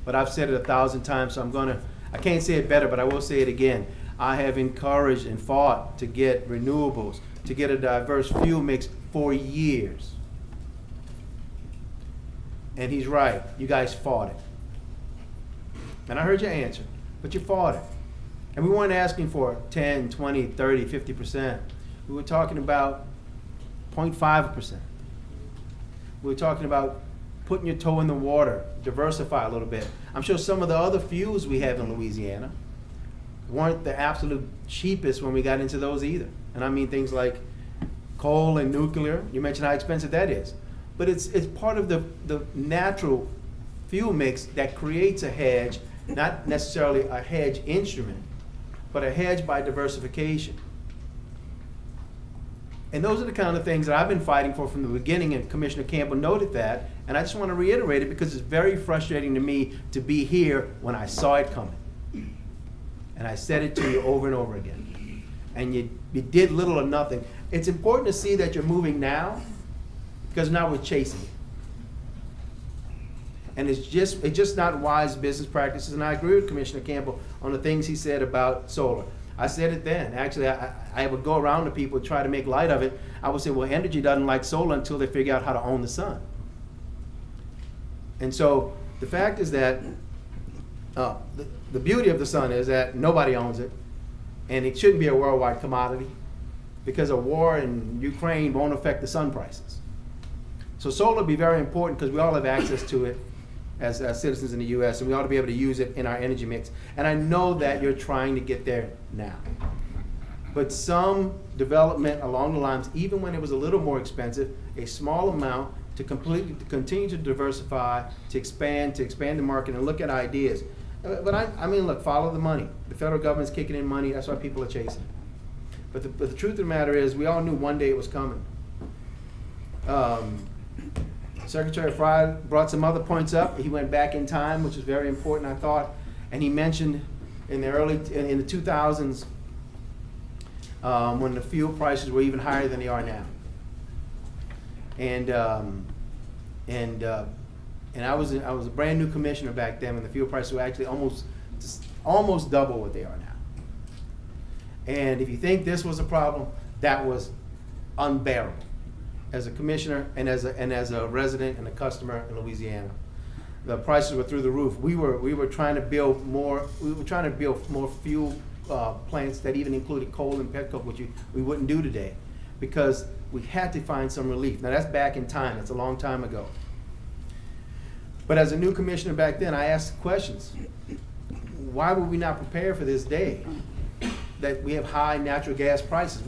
But I've said it 1,000 times, so I can't say it better, but I will say it again. I have encouraged and fought to get renewables, to get a diverse fuel mix for years. And he's right. You guys fought it. And I heard your answer, but you fought it. And we weren't asking for 10, 20, 30, 50%. We were talking about 0.5%. We were talking about putting your toe in the water, diversify a little bit. I'm sure some of the other fuels we have in Louisiana weren't the absolute cheapest when we got into those either. And I mean things like coal and nuclear. You mentioned how expensive that is. But it's part of the natural fuel mix that creates a hedge, not necessarily a hedge instrument, but a hedge by diversification. And those are the kind of things that I've been fighting for from the beginning, and Commissioner Campbell noted that, and I just want to reiterate it because it's very frustrating to me to be here when I saw it coming. And I said it to you over and over again. And you did little or nothing. It's important to see that you're moving now, because now we're chasing it. And it's just not wise business practices, and I agree with Commissioner Campbell on the things he said about solar. I said it then. Actually, I would go around to people and try to make light of it. I would say, well, Entergy doesn't like solar until they figure out how to own the sun. And so the fact is that the beauty of the sun is that nobody owns it, and it shouldn't be a worldwide commodity because a war in Ukraine won't affect the sun prices. So solar will be very important because we all have access to it as citizens in the U.S., and we ought to be able to use it in our energy mix. And I know that you're trying to get there now. But some development along the lines, even when it was a little more expensive, a small amount to continue to diversify, to expand the market and look at ideas. But I mean, look, follow the money. The federal government's kicking in money. That's why people are chasing. But the truth of the matter is, we all knew one day it was coming. Secretary Fry brought some other points up. He went back in time, which is very important, I thought. And he mentioned in the 2000s, when the fuel prices were even higher than they are now. And I was a brand new commissioner back then when the fuel prices were actually almost double what they are now. And if you think this was a problem, that was unbearable. As a commissioner and as a resident and a customer in Louisiana, the prices were through the roof. We were trying to build more. We were trying to build more fuel plants that even included coal and petcoke, which we wouldn't do today, because we had to find some relief. Now that's back in time. That's a long time ago. But as a new commissioner back then, I asked questions. Why would we not prepare for this day that we have high natural gas prices?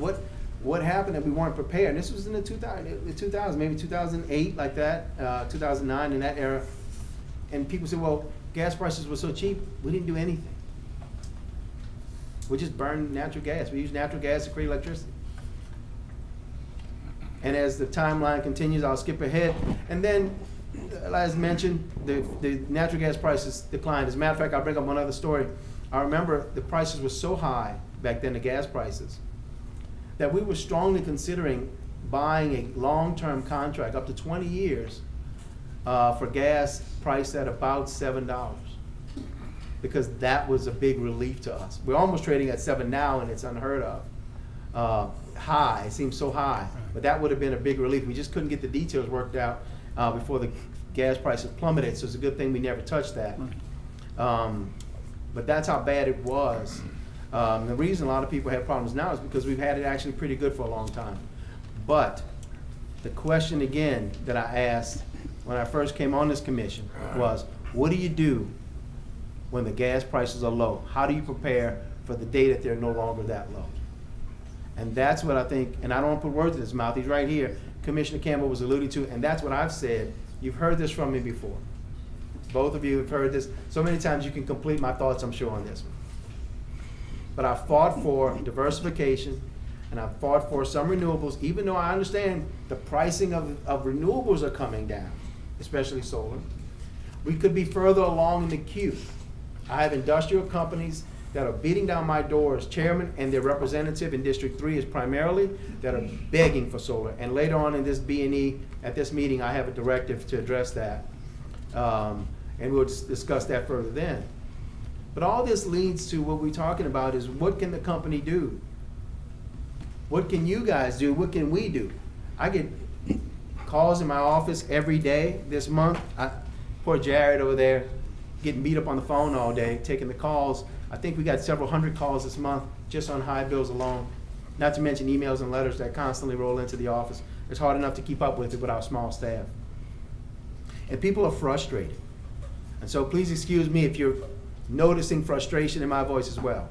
What happened that we weren't prepared? And this was in the 2000, maybe 2008, like that, 2009, in that era. And people said, well, gas prices were so cheap, we didn't do anything. We just burn natural gas. We use natural gas to create electricity. And as the timeline continues, I'll skip ahead. And then, as mentioned, the natural gas prices declined. As a matter of fact, I'll bring up one other story. I remember the prices were so high back then, the gas prices, that we were strongly considering buying a long-term contract, up to 20 years, for gas priced at about $7. Because that was a big relief to us. We're almost trading at 7 now, and it's unheard of. High, it seems so high, but that would have been a big relief. We just couldn't get the details worked out before the gas prices plummeted, so it's a good thing we never touched that. But that's how bad it was. The reason a lot of people have problems now is because we've had it actually pretty good for a long time. But the question again that I asked when I first came on this commission was, what do you do when the gas prices are low? How do you prepare for the day that they're no longer that low? And that's what I think, and I don't want to put words in his mouth, he's right here, Commissioner Campbell was alluding to, and that's what I've said. You've heard this from me before. Both of you have heard this so many times you can complete my thoughts, I'm sure, on this one. But I fought for diversification, and I fought for some renewables, even though I understand the pricing of renewables are coming down, especially solar. We could be further along in the queue. I have industrial companies that are beating down my door as chairman, and their representative in District 3 is primarily, that are begging for solar. And later on in this B&E, at this meeting, I have a directive to address that. And we'll discuss that further then. But all this leads to what we're talking about is, what can the company do? What can you guys do? What can we do? I get calls in my office every day this month. Poor Jared over there, getting beat up on the phone all day, taking the calls. I think we got several hundred calls this month just on high bills alone, not to mention emails and letters that constantly roll into the office. It's hard enough to keep up with it with our small staff. And people are frustrated. And so please excuse me if you're noticing frustration in my voice as well.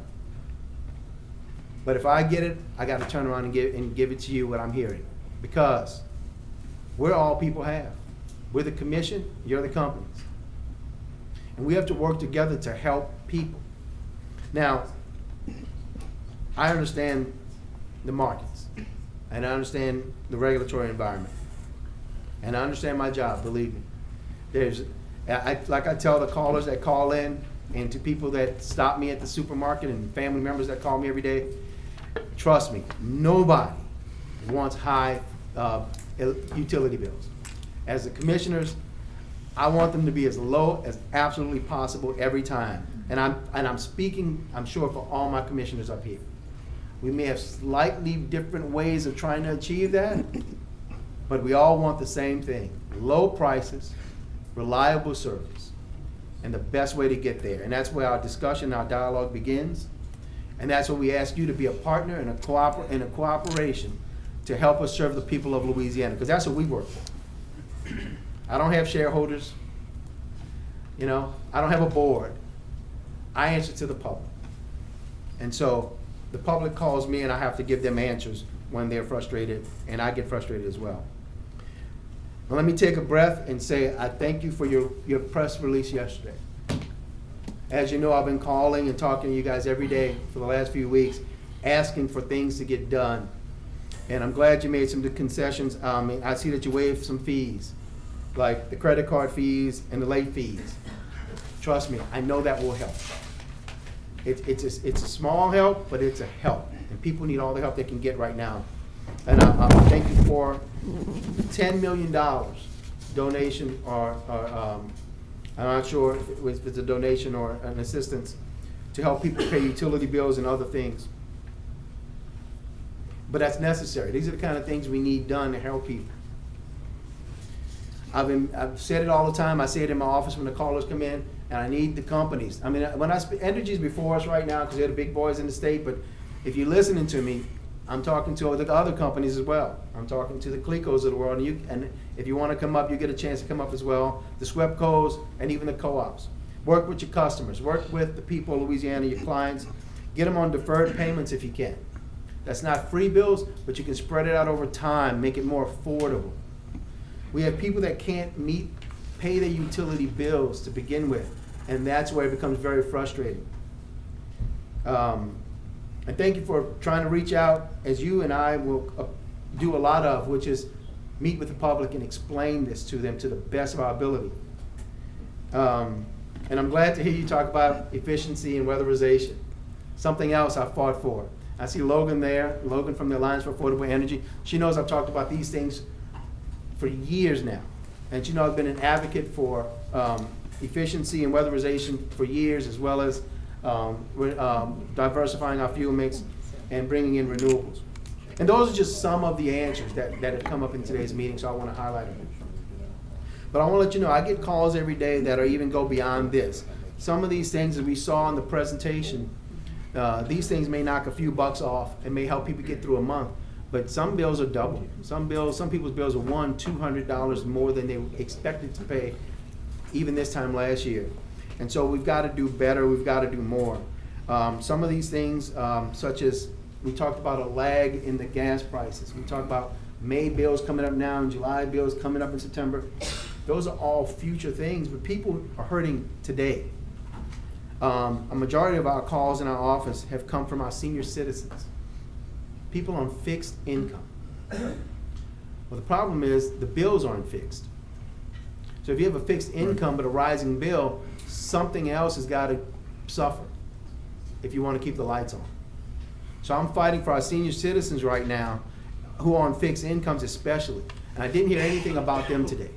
But if I get it, I got to turn around and give it to you what I'm hearing. Because we're all people have. We're the commission, you're the companies. And we have to work together to help people. Now, I understand the markets, and I understand the regulatory environment, and I understand my job, believe me. Like I tell the callers that call in, and to people that stop me at the supermarket, and family members that call me every day, trust me, nobody wants high utility bills. As the commissioners, I want them to be as low as absolutely possible every time. And I'm speaking, I'm sure, for all my commissioners up here. We may have slightly different ways of trying to achieve that, but we all want the same thing: low prices, reliable service, and the best way to get there. And that's where our discussion, our dialogue begins. And that's what we ask you to be a partner and a cooperation to help us serve the people of Louisiana, because that's what we work for. I don't have shareholders, I don't have a board. I answer to the public. And so the public calls me, and I have to give them answers when they're frustrated, and I get frustrated as well. Now let me take a breath and say I thank you for your press release yesterday. As you know, I've been calling and talking to you guys every day for the last few weeks, asking for things to get done. And I'm glad you made some concessions. I see that you waived some fees, like the credit card fees and the late fees. Trust me, I know that will help. It's a small help, but it's a help. And people need all the help they can get right now. And I thank you for $10 million donation, or I'm not sure if it's a donation or an assistance to help people pay utility bills and other things. But that's necessary. These are the kind of things we need done to help people. I've said it all the time. I say it in my office when the callers come in, and I need the companies. I mean, when Entergy's before us right now because they're the big boys in the state, but if you're listening to me, I'm talking to the other companies as well. I'm talking to the Clecos of the world, and if you want to come up, you get a chance to come up as well. The SWEPCOs and even the co-ops. Work with your customers. Work with the people of Louisiana, your clients. Get them on deferred payments if you can. That's not free bills, but you can spread it out over time, make it more affordable. We have people that can't pay their utility bills to begin with, and that's where it becomes very frustrating. And thank you for trying to reach out, as you and I will do a lot of, which is meet with the public and explain this to them to the best of our ability. And I'm glad to hear you talk about efficiency and weatherization. Something else I fought for. I see Logan there, Logan from the Alliance for Affordable Energy. She knows I've talked about these things for years now. And she knows I've been an advocate for efficiency and weatherization for years, as well as diversifying our fuel mix and bringing in renewables. And those are just some of the answers that have come up in today's meeting, so I want to highlight them. But I want to let you know, I get calls every day that are even go beyond this. Some of these things that we saw in the presentation, these things may knock a few bucks off and may help people get through a month. But some bills are double. Some people's bills are $200 more than they expected to pay even this time last year. And so we've got to do better, we've got to do more. Some of these things, such as we talked about a lag in the gas prices. We talked about May bills coming up now and July bills coming up in September. Those are all future things, but people are hurting today. A majority of our calls in our office have come from our senior citizens, people on fixed income. Well, the problem is the bills aren't fixed. So if you have a fixed income but a rising bill, something else has got to suffer if you want to keep the lights on. So I'm fighting for our senior citizens right now who are on fixed incomes especially. And I didn't hear anything about them today.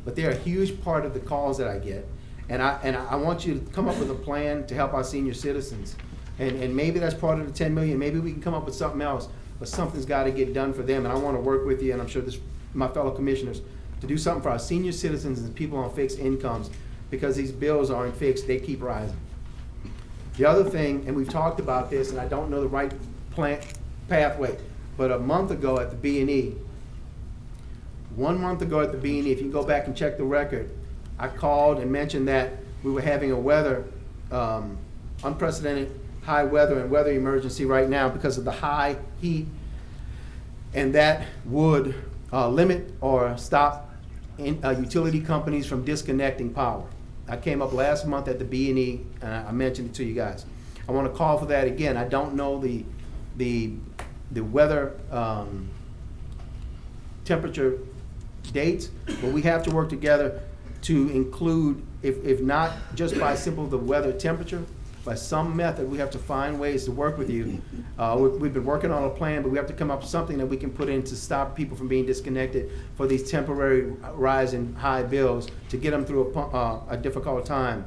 But they're a huge part of the calls that I get. And I want you to come up with a plan to help our senior citizens. And maybe that's part of the 10 million. Maybe we can come up with something else. But something's got to get done for them. And I want to work with you, and I'm sure my fellow commissioners, to do something for our senior citizens and people on fixed incomes, because these bills aren't fixed, they keep rising. The other thing, and we've talked about this, and I don't know the right pathway, but a month ago at the B&E, 1 month ago at the B&E, if you go back and check the record, I called and mentioned that we were having a unprecedented high weather and weather emergency right now because of the high heat, and that would limit or stop utility companies from disconnecting power. I came up last month at the B&E, and I mentioned it to you guys. I want to call for that again. I don't know the weather temperature dates, but we have to work together to include, if not just by simple the weather temperature, by some method, we have to find ways to work with you. We've been working on a plan, but we have to come up with something that we can put in to stop people from being disconnected for these temporary rise in high bills to get them through a difficult time.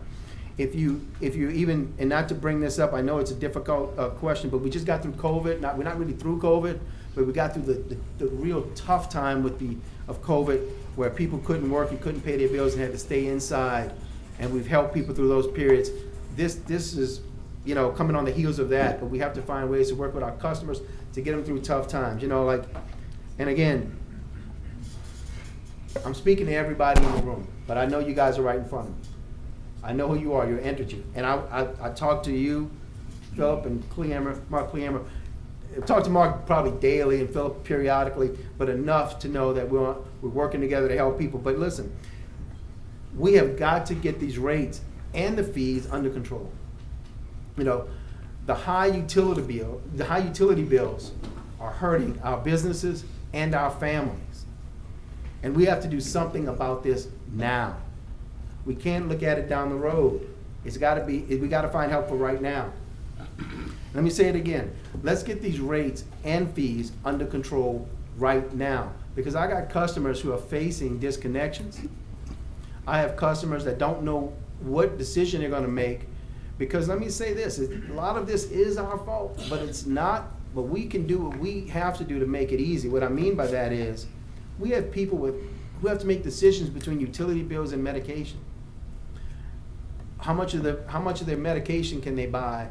If you even, and not to bring this up, I know it's a difficult question, but we just got through COVID. We're not really through COVID, but we got through the real tough time of COVID, where people couldn't work and couldn't pay their bills and had to stay inside, and we've helped people through those periods. This is, coming on the heels of that, but we have to find ways to work with our customers to get them through tough times. And again, I'm speaking to everybody in the room, but I know you guys are right in front of me. I know who you are. You're Entergy, and I talk to you, Philip and Mark Cleamer. I talk to Mark probably daily and Philip periodically, but enough to know that we're working together to help people. But listen, we have got to get these rates and the fees under control. The high utility bills are hurting our businesses and our families, and we have to do something about this now. We can't look at it down the road. We got to find help for right now. Let me say it again. Let's get these rates and fees under control right now, because I got customers who are facing disconnections. I have customers that don't know what decision they're going to make, because let me say this, a lot of this is our fault, but it's not. But we can do what we have to do to make it easy. What I mean by that is, we have people who have to make decisions between utility bills and medication. How much of their medication can they buy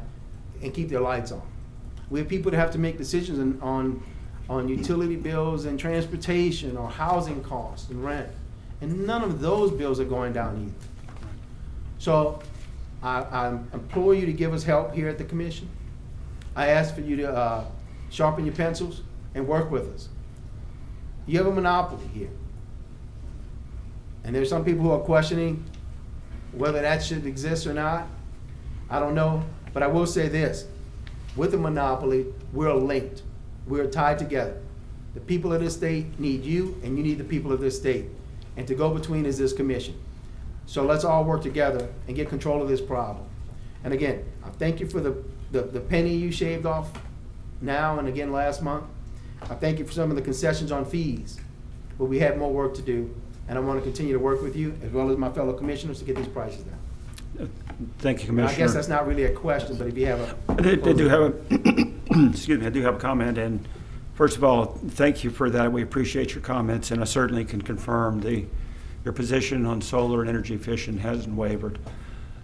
and keep their lights on? We have people that have to make decisions on utility bills and transportation or housing costs and rent, and none of those bills are going down either. So I implore you to give us help here at the commission. I ask for you to sharpen your pencils and work with us. You have a monopoly here, and there's some people who are questioning whether that should exist or not. I don't know, but I will say this. with a monopoly, we're linked. We're tied together. The people of this state need you, and you need the people of this state. And to go between is this commission. So let's all work together and get control of this problem. And again, I thank you for the penny you shaved off now and again last month. I thank you for some of the concessions on fees, but we have more work to do, and I want to continue to work with you as well as my fellow commissioners to get these prices down. Thank you, And Commissioner. I guess that's not really a question, but if you have a. I do have a, excuse me, I do have a comment, and first of all, thank you for that. We appreciate your comments, and I certainly can confirm your position on solar and energy efficient hasn't wavered.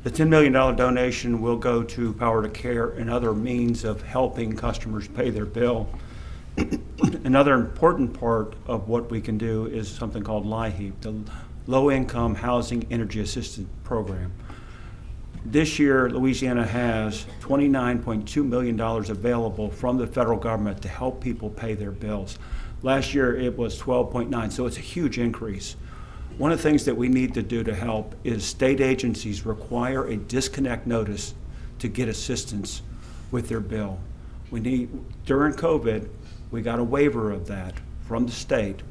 The $10 million donation will go to Power to Care and other means of helping customers pay their bill. Another important part of what we can do is something called LIHEAP, the Low Income Housing Energy Assistance Program. This year, Louisiana has $29.2 million available from the federal government to help people pay their bills. Last year, it was 12.9, so it's a huge increase. One of the things that we need to do to help is state agencies require a disconnect notice to get assistance with their bill. During COVID, we got a waiver of that from the state.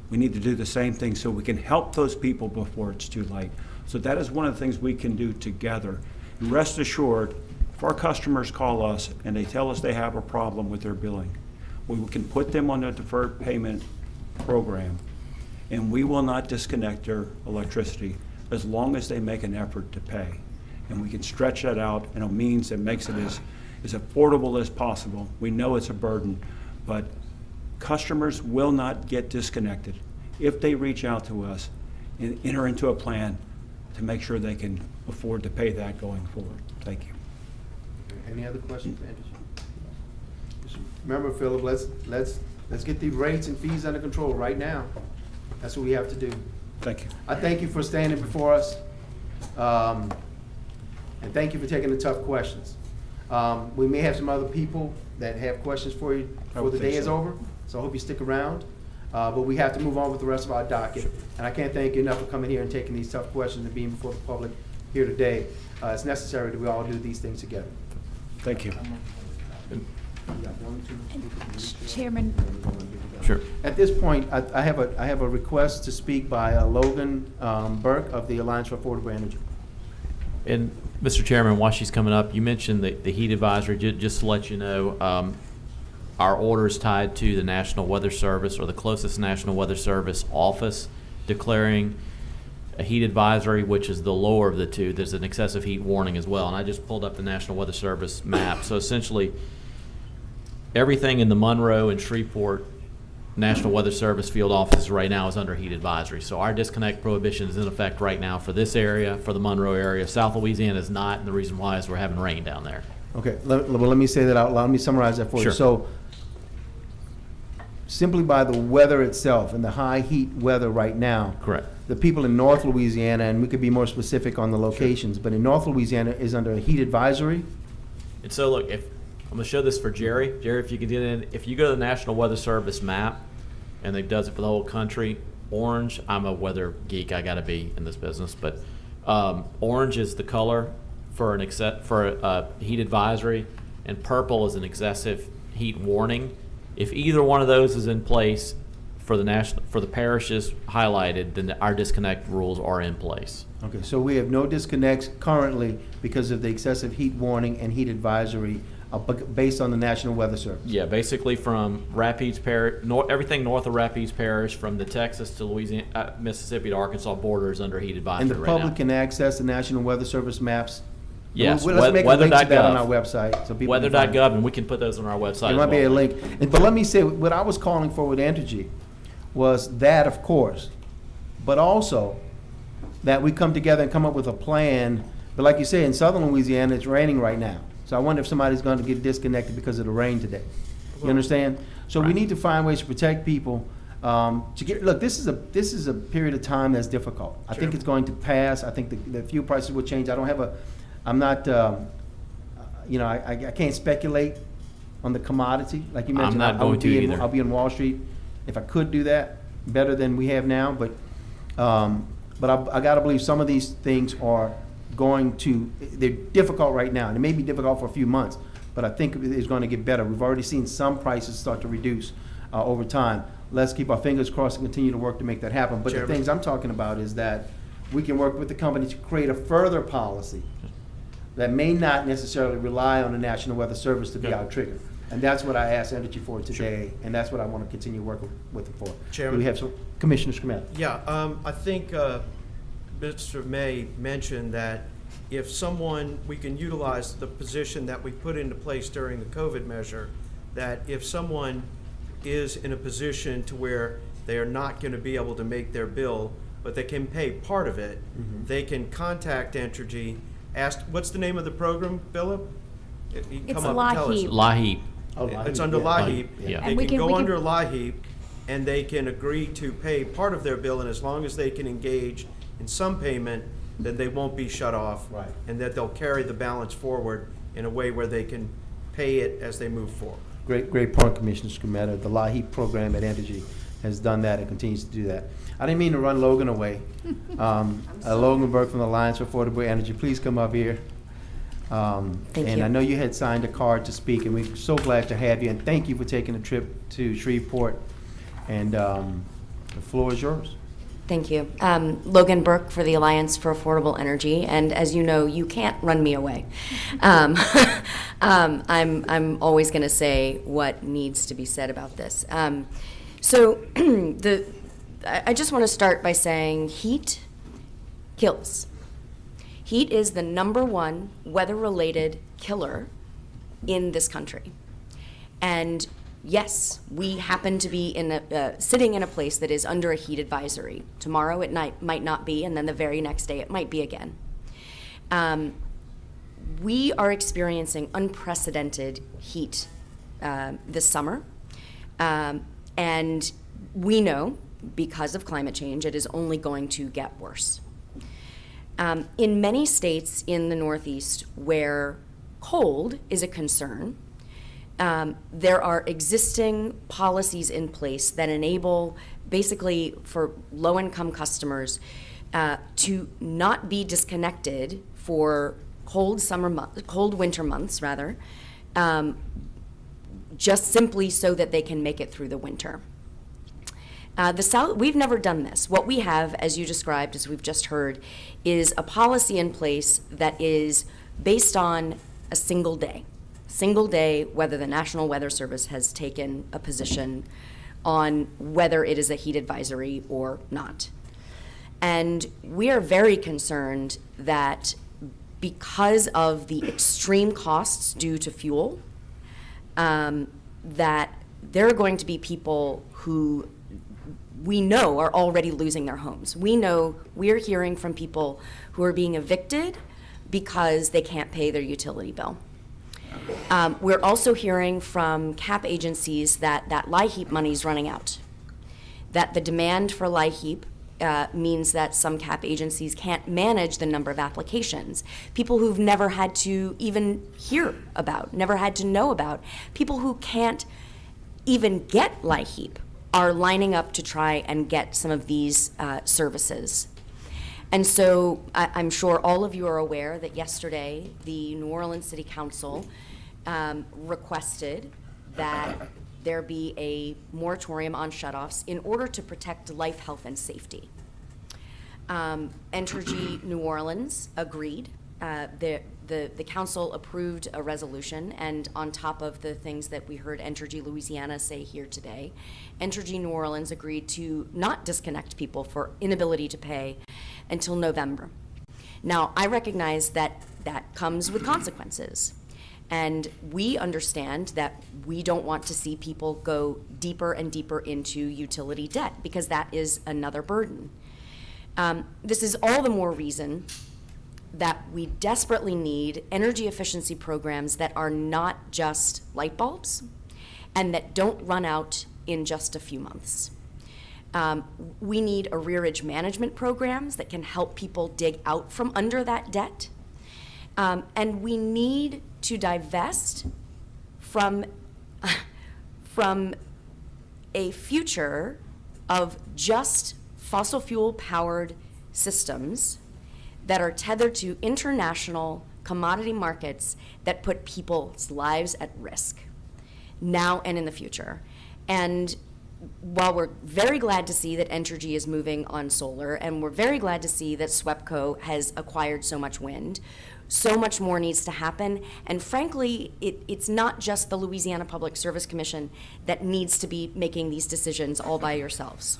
We need to do the same thing so we can help those people before it's too late. So that is one of the things we can do together. And rest assured, if our customers call us and they tell us they have a problem with their billing, we can put them on a deferred payment program, and we will not disconnect their electricity as long as they make an effort to pay. And we can stretch that out in a means that makes it as affordable as possible. We know it's a burden, but customers will not get disconnected if they reach out to us and enter into a plan to make sure they can afford to pay that going forward. Thank you. Any other questions for Entergy? Just remember, Philip, let's get these rates and fees under control right now. That's what we have to do. Thank you. I thank you for standing before us, and thank you for taking the tough questions. We may have some other people that have questions for you before the day is over, so I hope you stick around. But we have to move on with the rest of our docket. And I can't thank you enough for coming here and taking these tough questions and being before the public here today. It's necessary that we all do these things together. Thank you. Chairman, Sure. At this point, I have a request to speak by Logan Burke of the Alliance for Affordable Energy. And Mr. Chairman, while she's coming up, you mentioned the heat advisory. Just to let you know, our order is tied to the National Weather Service, or the closest National Weather Service office, declaring a heat advisory, which is the lower of the two. There's an excessive heat warning as well. And I just pulled up the National Weather Service map. So essentially, everything in the Monroe and Shreveport National Weather Service field offices right now is under heat advisory. So our disconnect prohibition is in effect right now for this area, for the Monroe area. South Louisiana is not, and the reason why is we're having rain down there. Okay, let me say that out loud. Let me summarize that for you. Sure. So, simply by the weather itself and the high heat weather right now, Correct. the people in North Louisiana, and we could be more specific on the locations, but in North Louisiana is under a heat advisory. And so look, I'm going to show this for Jerry. Jerry, if you can get in, if you go to the National Weather Service map, and they does it for the whole country, orange, I'm a weather geek, I got to be in this business, but orange is the color for a heat advisory, and purple is an excessive heat warning. If either one of those is in place for the parishes highlighted, then our disconnect rules are in place. Okay, so we have no disconnects currently because of the excessive heat warning and heat advisory based on the National Weather Service. Yeah, basically from Rapides Parish, everything north of Rapides Parish, from the Texas to Louisiana, Mississippi to Arkansas border is under heat advisory And the right now. public can access the National Weather Service maps. Yes, Let's make a link to that on our weather.gov. website. So people can find it. Weather.gov, and we can put those on our website There as might be a well. link. But let me say, what I was calling for with Entergy was that, of course, but also that we come together and come up with a plan. But like you say, in southern Louisiana, it's raining right now. So I wonder if somebody's going to get disconnected because of the rain today. You understand? So we need to find ways to protect people. Look, this is a period of time that's difficult. I think it's going to pass. I think the fuel prices will change. I'm not, I can't speculate on the commodity like you mentioned. I'm not going to either. I'll be on Wall Street if I could do that better than we have now. But I got to believe some of these things are they're difficult right now, and it may be difficult for a few months, but I think it's going to get better. We've already seen some prices start to reduce over time. Let's keep our fingers crossed and continue to work to make that happen. But Chairman. the things I'm talking about is that we can work with the company to create a further policy that may not necessarily rely on the National Weather Service to be our trigger. And that's what I asked Entergy for today, and that's what I want to continue working with them for. Chairman? Do we have some, Commissioner Skrmetti? Yeah, I think Mr. May mentioned that if someone, we can utilize the position that we put into place during the COVID measure, that if someone is in a position to where they are not going to be able to make their bill, but they can pay part of it, they can contact Entergy, ask, what's the name of the program, Philip? You can It's come up and tell us. LIHEAP. LIHEAP. Oh, It's under yeah. LIHEAP. Yeah. And They we can can- go we can- under LIHEAP, and they can agree to pay part of their bill, and as long as they can engage in some payment, then they won't be shut off. Right. And that they'll carry the balance forward in a way where they can pay it as they move forward. Great point, Commissioner Skrmetti. The LIHEAP program at Entergy has done that and continues to do that. I didn't mean to run Logan away. Logan Burke from the Alliance for Affordable Energy, please come up here. Thank And you. I know you had signed a card to speak, and we're so glad to have you, and thank you for taking a trip to Shreveport. And the floor is yours. Thank you. Logan Burke for the Alliance for Affordable Energy, and as you know, you can't run me away. I'm always going to say what needs to be said about this. I just want to start by saying heat kills. Heat is the #1 weather-related killer in this country. And yes, we happen to be sitting in a place that is under a heat advisory. Tomorrow it might not be, and then the very next day it might be again. We are experiencing unprecedented heat this summer, and we know, because of climate change, it is only going to get worse. In many states in the Northeast where cold is a concern, there are existing policies in place that enable, basically, for low-income customers to not be disconnected for cold winter months, rather, just simply so that they can make it through the winter. The South, we've never done this. What we have, as you described, as we've just heard, is a policy in place that is based on a single day, whether the National Weather Service has taken a position on whether it is a heat advisory or not. And we are very concerned that because of the extreme costs due to fuel, that there are going to be people who we know are already losing their homes. We're hearing from people who are being evicted because they can't pay their utility bill. We're also hearing from CAP agencies that LIHEAP money is running out, that the demand for LIHEAP means that some CAP agencies can't manage the number of applications. People who've never had to even hear about, never had to know about, people who can't even get LIHEAP are lining up to try and get some of these services. And so I'm sure all of you are aware that yesterday the New Orleans City Council requested that there be a moratorium on shutoffs in order to protect life, health, and safety. Entergy New Orleans agreed. The council approved a resolution, and on top of the things that we heard Entergy Louisiana say here today, Entergy New Orleans agreed to not disconnect people for inability to pay until November. Now, I recognize that that comes with consequences, and we understand that we don't want to see people go deeper and deeper into utility debt, because that is another burden. This is all the more reason that we desperately need energy efficiency programs that are not just light bulbs and that don't run out in just a few months. We need arrearage management programs that can help people dig out from under that debt. And we need to divest from a future of just fossil fuel powered systems that are tethered to international commodity markets that put people's lives at risk, now and in the future. And while we're very glad to see that Entergy is moving on solar, and we're very glad to see that SWEPCO has acquired so much wind, so much more needs to happen. And frankly, it's not just the Louisiana Public Service Commission that needs to be making these decisions all by yourselves.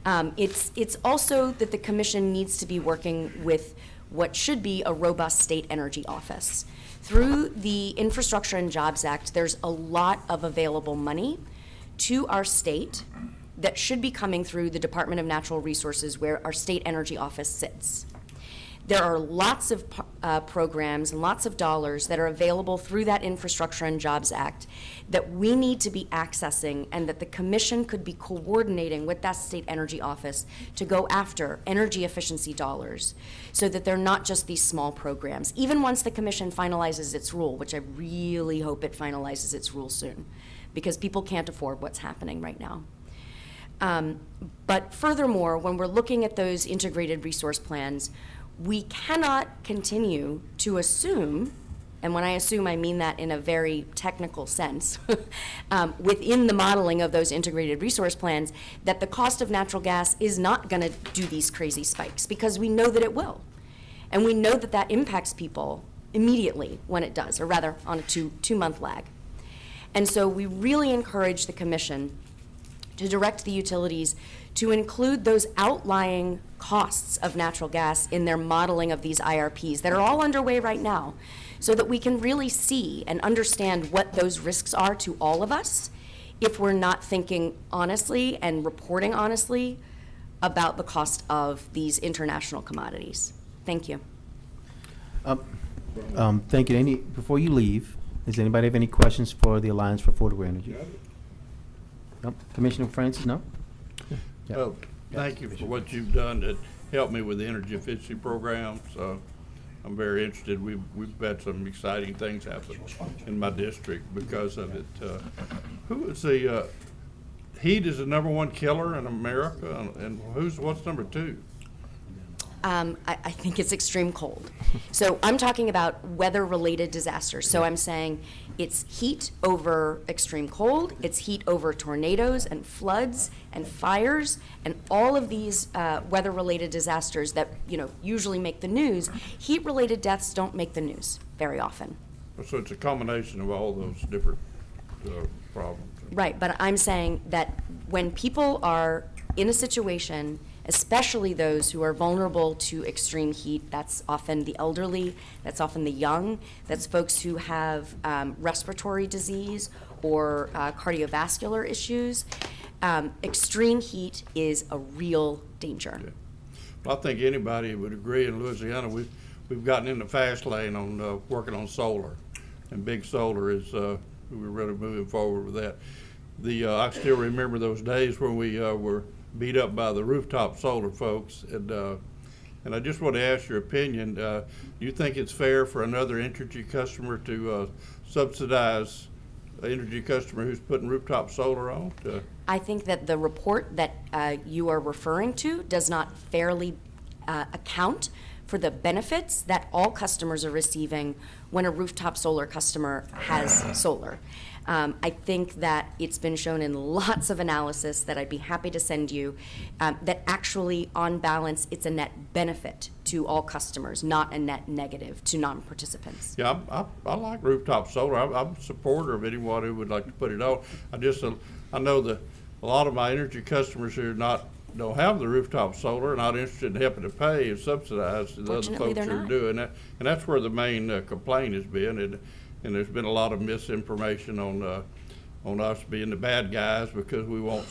It's also that the commission needs to be working with what should be a robust state energy office. Through the Infrastructure and Jobs Act, there's a lot of available money to our state that should be coming through the Department of Natural Resources, where our state energy office sits. There are lots of programs and lots of dollars that are available through that Infrastructure and Jobs Act that we need to be accessing, and that the commission could be coordinating with that state energy office to go after energy efficiency dollars, so that they're not just these small programs. Even once the commission finalizes its rule, which I really hope it finalizes its rule soon, because people can't afford what's happening right now. But furthermore, when we're looking at those integrated resource plans, we cannot continue to assume, and when I assume I mean that in a very technical sense, within the modeling of those integrated resource plans, that the cost of natural gas is not going to do these crazy spikes, because we know that it will. And we know that that impacts people immediately when it does, or rather on a two-month lag. And so we really encourage the commission to direct the utilities to include those outlying costs of natural gas in their modeling of these IRPs that are all underway right now, so that we can really see and understand what those risks are to all of us if we're not thinking honestly and reporting honestly about the cost of these international commodities. Thank you. Thank you. Before you leave, does anybody have any questions for the Alliance for Affordable Energy? Nope. Commissioner Francis, no? Yeah. Oh, thank you for what you've done to help me with the energy efficiency programs. I'm very interested. We've had some exciting things happen in my district because of it. Who is the heat is the #1 killer in America, and what's number 2? I think it's extreme cold. So I'm talking about weather-related disasters. So I'm saying it's heat over extreme cold, it's heat over tornadoes and floods and fires, and all of these weather-related disasters that usually make the news. Heat-related deaths don't make the news very often. So it's a combination of all those different problems. Right, but I'm saying that when people are in a situation, especially those who are vulnerable to extreme heat, that's often the elderly, that's often the young, that's folks who have respiratory disease or cardiovascular issues. Extreme heat is a real danger. Yeah. Well, I think anybody would agree in Louisiana, we've gotten in the fast lane on working on solar, and big solar is, we're really moving forward with that. I still remember those days when we were beat up by the rooftop solar folks, and I just want to ask your opinion. Do you think it's fair for another Entergy customer to subsidize an Entergy customer who's putting rooftop solar on? I think that the report that you are referring to does not fairly account for the benefits that all customers are receiving when a rooftop solar customer has solar. I think that it's been shown in lots of analysis that I'd be happy to send you that actually, on balance, it's a net benefit to all customers, not a net negative to non-participants. Yeah, I like rooftop solar. I'm a supporter of anyone who would like to put it on. I know that a lot of my energy customers who don't have the rooftop solar are not interested in helping to pay and subsidize the other folks who are doing that. And that's where the main complaint has been. And there's been a lot of misinformation on us being the bad guys because we won't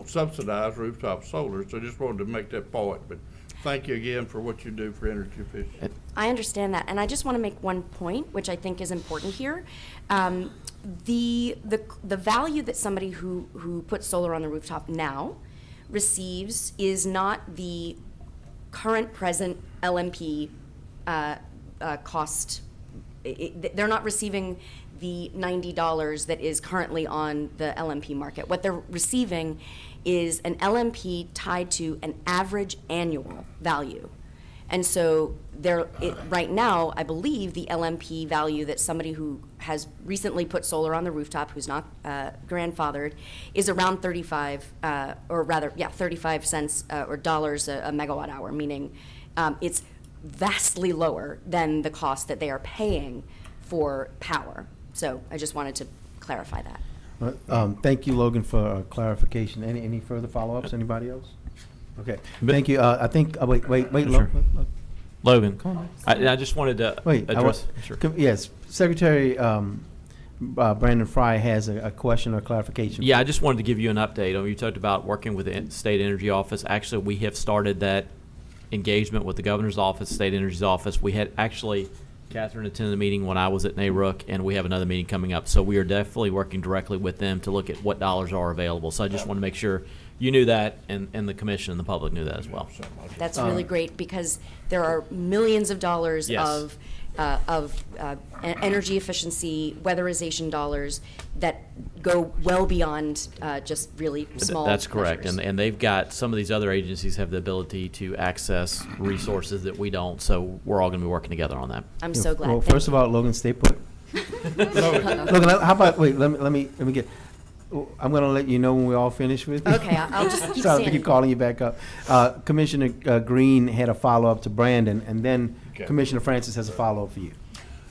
subsidize rooftop solar. So I just wanted to make that point. But thank you again for what you do for energy efficiency. I understand that, and I just want to make one point, which I think is important here. The value that somebody who puts solar on the rooftop now receives is not the current present LMP cost. They're not receiving the $90 that is currently on the LMP market. What they're receiving is an LMP tied to an average annual value. And so right now, I believe the LMP value that somebody who has recently put solar on the rooftop, who's not grandfathered, is around 35 cents or dollars a megawatt hour, meaning it's vastly lower than the cost that they are paying for power. So I just wanted to clarify that. Thank you, Logan, for clarification. Any further follow-ups? Anybody else? Okay, thank you. I think, wait, Sure. Logan, I just wanted to address. Sure. Yes, Secretary Brandon Fry has a question or clarification. Yeah, I just wanted to give you an update. You talked about working with the State Energy Office. Actually, we have started that engagement with the Governor's Office, State Energy's Office. We had actually, Catherine attended the meeting when I was at NARUC, and we have another meeting coming up. So we are definitely working directly with them to look at what dollars are available. So I just want to make sure you knew that, and the Commission and the public knew that as well. That's really great, because there are millions of dollars Yes. of energy efficiency, weatherization dollars that go well beyond just really small That's correct, measures. and they've got, some of these other agencies have the ability to access resources that we don't, so we're all going to be working together on that. I'm so glad. Well, Thank first you. of all, Logan, stay put. Logan, how about, wait, let me get, I'm going to let you know when we're all finished with. Okay, I'll just keep Sorry to standing. keep calling you back up. Commissioner Green had a follow-up to Brandon, and then Commissioner Francis has a follow-up for you.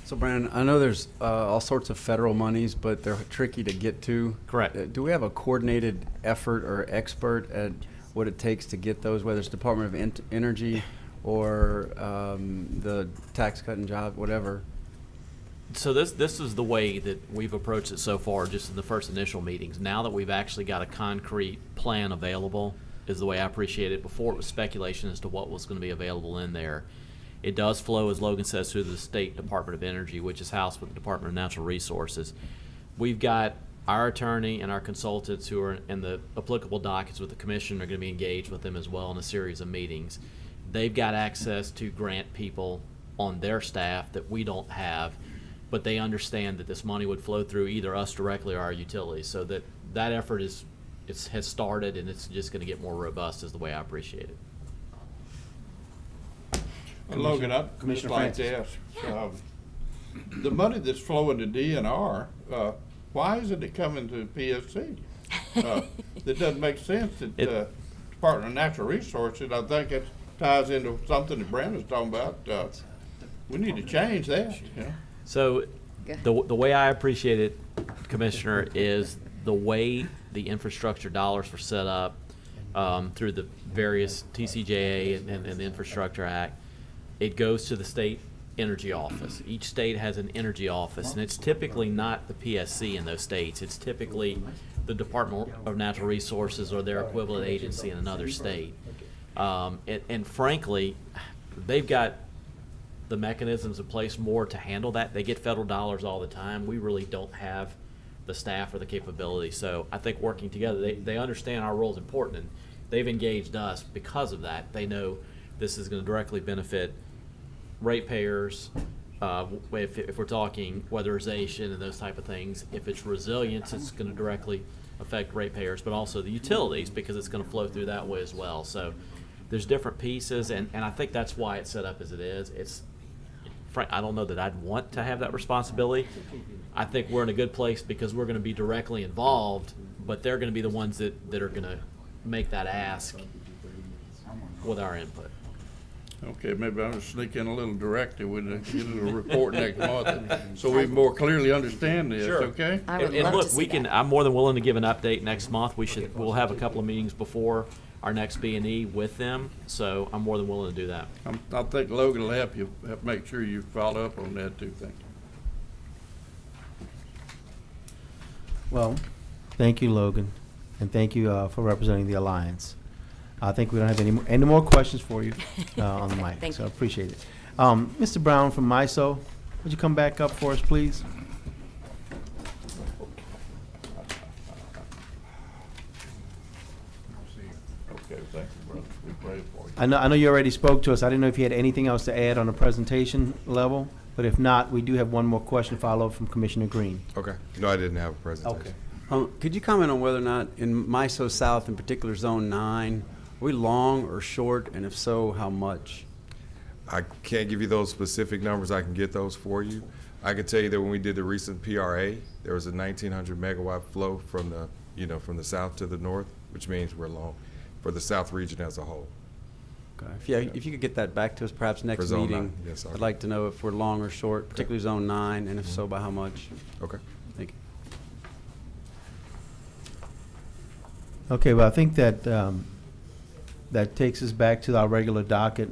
So Brandon, I know there's all sorts of federal monies, but they're tricky to get to. Correct. Do we have a coordinated effort or expert at what it takes to get those, whether it's Department of Energy or the Tax Cut and Job, whatever? So this is the way that we've approached it so far, just in the first initial meetings. Now that we've actually got a concrete plan available, is the way I appreciate it. Before, it was speculation as to what was going to be available in there. It does flow, as Logan says, through the State Department of Energy, which is housed with the Department of Natural Resources. We've got our attorney and our consultants who are in the applicable dockets with the Commission are going to be engaged with them as well in a series of meetings. They've got access to grant people on their staff that we don't have, but they understand that this money would flow through either us directly or our utilities. So that effort has started, and it's just going to get more robust, is the way I appreciate it. Logan, I'd just Commissioner like to ask, the money that's flowing to DNR, why isn't it coming to PSC? That doesn't make sense. That Department of Natural Resources, I think it ties into something that Brandon's talking about. We need to change that, you know? So the way I appreciate it, Commissioner, is the way the infrastructure dollars were set up through the various TCJA and the Infrastructure Act. It goes to the State Energy Office. Each state has an energy office, and it's typically not the PSC in those states. It's typically the Department of Natural Resources or their equivalent agency in another state. And frankly, they've got the mechanisms in place more to handle that. They get federal dollars all the time. We really don't have the staff or the capability. So I think working together, they understand our role is important, and they've engaged us because of that. They know this is going to directly benefit ratepayers, if we're talking weatherization and those type of things. If it's resilience, it's going to directly affect ratepayers, but also the utilities, because it's going to flow through that way as well. So there's different pieces, and I think that's why it's set up as it is. I don't know that I'd want to have that responsibility. I think we're in a good place because we're going to be directly involved, but they're going to be the ones that are going to make that ask with our input. Okay, maybe I'll just sneak in a little directive with get a little report next month, so we more clearly understand this, okay? I would And love look, to see that. I'm more than willing to give an update next month. We'll have a couple of meetings before our next B&E with them, so I'm more than willing to do that. I think Logan will help you, make sure you follow up on that too, thank you. Well, thank you, Logan, and thank you for representing the Alliance. I think we don't have any more questions for you on the mic, Thank so I you. appreciate it. Mr. Brown from MISO, would you come back up for us, please? Okay, thank you, brother. We pray for you. I know you already spoke to us. I didn't know if you had anything else to add on the presentation level, but if not, we do have one more question follow-up from Commissioner Green. Okay. No, I didn't have a presentation. Okay. Could you comment on whether or not in MISO South, in particular Zone 9, are we long or short, and if so, how much? I can't give you those specific numbers. I can get those for you. I can tell you that when we did the recent PRA, there was a 1,900 megawatt flow from the, from the south to the north, which means we're long for the south region as a whole. Okay. If you could get that back to us perhaps next Zone meeting. 9, yes, I'd like to know if we're long or short, particularly Zone 9, and if so, by how much. Okay. Thank you. Okay, well, I think that, that takes us back to our regular docket.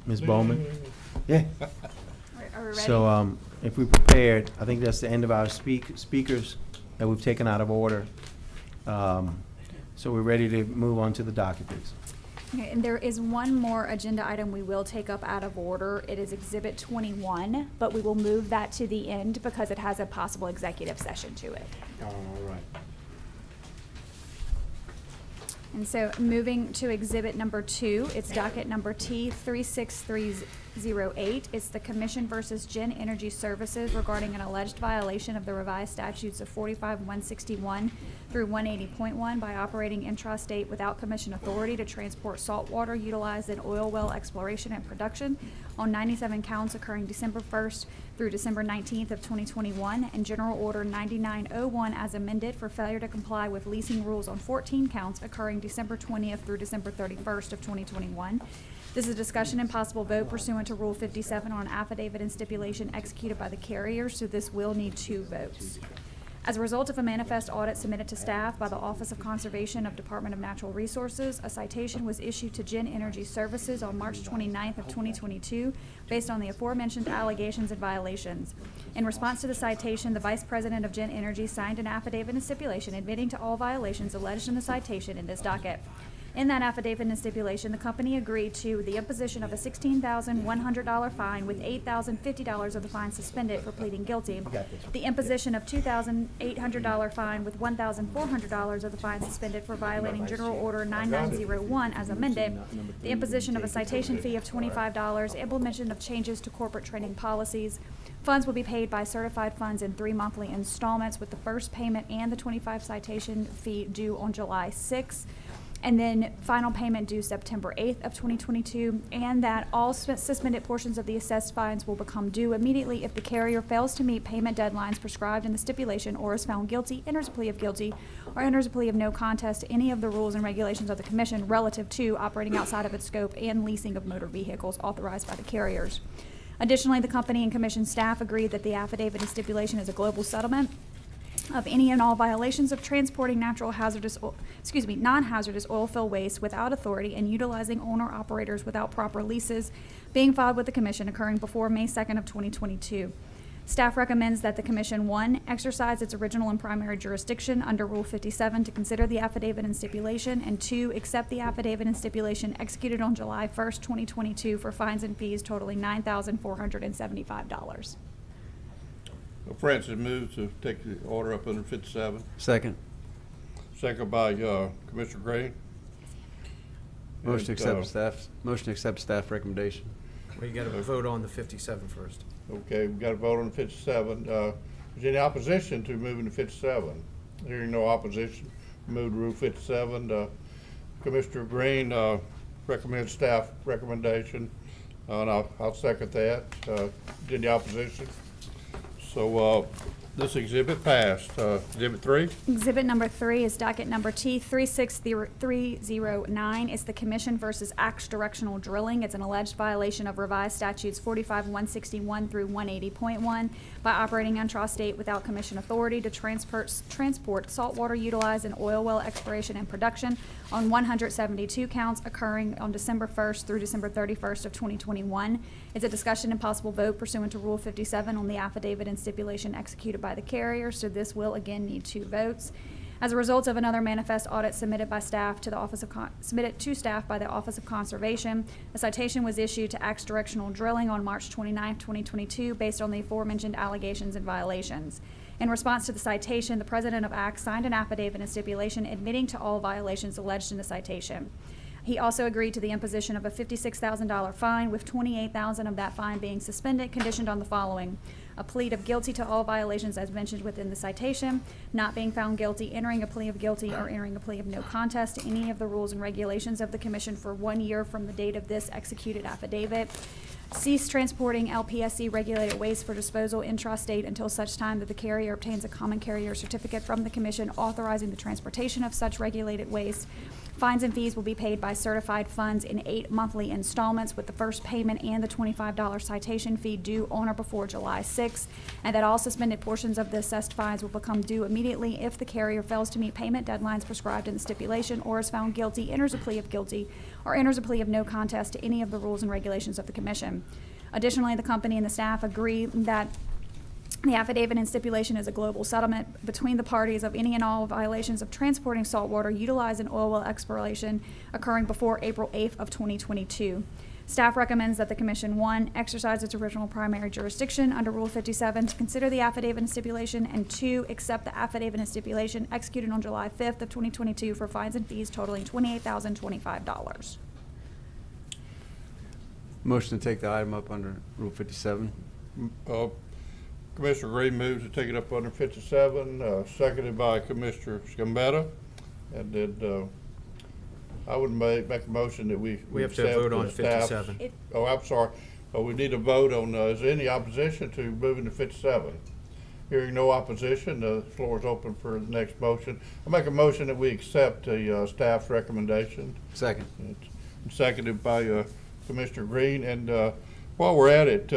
Ms. Bowman? Yeah. Are we ready? So, if we're prepared, I think that's the end of our speakers that we've taken out of order. So we're ready to move on to the docket, please. Okay, and there is one more agenda item we will take up out of order. It is Exhibit 21, but we will move that to the end because it has a possible executive session to it. All right. And so moving to exhibit number 2, it's docket number T36308. It's the Commission versus Gen Energy Services regarding an alleged violation of the revised statutes of 45-161 through 180.1 by operating intrastate without commission authority to transport salt water utilized in oil well exploration and production on 97 counts occurring December 1st through December 19th of 2021, and General Order 9901 as amended for failure to comply with leasing rules on 14 counts occurring December 20th through December 31st of 2021. This is a discussion and possible vote pursuant to Rule 57 on affidavit and stipulation executed by the carrier, so this will need 2 votes. As a result of a manifest audit submitted to staff by the Office of Conservation of Department of Natural Resources, a citation was issued to Gen Energy Services on March 29th of 2022 based on the aforementioned allegations and violations. In response to the citation, the Vice President of Gen Energy signed an affidavit and stipulation admitting to all violations alleged in the citation in this docket. In that affidavit and stipulation, the company agreed to the imposition of a $16,100 fine with $8,050 of the fine suspended for pleading guilty, the imposition of $2,800 fine with $1,400 of the fine suspended for violating General Order 9901 as amended, the imposition of a citation fee of $25, implementation of changes to corporate training policies. Funds will be paid by certified funds in 3 monthly installments, with the first payment and the $25 citation fee due on July 6th. And then final payment due September 8th of 2022, and that all suspended portions of the assessed fines will become due immediately if the carrier fails to meet payment deadlines prescribed in the stipulation or is found guilty, enters a plea of guilty, or enters a plea of no contest to any of the rules and regulations of the Commission relative to operating outside of its scope and leasing of motor vehicles authorized by the carriers. Additionally, the company and Commission staff agreed that the affidavit and stipulation is a global settlement of any and all violations of transporting non-hazardous oil fill waste without authority and utilizing owner-operators without proper leases being filed with the Commission occurring before May 2nd of 2022. Staff recommends that the Commission, 1, exercise its original and primary jurisdiction under Rule 57 to consider the affidavit and stipulation, and 2, accept the affidavit and stipulation executed on July 1st, 2022 for fines and fees totaling $9,475. Francis moves to take the order up under 57. Second. Second by Commissioner Gray. Motion to And, accept staff recommendation. Well, you got to vote on the 57 first. Okay, we've got to vote on 57. Is there any opposition to moving to 57? Hearing no opposition, move to Rule 57. Commissioner Green recommends staff recommendation, and I'll second that. Any opposition? So this exhibit passed. Exhibit 3? Exhibit number 3 is docket number T36309. It's the Commission versus Axe Directional Drilling. It's an alleged violation of revised statutes 45-161 through 180.1 by operating intrastate without Commission authority to transport saltwater utilized in oil well exploration and production on 172 counts occurring on December 1st through December 31st of 2021. It's a discussion and possible vote pursuant to Rule 57 on the affidavit and stipulation executed by the carrier, so this will again need 2 votes. As a result of another manifest audit submitted by staff to the Office of submitted to staff by the Office of Conservation, a citation was issued to Axe Directional Drilling on March 29, 2022, based on the aforementioned allegations and violations. In response to the citation, the President of Axe signed an affidavit and stipulation admitting to all violations alleged in the citation. He also agreed to the imposition of a $56,000 fine, with $28,000 of that fine being suspended, conditioned on the following: a plea of guilty to all violations as mentioned within the citation, not being found guilty, entering a plea of guilty, or entering a plea of no contest to any of the rules and regulations of the Commission for 1 year from the date of this executed affidavit. Cease transporting LPSC regulated waste for disposal intrastate until such time that the carrier obtains a common carrier certificate from the Commission authorizing the transportation of such regulated waste. Fines and fees will be paid by certified funds in 8 monthly installments, with the first payment and the $25 citation fee due on or before July 6th, and that all suspended portions of the assessed fines will become due immediately if the carrier fails to meet payment deadlines prescribed in the stipulation or is found guilty, enters a plea of guilty, or enters a plea of no contest to any of the rules and regulations of the Commission. Additionally, the company and the staff agree that the affidavit and stipulation is a global settlement between the parties of any and all violations of transporting saltwater utilized in oil well exploration occurring before April 8th of 2022. Staff recommends that the Commission, 1, exercise its original primary jurisdiction under Rule 57 to consider the affidavit and stipulation, and 2, accept the affidavit and stipulation executed on July 5th of 2022 for fines and fees totaling $28,025. Motion to take the item up under Rule 57. Commissioner Green moves to take it up under 57, seconded by Commissioner Scametta. And then I would make a motion that we have to accept vote on the staff's- 57. Oh, I'm sorry. We need a vote on, is there any opposition to moving to 57? Hearing no opposition, the floor is open for the next motion. I make a motion that we accept the staff's recommendation. Second. It's seconded by Commissioner Green. And while we're at it,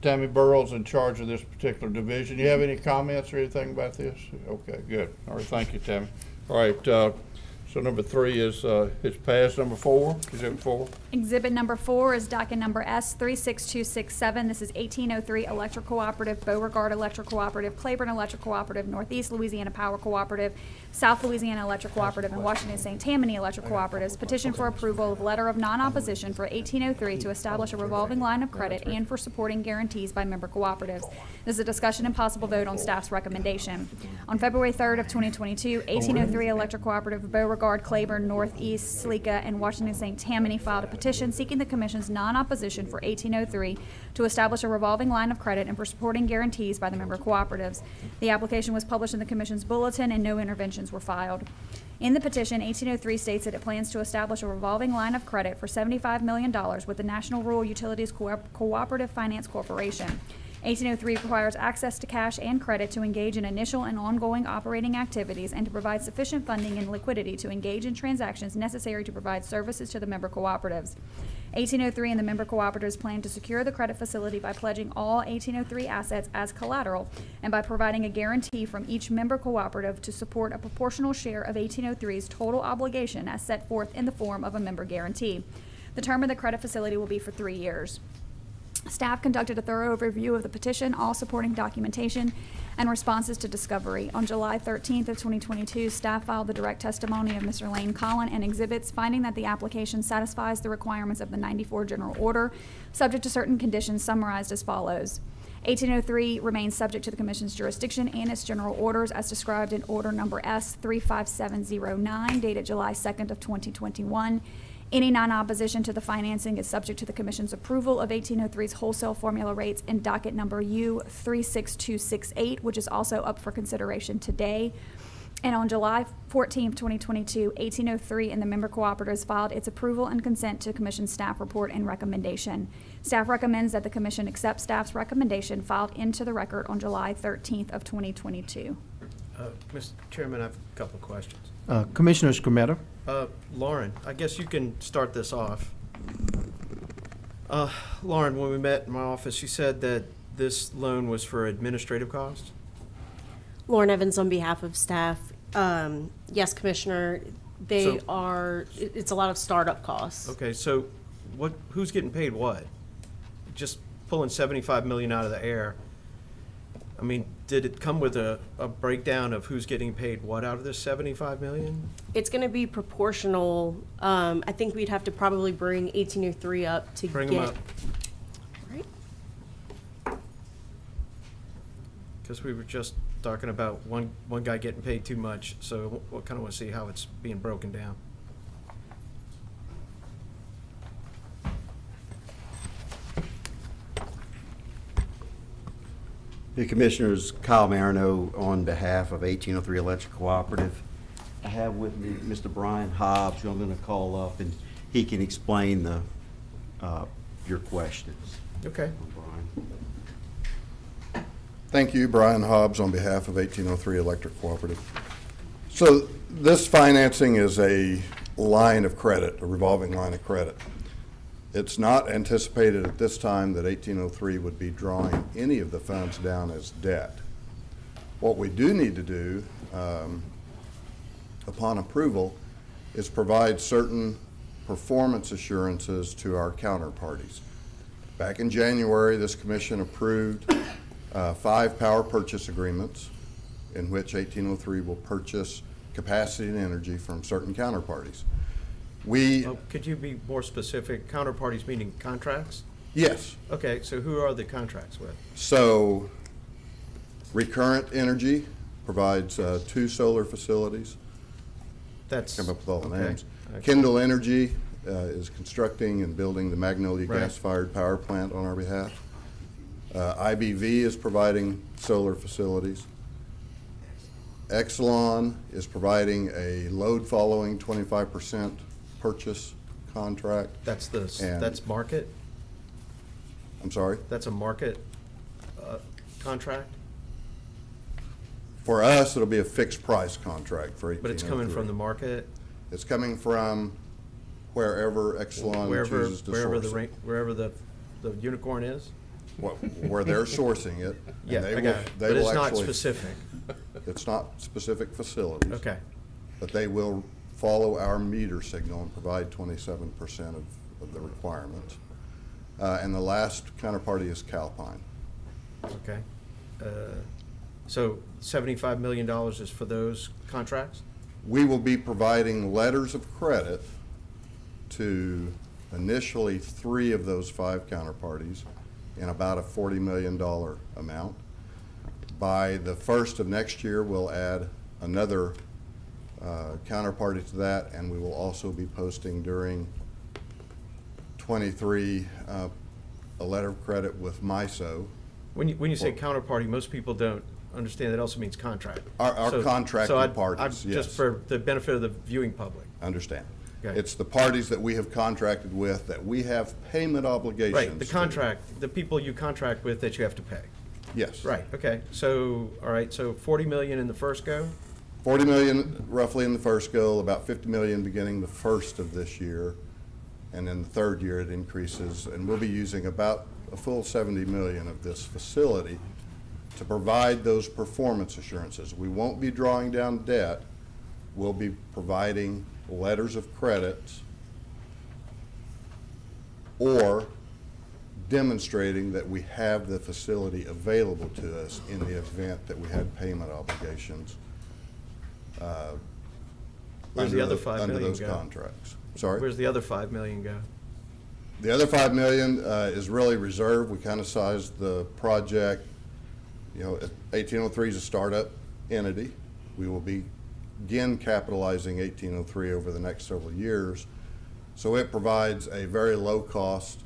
Tammy Burrell's in charge of this particular division. You have any comments or anything about this? Okay, good. All right, thank you, Tammy. All right, so number 3 is it's passed. Number 4, Exhibit 4. Exhibit number 4 is docket number S36267. This is 1803 Electric Cooperative, Beauregard Electric Cooperative, Claiborne Electric Cooperative, Northeast Louisiana Power Cooperative, South Louisiana Electric Cooperative, and Washington St. Tammany Electric Cooperatives petition for approval of letter of non-opposition for 1803 to establish a revolving line of credit and for supporting guarantees by member cooperatives. This is a discussion and possible vote on staff's recommendation. On February 3rd of 2022, 1803 Electric Cooperative, Beauregard, Claiborne, Northeast, Sleeka, and Washington St. Tammany filed a petition seeking the Commission's non-opposition for 1803 to establish a revolving line of credit and for supporting guarantees by the member cooperatives. The application was published in the Commission's bulletin and no interventions were filed. In the petition, 1803 states that it plans to establish a revolving line of credit for $75 million with the National Rural Utilities Cooperative Finance Corporation. 1803 requires access to cash and credit to engage in initial and ongoing operating activities and to provide sufficient funding and liquidity to engage in transactions necessary to provide services to the member cooperatives. 1803 and the member cooperatives plan to secure the credit facility by pledging all 1803 assets as collateral and by providing a guarantee from each member cooperative to support a proportional share of 1803's total obligation as set forth in the form of a member guarantee. The term of the credit facility will be for 3 years. Staff conducted a thorough review of the petition, all supporting documentation, and responses to discovery. On July 13th of 2022, staff filed the direct testimony of Mr. Lane Collin and exhibits, finding that the application satisfies the requirements of the 94 General Order, subject to certain conditions summarized as follows. 1803 remains subject to the Commission's jurisdiction and its general orders as described in Order Number S35709, dated July 2nd of 2021. Any non-opposition to the financing is subject to the Commission's approval of 1803's wholesale formula rates in docket number U36268, which is also up for consideration today. And on July 14, 2022, 1803 and the member cooperatives filed its approval and consent to Commission staff report and recommendation. Staff recommends that the Commission accept staff's recommendation filed into the record on July 13th of 2022. Mr. Chairman, I have a couple of questions. Commissioner Scametta. Lauren, I guess you can start this off. Lauren, when we met in my office, you said that this loan was for administrative costs? Lauren Evans on behalf of staff. Yes, Commissioner, it's a lot of startup costs. Okay, so who's getting paid what? Just pulling $75 million out of the air. I mean, did it come with a breakdown of who's getting paid what out of this $75 million? It's going to be proportional. I think we'd have to probably bring 1803 up to Bring get. them up. Right. Because we were just talking about one guy getting paid too much, so we'll kind of want to see how it's being broken down. The Commissioners, Kyle Marino on behalf of 1803 Electric Cooperative. I have with me Mr. Brian Hobbs, who I'm going to call up, and he can explain your questions. Okay. Brian. Thank you, Brian Hobbs, on behalf of 1803 Electric Cooperative. So this financing is a line of credit, a revolving line of credit. It's not anticipated at this time that 1803 would be drawing any of the funds down as debt. What we do need to do upon approval is provide certain performance assurances to our counterparties. Back in January, this commission approved 5 power purchase agreements in which 1803 will purchase capacity and energy from certain counterparties. Could you be more specific? Counterparties meaning contracts? Yes. Okay, so who are the contracts with? So Recurrent Energy provides 2 solar facilities. That's come up with all the okay. names. Okay. Kindle Energy is constructing and building the Magnolia Right. gas-fired power plant on our behalf. IBV is providing solar facilities. Exelon is providing a load following 25% purchase contract. That's And- that's market? I'm sorry? That's a market contract? For us, it'll be a fixed price contract for 1803. But it's coming from the market? It's coming from wherever Exelon chooses to source it. Wherever the unicorn is? Where they're sourcing it. and Yeah, they I will- got it. they But will it's not actually- specific. It's not specific facilities. Okay. But they will follow our meter signal and provide 27% of the requirements. And the last counterparty is Calpine. Okay. So $75 million is for those contracts? We will be providing letters of credit to initially 3 of those 5 counterparties in about a $40 million amount. By the first of next year, we'll add another counterparty to that, and we will also be posting during 23 a letter of credit with MISO. When you say counterparty, most people don't understand that also means contract. Our contracting parties, yes. Just for the benefit of the viewing public. Understand. Okay. It's the parties that we have contracted with that we have payment obligations Right, the to. contract, the people you contract with that you have to pay. Yes. Right, okay. So, all right, so 40 million in the first go? 40 million roughly in the first go, about 50 million beginning the first of this year. And then the third year it increases, and we'll be using about a full 70 million of this facility to provide those performance assurances. We won't be drawing down debt. We'll be providing letters of credit or demonstrating that we have the facility available to us in the event that we had payment obligations Where's the other 5 under million those go? contracts. Sorry? Where's the other 5 million go? The other 5 million is really reserved. We kind of sized the project, 1803 is a startup entity. We will begin capitalizing 1803 over the next several years. So it provides a very low-cost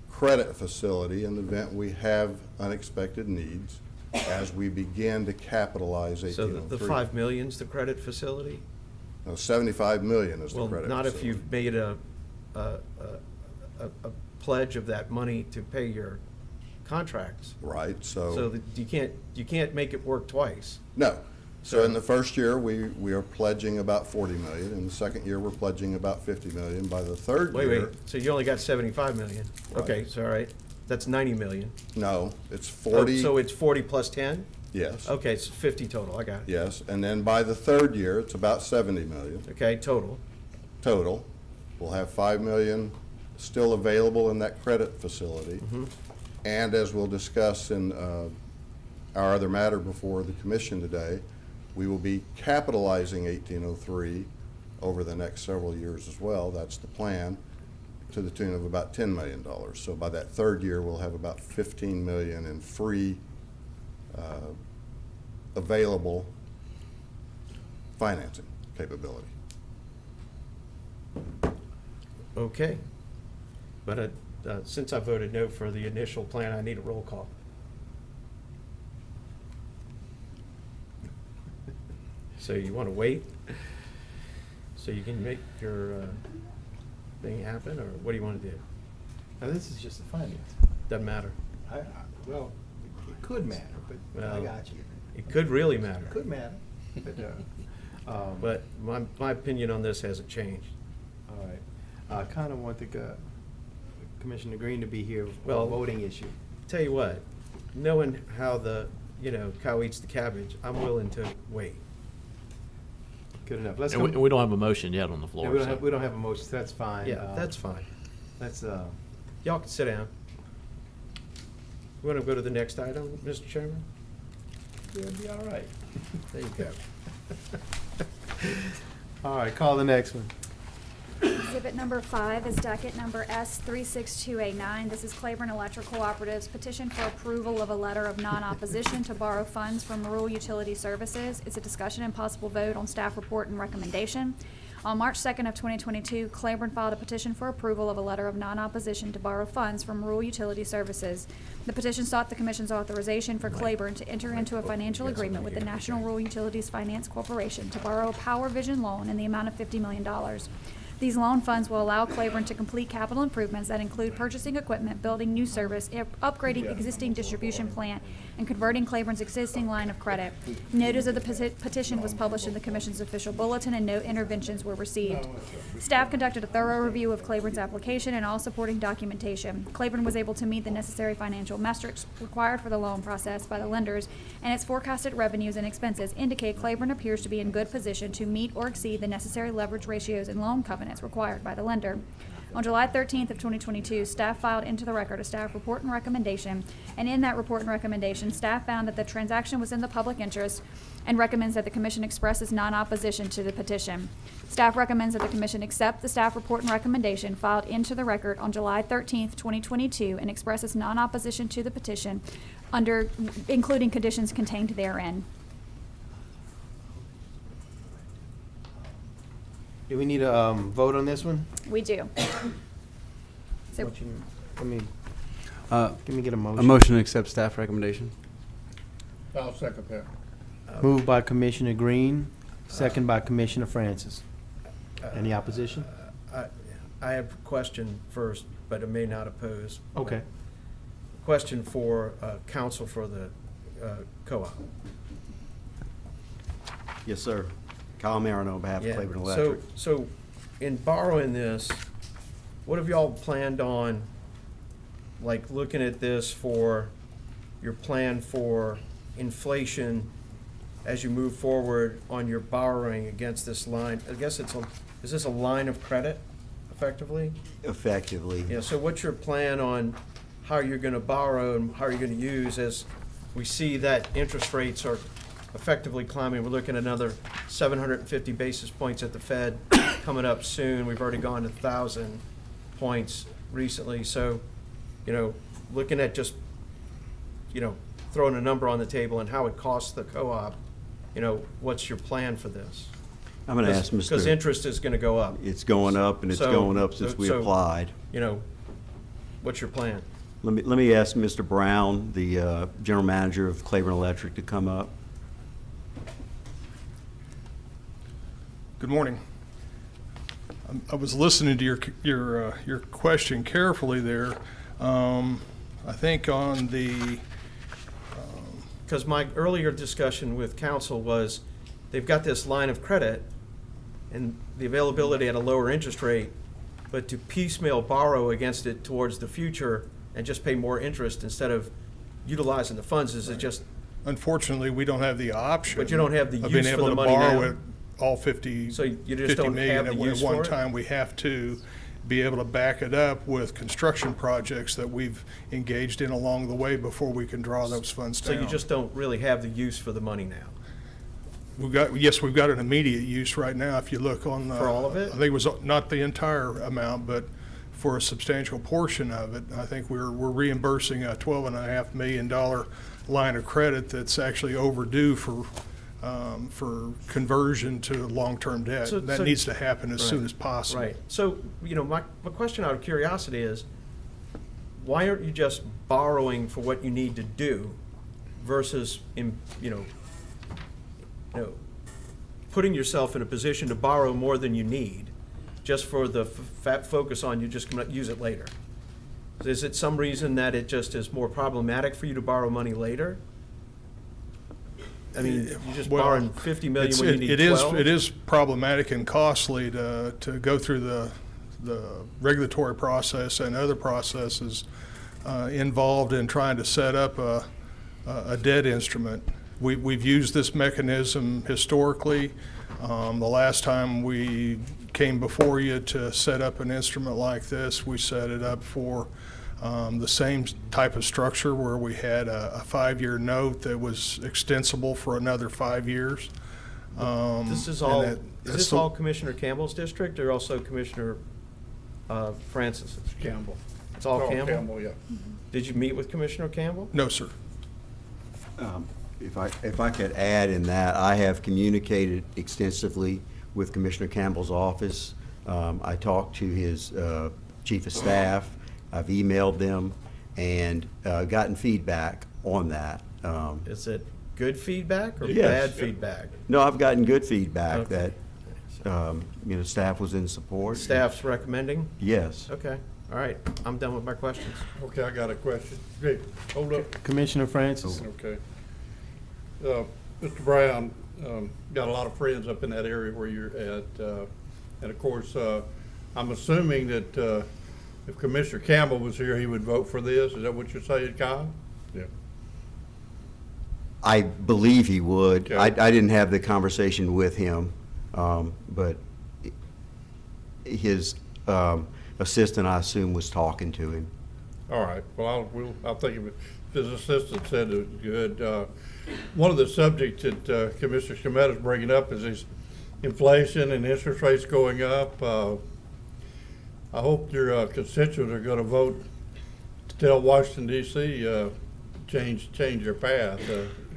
credit facility in the event we have unexpected needs as we begin to capitalize 1803. So the 5 million's the credit facility? No, 75 million is the credit Well, not if facility. you've made a pledge of that money to pay your contracts. Right, So that you can't make it work twice. No. So in the first year, we are pledging about 40 million. In the second year, we're pledging about 50 million. By the third year. Wait, so you only got 75 million? Right. Okay, so all right, that's 90 million. No, it's 40. So it's 40 plus 10? Yes. Okay, it's 50 total, I got it. Yes, and then by the third year, it's about 70 million Okay, total. total. We'll have 5 million still available in that credit facility. And as we'll discuss in our other matter before the commission today, we will be capitalizing 1803 over the next several years as well. That's the plan, to the tune of about $10 million. So by that third year, we'll have about 15 million in free available financing capability. Okay. But since I voted no for the initial plan, I need a roll call. So you want to wait so you can make your thing happen, or what do you want to do? Now, this is just a finance. Doesn't matter. Well, it could matter, but I Well, got you. It could really matter. It could matter, but, But my opinion on this hasn't changed. all right. I kind of want Commissioner Green to be here for Well, a voting issue. Tell you what, knowing how the, cow eats the cabbage, I'm willing to wait. Good enough. Let's And go. we don't have a motion yet on the floor. Yeah, we don't so- have, we don't have a motion, so that's fine. Yeah, that's fine. Let's, Y'all can sit down. You want to go to the next item, Mr. Chairman? it'll be all right. There you go. All right, call the next one. Exhibit number 5 is docket number S36289. This is Claiborne Electric Cooperative's petition for approval of a letter of non-opposition to borrow funds from Rural Utility Services. It's a discussion and possible vote on staff report and recommendation. On March 2nd of 2022, Claiborne filed a petition for approval of a letter of non-opposition to borrow funds from Rural Utility Services. The petition sought the Commission's authorization for Claiborne to enter into a financial agreement with the National Rural Utilities Finance Corporation to borrow a Power Vision loan in the amount of $50 million. These loan funds will allow Claiborne to complete capital improvements that include purchasing equipment, building new service, upgrading existing distribution plant, and converting Claiborne's existing line of credit. Notice of the petition was published in the Commission's official bulletin, and no interventions were received. Staff conducted a thorough review of Claiborne's application and all supporting documentation. Claiborne was able to meet the necessary financial metrics required for the loan process by the lenders, and its forecasted revenues and expenses indicate Claiborne appears to be in good position to meet or exceed the necessary leverage ratios and loan covenants required by the lender. On July 13th of 2022, staff filed into the record a staff report and recommendation, and in that report and recommendation, staff found that the transaction was in the public interest and recommends that the Commission expresses non-opposition to the petition. Staff recommends that the Commission accept the staff report and recommendation filed into the record on July 13th, 2022, and expresses non-opposition to the petition including conditions contained therein. Do we need a vote on this one? We do. So, What you- Let me, Uh, let me get a motion. A motion to accept staff recommendation. I'll second that. Moved by Commissioner Green, second by Commissioner Francis. Any opposition? I have a question first, but I may not oppose. Okay. Question for counsel for the co-op. Yes, sir. Kyle Marino on behalf of Yeah, Claiborne Electric. So in borrowing this, what have y'all planned on, like, looking at this for your plan for inflation as you move forward on your borrowing against this line? I guess is this a line of credit, effectively? Effectively. Yeah, so what's your plan on how you're gonna borrow and how you're gonna use as we see that interest rates are effectively climbing? We're looking at another 750 basis points at the Fed coming up soon. We've already gone to 1,000 points recently. So, looking at just, throwing a number on the table and how it costs the co-op, what's your plan for this? I'm going to ask Mr. Because interest is gonna go up. It's going up, and it's So- going up since we so, applied. What's your plan? Let me ask Mr. Brown, the general manager of Claiborne Electric, to come up. Good morning. I was listening to your question carefully there. I think on the Because my earlier discussion with council was, they've got this line of credit and the availability at a lower interest rate, but to piecemeal borrow against it towards the future and just pay more interest instead of utilizing the funds, is it just, unfortunately, we don't have the option. But you don't have the of use being for able the to money borrow now? it all 50 So you just 50 don't million have the at use one for it? time. We have to be able to back it up with construction projects that we've engaged in along the way before we can draw those funds so down. you just don't really have the use for the money now? We've got an immediate use right now. If you look on the. For all of it? I think it was not the entire amount, but for a substantial portion of it. I think we're reimbursing a $12.5 million line of credit that's actually overdue for conversion to long-term debt. So- That so- needs to happen as soon Right, as possible. Right. So, my question out of curiosity is, why aren't you just borrowing for what you need to do versus, putting yourself in a position to borrow more than you need, just for the focus on you're just going to use it later? Is it some reason that it just is more problematic for you to borrow money later? I mean, you're just Well, borrowing 50 million it's- when you need it is 12? It is problematic and costly to go through the regulatory process and other processes involved in trying to set up a debt instrument. We've used this mechanism historically. The last time we came before you to set up an instrument like this, we set it up for the same type of structure where we had a 5-year note that was extensible for another 5 years. This is all, is this all Commissioner Campbell's district or also Commissioner Francis's? Campbell. It's all Campbell? Campbell, yeah. Did you meet with Commissioner Campbell? No, sir. If I could add in that, I have communicated extensively with Commissioner Campbell's office. I talked to his chief of staff. I've emailed them and gotten feedback on that. Is it good feedback or Yes. bad feedback? No, I've gotten good feedback Okay. that, staff was in support. Staff's recommending? Yes. Okay, all right, I'm done with my questions. Okay, I got a question. Great, hold up. Commissioner Francis. Okay. Mr. Brown, got a lot of friends up in that area where you're at. And of course, I'm assuming that if Commissioner Campbell was here, he would vote for this. Is that what you're saying, Kyle? Yeah. I believe he would. Okay. I didn't have the conversation with him, but his assistant, I assume, was talking to him. All right, well, I'll think of it. His assistant said it was good. One of the subjects that Commissioner Scametta is bringing up is this inflation and interest rates going up. I hope your constituents are gonna vote to tell Washington DC, change their path.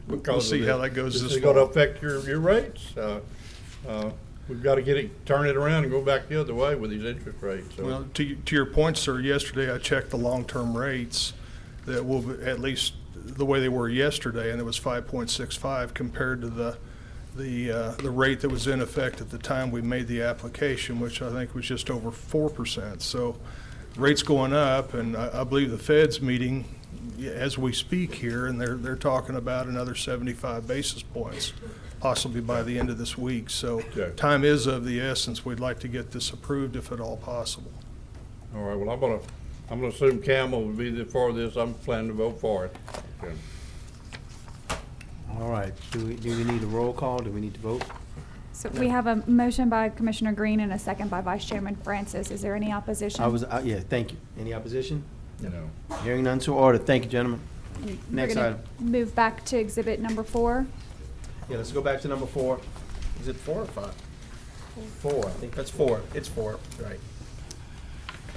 Because We'll see of how that goes this this is gonna fall. affect your rates. We've got to turn it around and go back the other way with these interest rates. So. Well, to your point, sir, yesterday I checked the long-term rates that will, be at least the way they were yesterday, and it was 5.65 compared to the rate that was in effect at the time we made the application, which I think was just over 4%. So rates going up, and I believe the Fed's meeting as we speak here, and they're talking about another 75 basis points, possibly by the end of this week. So Okay. time is of the essence. We'd like to get this approved if at all possible. All right, well, I'm gonna assume Campbell will be for this. I'm planning to vote for it. Okay. All right, do we need a roll call? Do we need to vote? So we have a motion by Commissioner Green and a second by Vice Chairman Francis. Is there any opposition? Yeah, thank you. Any opposition? No. Hearing none to order. Thank you, gentlemen. We're Next gonna item. Move back to exhibit number 4. Yeah, let's go back to number 4. Is it 4 or 5? 4, I think. That's 4, it's 4, right.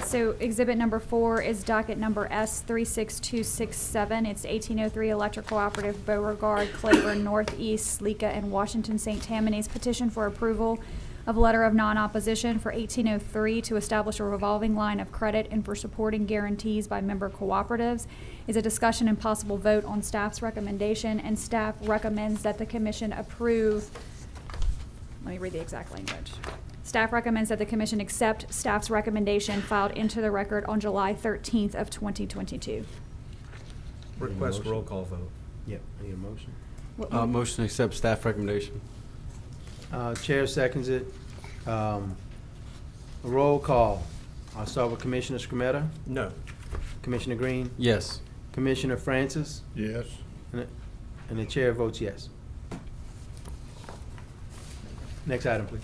So exhibit number 4 is docket number S36267. It's 1803 Electric Cooperative, Beauregard, Claiborne, Northeast, Sleeka, and Washington St. Tammany's petition for approval of letter of non-opposition for 1803 to establish a revolving line of credit and for supporting guarantees by member cooperatives. Is a discussion and possible vote on staff's recommendation, and staff recommends that the commission approve. Let me read the exact language. Staff recommends that the commission accept staff's recommendation filed into the record on July 13th of 2022. Request roll call vote. Yep, I need a motion. Motion to accept staff recommendation. Chair seconds it. Roll call. I'll start with Commissioner Scametta. No. Commissioner Green. Yes. Commissioner Francis. Yes. And the chair votes yes. Next item, please.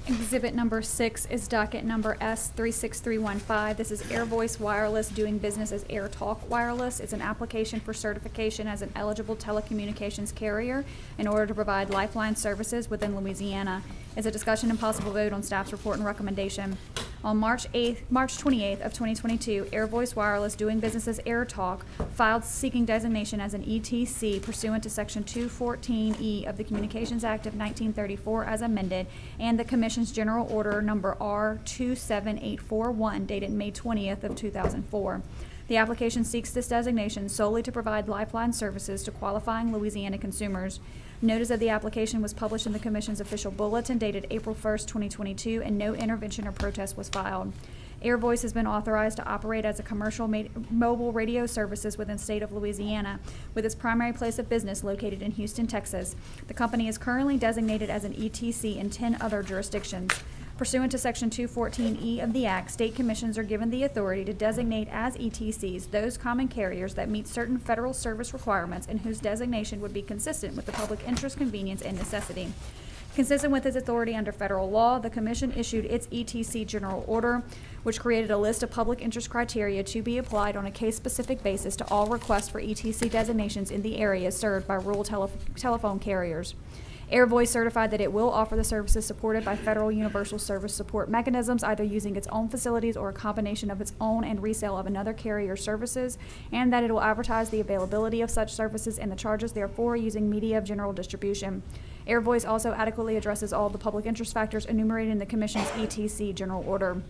Exhibit number 6 is docket number S36315. This is Air Voice Wireless doing business as Air Talk Wireless. It's an application for certification as an eligible telecommunications carrier in order to provide lifeline services within Louisiana. It's a discussion and possible vote on staff's report and recommendation. On March 28th of 2022, Air Voice Wireless, doing business as Air Talk, filed seeking designation as an ETC pursuant to Section 214E of the Communications Act of 1934 as amended, and the Commission's General Order Number R27841 dated May 20th of 2004. The application seeks this designation solely to provide lifeline services to qualifying Louisiana consumers. Notice of the application was published in the Commission's official bulletin dated April 1st, 2022, and no intervention or protest was filed. Air Voice has been authorized to operate as a commercial mobile radio services within the state of Louisiana, with its primary place of business located in Houston, Texas. The company is currently designated as an ETC in 10 other jurisdictions. Pursuant to Section 214E of the Act, state commissions are given the authority to designate as ETCs those common carriers that meet certain federal service requirements and whose designation would be consistent with the public interest, convenience, and necessity. Consistent with its authority under federal law, the Commission issued its ETC General Order, which created a list of public interest criteria to be applied on a case-specific basis to all requests for ETC designations in the areas served by rural telephone carriers. Air Voice certified that it will offer the services supported by federal universal service support mechanisms, either using its own facilities or a combination of its own and resale of another carrier's services, and that it will advertise the availability of such services and the charges therefore using media of general distribution. Air Voice also adequately addresses all the public interest factors enumerated in the Commission's ETC General Order.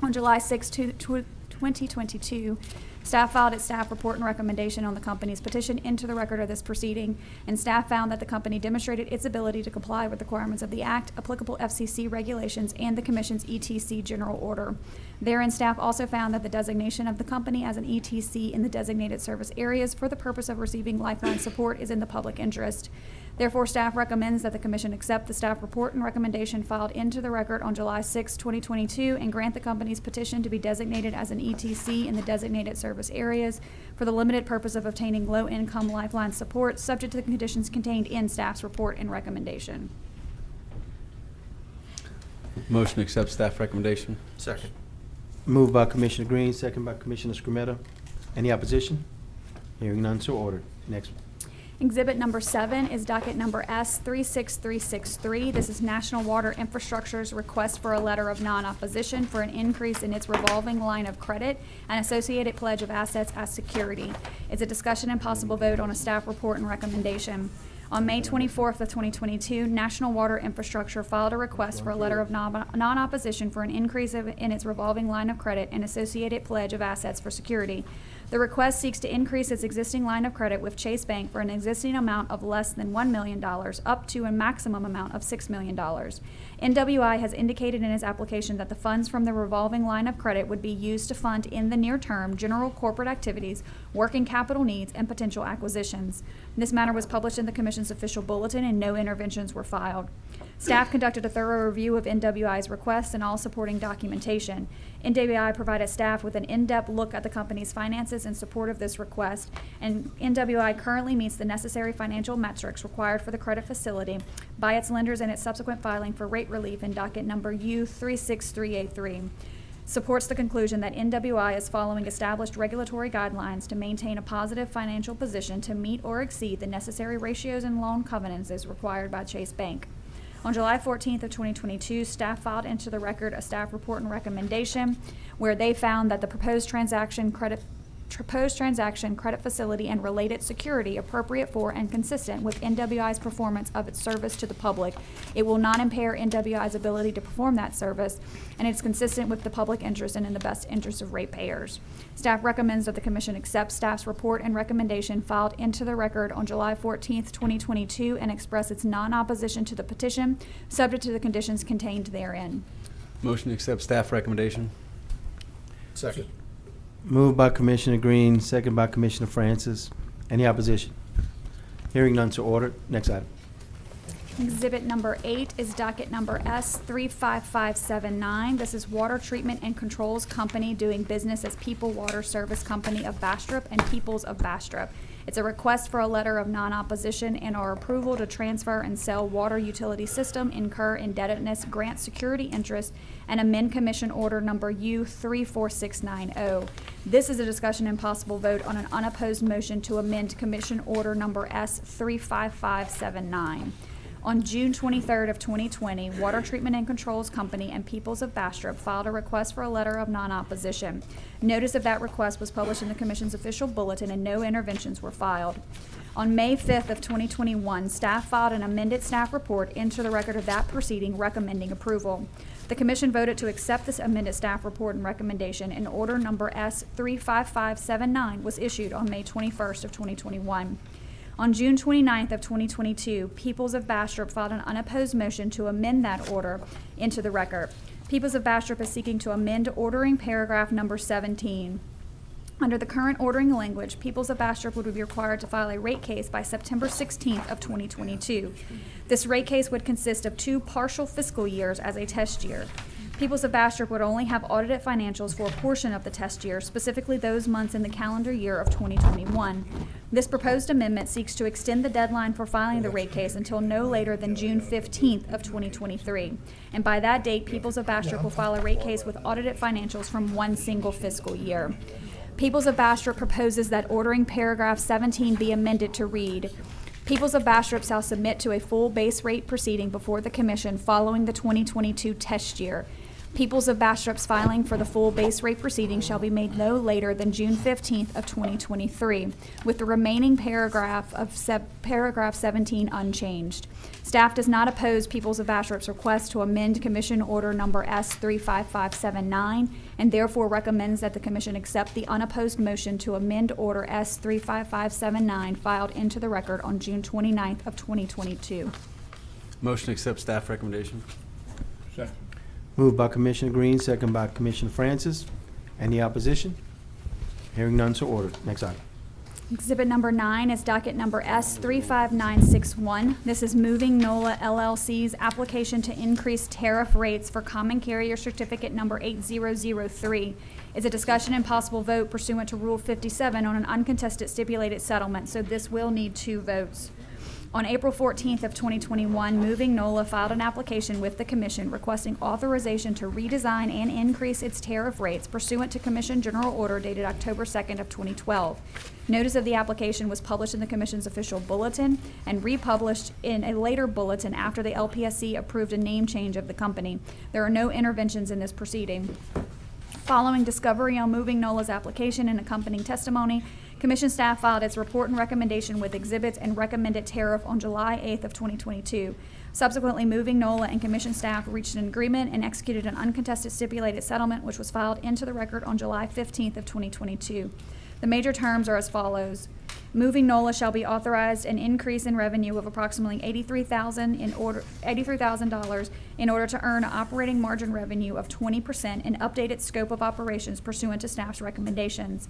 On July 6, 2022, staff filed its staff report and recommendation on the company's petition into the record of this proceeding, and staff found that the company demonstrated its ability to comply with the requirements of the Act, applicable FCC regulations, and the Commission's ETC General Order. Therein, staff also found that the designation of the company as an ETC in the designated service areas for the purpose of receiving lifeline support is in the public interest. Therefore, staff recommends that the Commission accept the staff report and recommendation filed into the record on July 6, 2022, and grant the company's petition to be designated as an ETC in the designated service areas for the limited purpose of obtaining low-income lifeline support, subject to the conditions contained in staff's report and recommendation. Motion to accept staff recommendation. Second. Moved by Commissioner Green, second by Commissioner Scrumetta. Any opposition? Hearing none, so ordered. Next. Exhibit number 7 is docket number S36363. This is National Water Infrastructure's request for a letter of non-opposition for an increase in its revolving line of credit and associated pledge of assets as security. It's a discussion and possible vote on a staff report and recommendation. On May 24th of 2022, National Water Infrastructure filed a request for a letter of non-opposition for an increase in its revolving line of credit and associated pledge of assets for security. The request seeks to increase its existing line of credit with Chase Bank for an existing amount of less than $1 million up to a maximum amount of $6 million. NWI has indicated in its application that the funds from the revolving line of credit would be used to fund in the near term general corporate activities, working capital needs, and potential acquisitions. This matter was published in the Commission's official bulletin and no interventions were filed. Staff conducted a thorough review of NWI's request and all supporting documentation. NWI provided staff with an in-depth look at the company's finances in support of this request, and NWI currently meets the necessary financial metrics required for the credit facility by its lenders in its subsequent filing for rate relief in docket number U36383. Supports the conclusion that NWI is following established regulatory guidelines to maintain a positive financial position to meet or exceed the necessary ratios and loan covenants as required by Chase Bank. On July 14th of 2022, staff filed into the record a staff report and recommendation where they found that the proposed transaction credit facility and related security appropriate for and consistent with NWI's performance of its service to the public. It will not impair NWI's ability to perform that service, and it's consistent with the public interest and in the best interest of ratepayers. Staff recommends that the Commission accept staff's report and recommendation filed into the record on July 14th, 2022, and express its non-opposition to the petition, subject to the conditions contained therein. Motion to accept staff recommendation. Second. Moved by Commissioner Green, second by Commissioner Francis. Any opposition? Hearing none, so ordered. Next item. Exhibit number 8 is docket number S35579. This is Water Treatment and Controls Company doing business as People Water Service Company of Bastrop and Peoples of Bastrop. It's a request for a letter of non-opposition and our approval to transfer and sell water utility system, incur indebtedness, grant security interest, and amend Commission Order number U34690. This is a discussion and possible vote on an unopposed motion to amend Commission Order number S35579. On June 23rd of 2020, Water Treatment and Controls Company and Peoples of Bastrop filed a request for a letter of non-opposition. Notice of that request was published in the Commission's official bulletin and no interventions were filed. On May 5th of 2021, staff filed an amended staff report into the record of that proceeding recommending approval. The Commission voted to accept this amended staff report and recommendation, and order number S35579 was issued on May 21st of 2021. On June 29th of 2022, Peoples of Bastrop filed an unopposed motion to amend that order into the record. Peoples of Bastrop is seeking to amend ordering paragraph number 17. Under the current ordering language, Peoples of Bastrop would be required to file a rate case by September 16th of 2022. This rate case would consist of 2 partial fiscal years as a test year. Peoples of Bastrop would only have audited financials for a portion of the test year, specifically those months in the calendar year of 2021. This proposed amendment seeks to extend the deadline for filing the rate case until no later than June 15th of 2023. And by that date, Peoples of Bastrop will file a rate case with audited financials from one single fiscal year. Peoples of Bastrop proposes that ordering paragraph 17 be amended to read, Peoples of Bastrop shall submit to a full base rate proceeding before the Commission following the 2022 test year. Peoples of Bastrop's filing for the full base rate proceeding shall be made no later than June 15th of 2023, with the remaining paragraph of paragraph 17 unchanged. Staff does not oppose Peoples of Bastrop's request to amend Commission Order Number S35579 and therefore recommends that the Commission accept the unopposed motion to amend Order S35579 filed into the record on June 29th of 2022. Motion to accept staff recommendation. Second. Moved by Commissioner Green, second by Commissioner Francis. Any opposition? Hearing none, so ordered. Next item. Exhibit number 9 is docket number S35961. This is Moving NOLA LLC's application to increase tariff rates for common carrier certificate number 8003. It's a discussion and possible vote pursuant to Rule 57 on an uncontested stipulated settlement, so this will need 2 votes. On April 14th of 2021, Moving NOLA filed an application with the Commission requesting authorization to redesign and increase its tariff rates pursuant to Commission General Order dated October 2nd of 2012. Notice of the application was published in the Commission's official bulletin and republished in a later bulletin after the LPSC approved a name change of the company. There are no interventions in this proceeding. Following discovery on Moving NOLA's application and accompanying testimony, Commission staff filed its report and recommendation with exhibits and recommended tariff on July 8th of 2022. Subsequently, Moving NOLA and Commission staff reached an agreement and executed an uncontested stipulated settlement, which was filed into the record on July 15th of 2022. The major terms are as follows. Moving NOLA shall be authorized an increase in revenue of approximately $83,000 in order to earn operating margin revenue of 20% and update its scope of operations pursuant to staff's recommendations.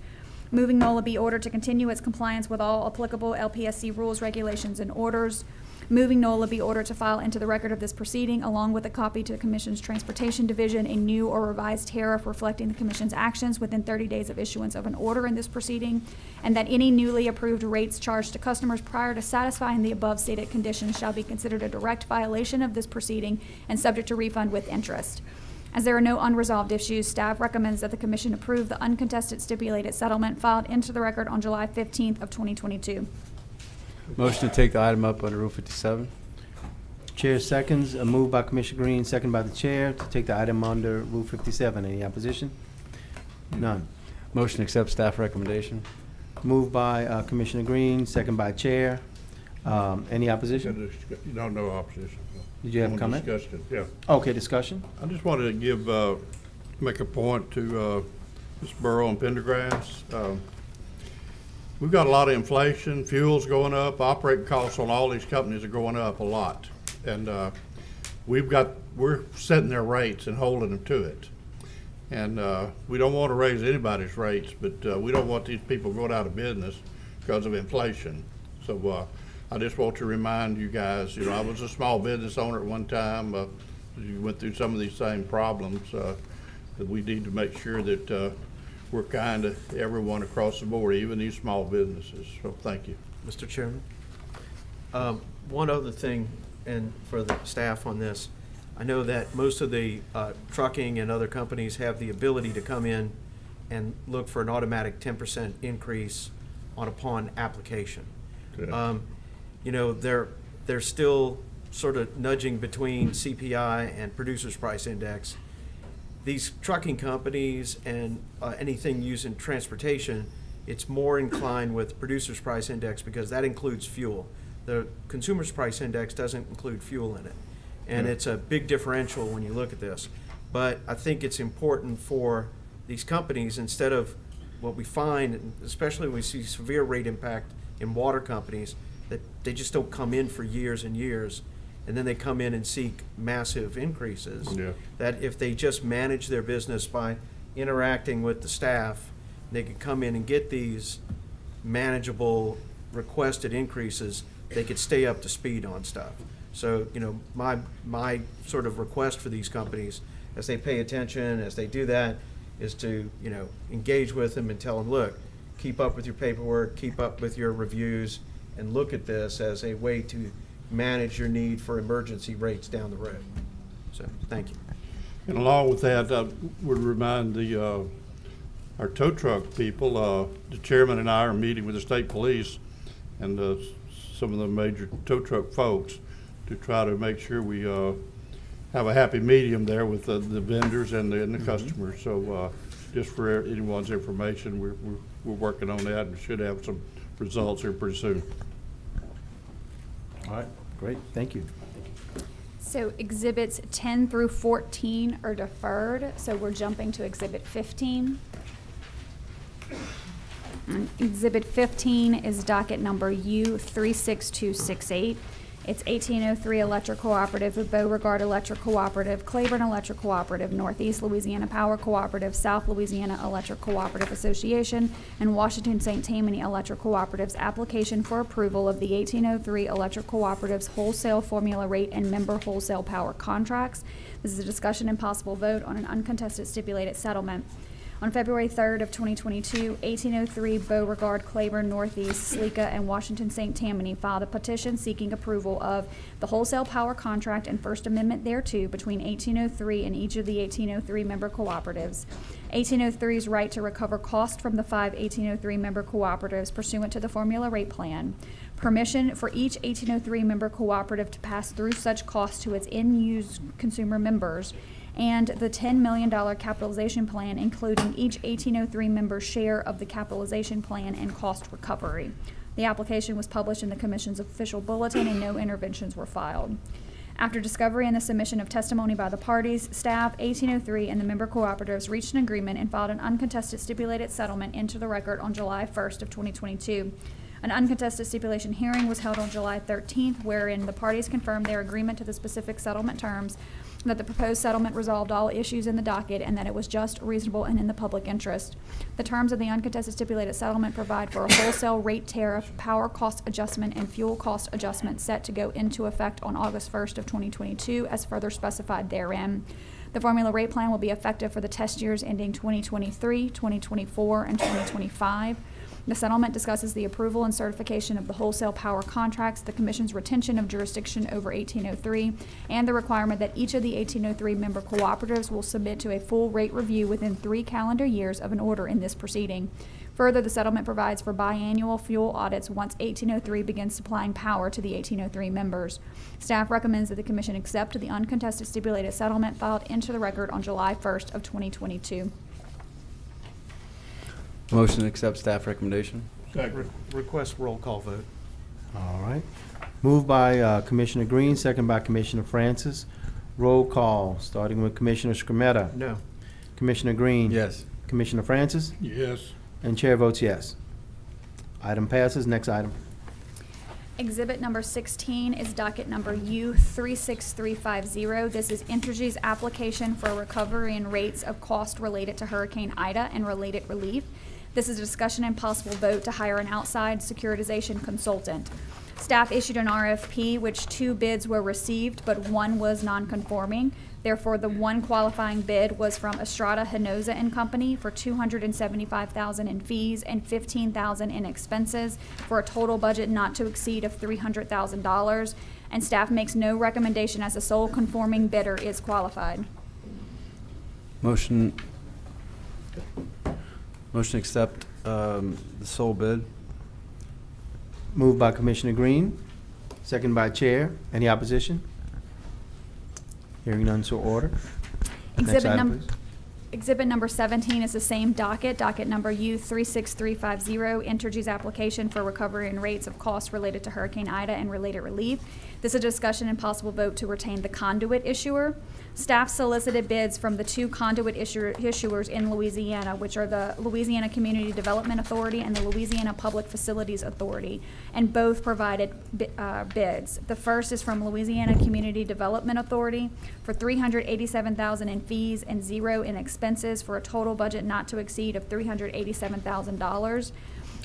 Moving NOLA be ordered to continue its compliance with all applicable LPSC rules, regulations, and orders. Moving NOLA be ordered to file into the record of this proceeding, along with a copy to the Commission's Transportation Division, a new or revised tariff reflecting the Commission's actions within 30 days of issuance of an order in this proceeding, and that any newly approved rates charged to customers prior to satisfying the above stated conditions shall be considered a direct violation of this proceeding and subject to refund with interest. As there are no unresolved issues, staff recommends that the Commission approve the uncontested stipulated settlement filed into the record on July 15th of 2022. Motion to take the item up under Rule 57. Chair seconds. A move by Commissioner Green, second by the chair to take the item under Rule 57. Any opposition? None. Motion to accept staff recommendation. Moved by Commissioner Green, second by chair. Any opposition? No opposition. Did you have a comment? Discussion, yeah. Okay, discussion. I just wanted to make a point to Ms. Burrow and Pendergrass. We've got a lot of inflation, fuel's going up, operating costs on all these companies are going up a lot. And we're setting their rates and holding them to it. And we don't want to raise anybody's rates, but we don't want these people going out of business because of inflation. So I just want to remind you guys, I was a small business owner at one time. You went through some of these same problems that we need to make sure that we're kind to everyone across the board, even these small businesses. So thank you. Mr. Chairman, one other thing, and for the staff on this, I know that most of the trucking and other companies have the ability to come in and look for an automatic 10% increase upon application. Yeah. They're still sort of nudging between CPI and Producers Price Index. These trucking companies and anything used in transportation, it's more inclined with Producers Price Index because that includes fuel. The Consumers Price Index doesn't include fuel in it. And it's a big differential when you look at this. But I think it's important for these companies, instead of what we find, especially when we see severe rate impact in water companies, that they just don't come in for years and years, and then they come in and seek massive increases. Yeah. That if they just manage their business by interacting with the staff, they could come in and get these manageable requested increases, they could stay up to speed on stuff. So, you know, my sort of request for these companies, as they pay attention, as they do that, is to, you know, engage with them and tell them, look, keep up with your paperwork, keep up with your reviews, and look at this as a way to manage your need for emergency rates down the road. So, thank you. And along with that, I would remind our tow truck people, the chairman and I are meeting with the state police and some of the major tow truck folks to try to make sure we have a happy medium there with the vendors and the customers. So just for anyone's information, we're working on that and should have some results here pretty soon. All right, great, thank you. So exhibits 10 through 14 are deferred, so we're jumping to exhibit 15. Exhibit 15 is docket number U36268. It's 1803 Electric Cooperative, Beauregard Electric Cooperative, Claiborne Electric Cooperative, Northeast Louisiana Power Cooperative, South Louisiana Electric Cooperative Association, and Washington St. Tammany Electric Cooperative's application for approval of the 1803 Electric Cooperative's wholesale formula rate and member wholesale power contracts. This is a discussion and possible vote on an uncontested stipulated settlement. On February 3rd of 2022, 1803 Beauregard, Claiborne, Northeast, Sleeka, and Washington St. Tammany filed a petition seeking approval of the wholesale power contract and First Amendment thereto between 1803 and each of the 1803 member cooperatives. 1803's right to recover cost from the 5 1803 member cooperatives pursuant to the formula rate plan. Permission for each 1803 member cooperative to pass through such cost to its end-use consumer members, and the $10 million capitalization plan, including each 1803 member's share of the capitalization plan and cost recovery. The application was published in the Commission's official bulletin and no interventions were filed. After discovery and the submission of testimony by the parties, staff, 1803, and the member cooperatives reached an agreement and filed an uncontested stipulated settlement into the record on July 1st of 2022. An uncontested stipulation hearing was held on July 13th, wherein the parties confirmed their agreement to the specific settlement terms, that the proposed settlement resolved all issues in the docket, and that it was just, reasonable, and in the public interest. The terms of the uncontested stipulated settlement provide for a wholesale rate tariff, power cost adjustment, and fuel cost adjustment set to go into effect on August 1st of 2022, as further specified therein. The formula rate plan will be effective for the test years ending 2023, 2024, and 2025. The settlement discusses the approval and certification of the wholesale power contracts, the Commission's retention of jurisdiction over 1803, and the requirement that each of the 1803 member cooperatives will submit to a full rate review within 3 calendar years of an order in this proceeding. Further, the settlement provides for biannual fuel audits once 1803 begins supplying power to the 1803 members. Staff recommends that the Commission accept the uncontested stipulated settlement filed into the record on July 1st of 2022. Motion to accept staff recommendation. Request roll call vote. All right. Moved by Commissioner Green, second by Commissioner Francis. Roll call, starting with Commissioner Scremetta. No. Commissioner Green. Yes. Commissioner Francis. Yes. And chair votes yes. Item passes. Next item. Exhibit number 16 is docket number U36350. This is Entergy's application for a recovery in rates of cost related to Hurricane Ida and related relief. This is a discussion and possible vote to hire an outside securitization consultant. Staff issued an RFP, which 2 bids were received, but 1 was non-conforming. Therefore, the 1 qualifying bid was from Estrada Hinoza and Company for $275,000 in fees and $15,000 in expenses, for a total budget not to exceed of $300,000. And staff makes no recommendation as the sole conforming bidder is qualified. Motion to accept the sole bid. Moved by Commissioner Green, second by Chair. Any opposition? Hearing none, so ordered. Next Exhibit item, number. please. Exhibit number 17 is the same docket number U36350, Entergy's application for recovery and rates of costs related to Hurricane Ida and related relief. This is a discussion and possible vote to retain the conduit issuer. Staff solicited bids from the two conduit issuers in Louisiana, which are the Louisiana Community Development Authority and the Louisiana Public Facilities Authority, and both provided bids. The first is from Louisiana Community Development Authority for $387,000 in fees and $0 in expenses for a total budget not to exceed of $387,000.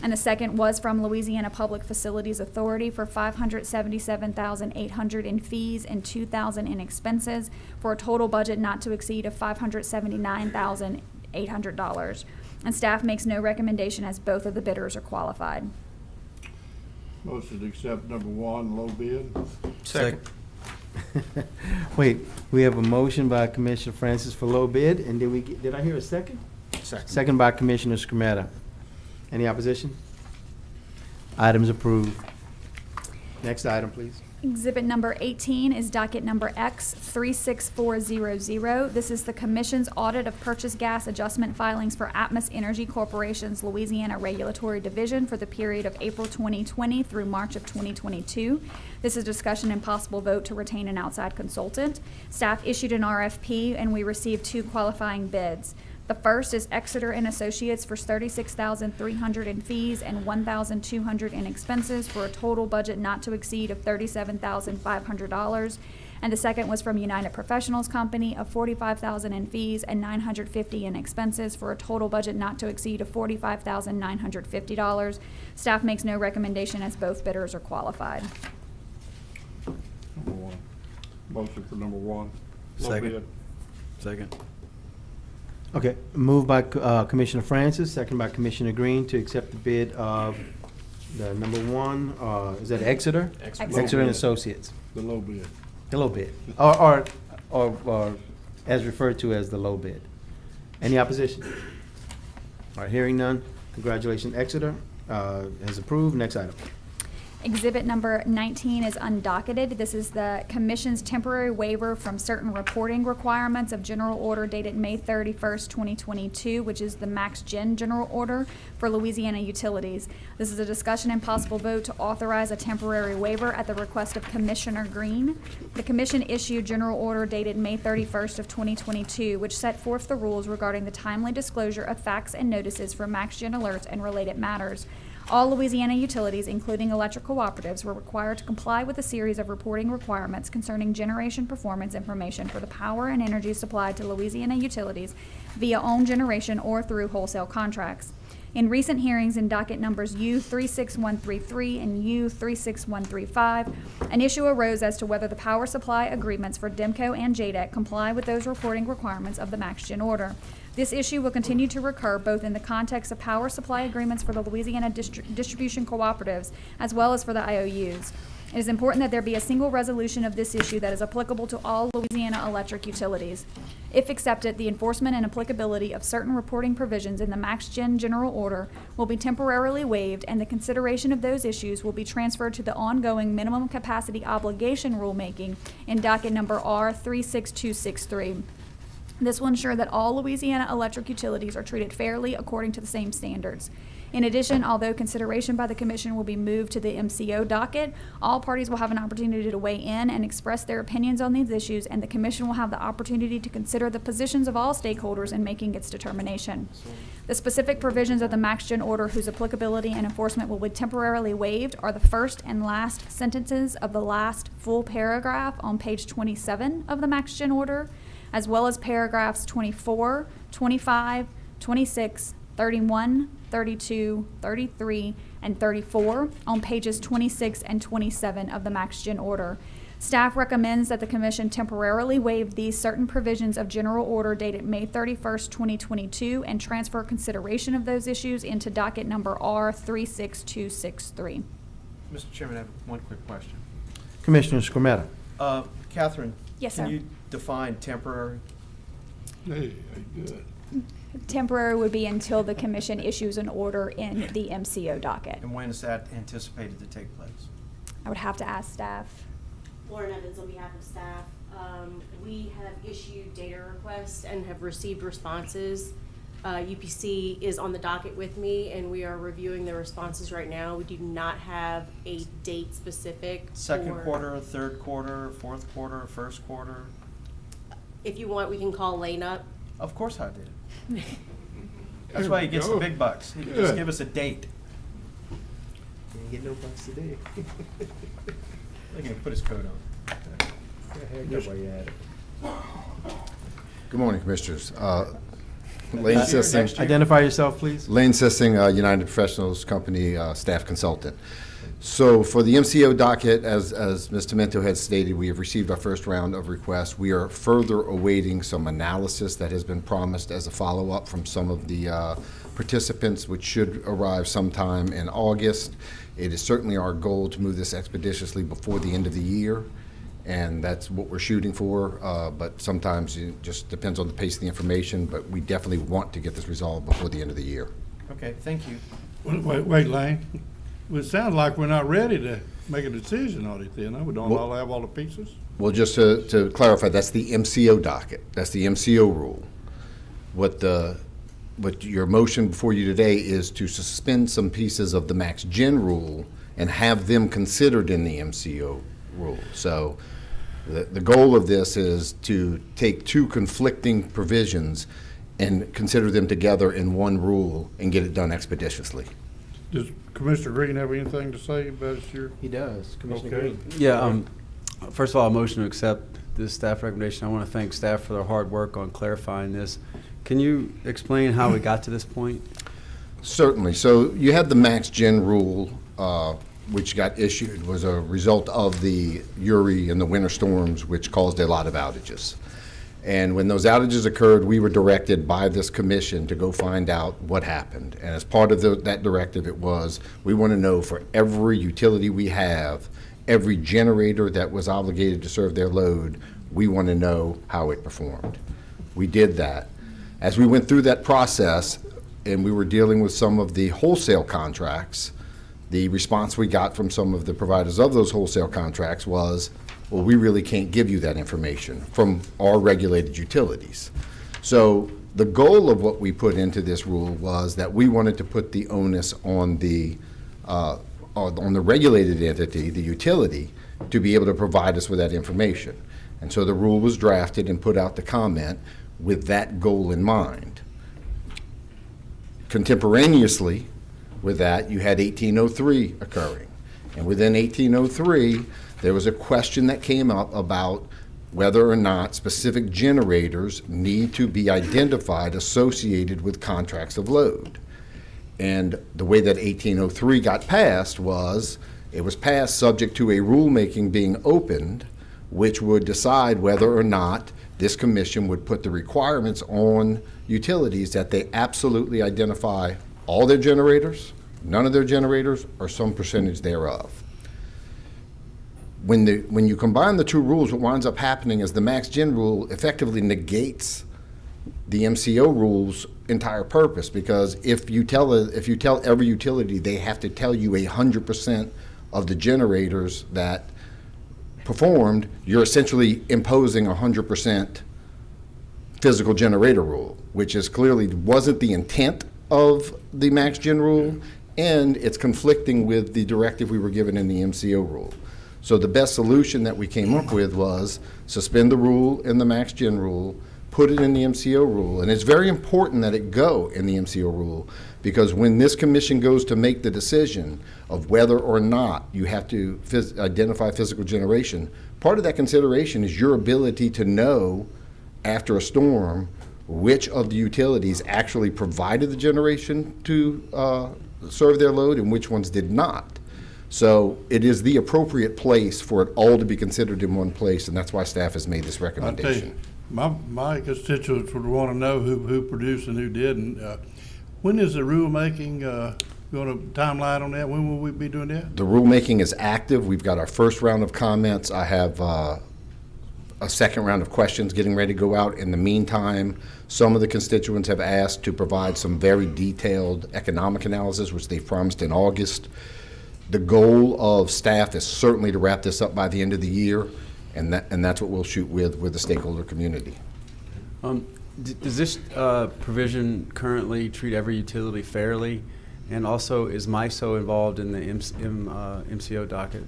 And the second was from Louisiana Public Facilities Authority for $577,800 in fees and $2,000 in expenses for a total budget not to exceed of $579,800. And staff makes no recommendation as both of the bidders are qualified. Motion to accept number one, low bid. Second. Wait, we have a motion by Commissioner Francis for low bid, and did I hear a second? Second. Second by Commissioner Scrumetta. Any opposition? Items approved. Next item, please. Exhibit number 18 is docket number X36400. This is the Commission's audit of purchase gas adjustment filings for Atmos Energy Corporation's Louisiana Regulatory Division for the period of April 2020 through March of 2022. This is discussion and possible vote to retain an outside consultant. Staff issued an RFP and we received two qualifying bids. The first is Exeter and Associates for $36,300 in fees and $1,200 in expenses for a total budget not to exceed of $37,500. And the second was from United Professionals Company of $45,000 in fees and $950 in expenses for a total budget not to exceed of $45,950. Staff makes no recommendation as both bidders are qualified. Number one. Motion for number one, low Second. bid. Second. Okay, moved by Commissioner Francis, second by Commissioner Green to accept the bid of the number one, is that Exeter? Exeter. Exeter and Associates, The low bid. the low bid, or as referred to as the low bid. Any opposition? All right, hearing none, congratulations, Exeter, has approved. Next item. Exhibit number 19 is undocketed. This is the Commission's temporary waiver from certain reporting requirements of General Order dated May 31st, 2022, which is the Max Gen General Order for Louisiana Utilities. This is a discussion and possible vote to authorize a temporary waiver at the request of Commissioner Green. The Commission issued General Order dated May 31st of 2022, which set forth the rules regarding the timely disclosure of facts and notices for Max Gen alerts and related matters. All Louisiana utilities, including electric cooperatives, were required to comply with a series of reporting requirements concerning generation performance information for the power and energy supplied to Louisiana utilities via own generation or through wholesale contracts. In recent hearings in docket numbers U36133 and U36135, an issue arose as to whether the power supply agreements for DEMCO and JDEC comply with those reporting requirements of the Max Gen Order. This issue will continue to recur both in the context of power supply agreements for the Louisiana distribution cooperatives as well as for the IOUs. It is important that there be a single resolution of this issue that is applicable to all Louisiana electric utilities. If accepted, the enforcement and applicability of certain reporting provisions in the Max Gen General Order will be temporarily waived, and the consideration of those issues will be transferred to the ongoing minimum capacity obligation rulemaking in docket number R36263. This will ensure that all Louisiana electric utilities are treated fairly according to the same standards. In addition, although consideration by the Commission will be moved to the MCO docket, all parties will have an opportunity to weigh in and express their opinions on these issues, and the Commission will have the opportunity to consider the positions of all stakeholders in making its determination. The specific provisions of the Max Gen Order whose applicability and enforcement will be temporarily waived are the first and last sentences of the last full paragraph on page 27 of the Max Gen Order, as well as paragraphs 24, 25, 26, 31, 32, 33, and 34 on pages 26 and 27 of the Max Gen Order. Staff recommends that the Commission temporarily waive these certain provisions of General Order dated May 31st, 2022, and transfer consideration of those issues into docket number R36263. Mr. Chairman, I have one quick question. Commissioner Scrumetta. Catherine? Yes, Can sir. you define temporary? Hey, good. Temporary would be until the Commission issues an order in the MCO docket. And when is that anticipated to take place? I would have to ask staff. Lauren Evans on behalf of staff. We have issued data requests and have received responses. UPC is on the docket with me, and we are reviewing the responses right now. We do not have a date specific. Second for- quarter, third quarter, fourth quarter, first quarter? If you want, we can call Lane up. Of course I did. That's why he gets the big bucks. He can just give us a date. Can't get no bucks today. They're gonna put his coat on. Good morning, Commissioners. Lane Sissing. Identify yourself, please. Lane Sissing, United Professionals Company staff consultant. So for the MCO docket, as Ms. Tomento had stated, we have received our first round of requests. We are further awaiting some analysis that has been promised as a follow-up from some of the participants, which should arrive sometime in August. It is certainly our goal to move this expeditiously before the end of the year, and that's what we're shooting for, but sometimes it just depends on the pace of the information, but we definitely want to get this resolved before the end of the year. Okay, thank you. Wait, Lane. Well, it sounds like we're not ready to make a decision on it then. We don't all have all the pieces. Well, just to clarify, that's the MCO docket. That's the MCO rule. What your motion before you today is to suspend some pieces of the max gen rule and have them considered in the MCO rule. So the goal of this is to take two conflicting provisions and consider them together in one rule and get it done expeditiously. Does Commissioner Green have anything to say about your? He does, Commissioner Okay. Green. Yeah, first of all, a motion to accept this staff recommendation. I want to thank staff for their hard work on clarifying this. Can you explain how we got to this point? Certainly. So you had the max gen rule, which got issued, was a result of the Uri and the winter storms, which caused a lot of outages. And when those outages occurred, we were directed by this commission to go find out what happened. And as part of that directive, it was, we want to know for every utility we have, every generator that was obligated to serve their load, we want to know how it performed. We did that. As we went through that process and we were dealing with some of the wholesale contracts, the response we got from some of the providers of those wholesale contracts was, well, we really can't give you that information from our regulated utilities. So the goal of what we put into this rule was that we wanted to put the onus on the regulated entity, the utility, to be able to provide us with that information. And so the rule was drafted and put out to comment with that goal in mind. Contemporaneously with that, you had 1803 occurring. And within 1803, there was a question that came up about whether or not specific generators need to be identified associated with contracts of load. And the way that 1803 got passed was, it was passed subject to a rulemaking being opened, which would decide whether or not this commission would put the requirements on utilities that they absolutely identify all their generators, none of their generators, or some percentage thereof. When you combine the two rules, what winds up happening is the max gen rule effectively negates the MCO rule's entire purpose, because if you tell every utility they have to tell you 100% of the generators that performed, you're essentially imposing 100% physical generator rule, which is clearly wasn't the intent of the max gen rule, and it's conflicting with the directive we were given in the MCO rule. So the best solution that we came up with was suspend the rule in the max gen rule, put it in the MCO rule, and it's very important that it go in the MCO rule, because when this commission goes to make the decision of whether or not you have to identify physical generation, part of that consideration is your ability to know after a storm which of the utilities actually provided the generation to serve their load and which ones did not. So it is the appropriate place for it all to be considered in one place, and that's why staff has made this recommendation. My constituents would want to know who produced and who didn't. When is the rulemaking going to timeline on that? When will we be doing that? The rulemaking is active. We've got our first round of comments. I have a second round of questions getting ready to go out. In the meantime, some of the constituents have asked to provide some very detailed economic analysis, which they've promised in August. The goal of staff is certainly to wrap this up by the end of the year, and that's what we'll shoot with the stakeholder community. Does this provision currently treat every utility fairly? And also, is MISO involved in the MCO docket?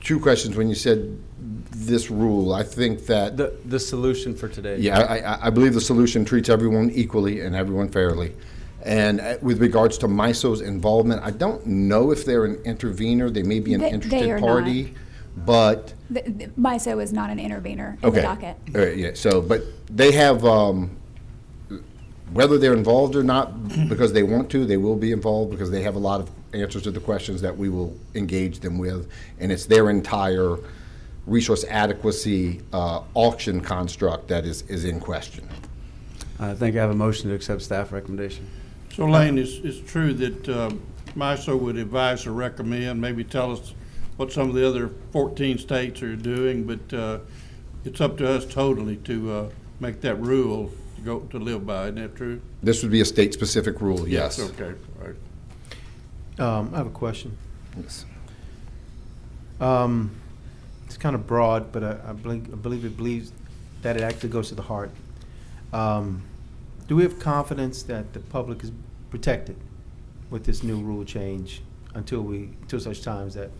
Two questions. When you said this rule, I think that the solution for today. Yeah, I believe the solution treats everyone equally and everyone fairly. And with regards to MISO's involvement, I don't know if they're an intervener. They may be an interested party, but MISO is not an intervener in the docket. Yeah. So, but they have, whether they're involved or not, because they want to, they will be involved because they have a lot of answers to the questions that we will engage them with, and it's their entire resource adequacy auction construct that is in question. I think I have a motion to accept staff recommendation. So Lane, it's true that MISO would advise or recommend, maybe tell us what some of the other 14 states are doing, but it's up to us totally to make that rule to live by. Isn't that true? This would be a state-specific rule, yes. Okay, all right. I have a question. Yes. It's kind of broad, but I believe that it actually goes to the heart. Do we have confidence that the public is protected with this new rule change until such times that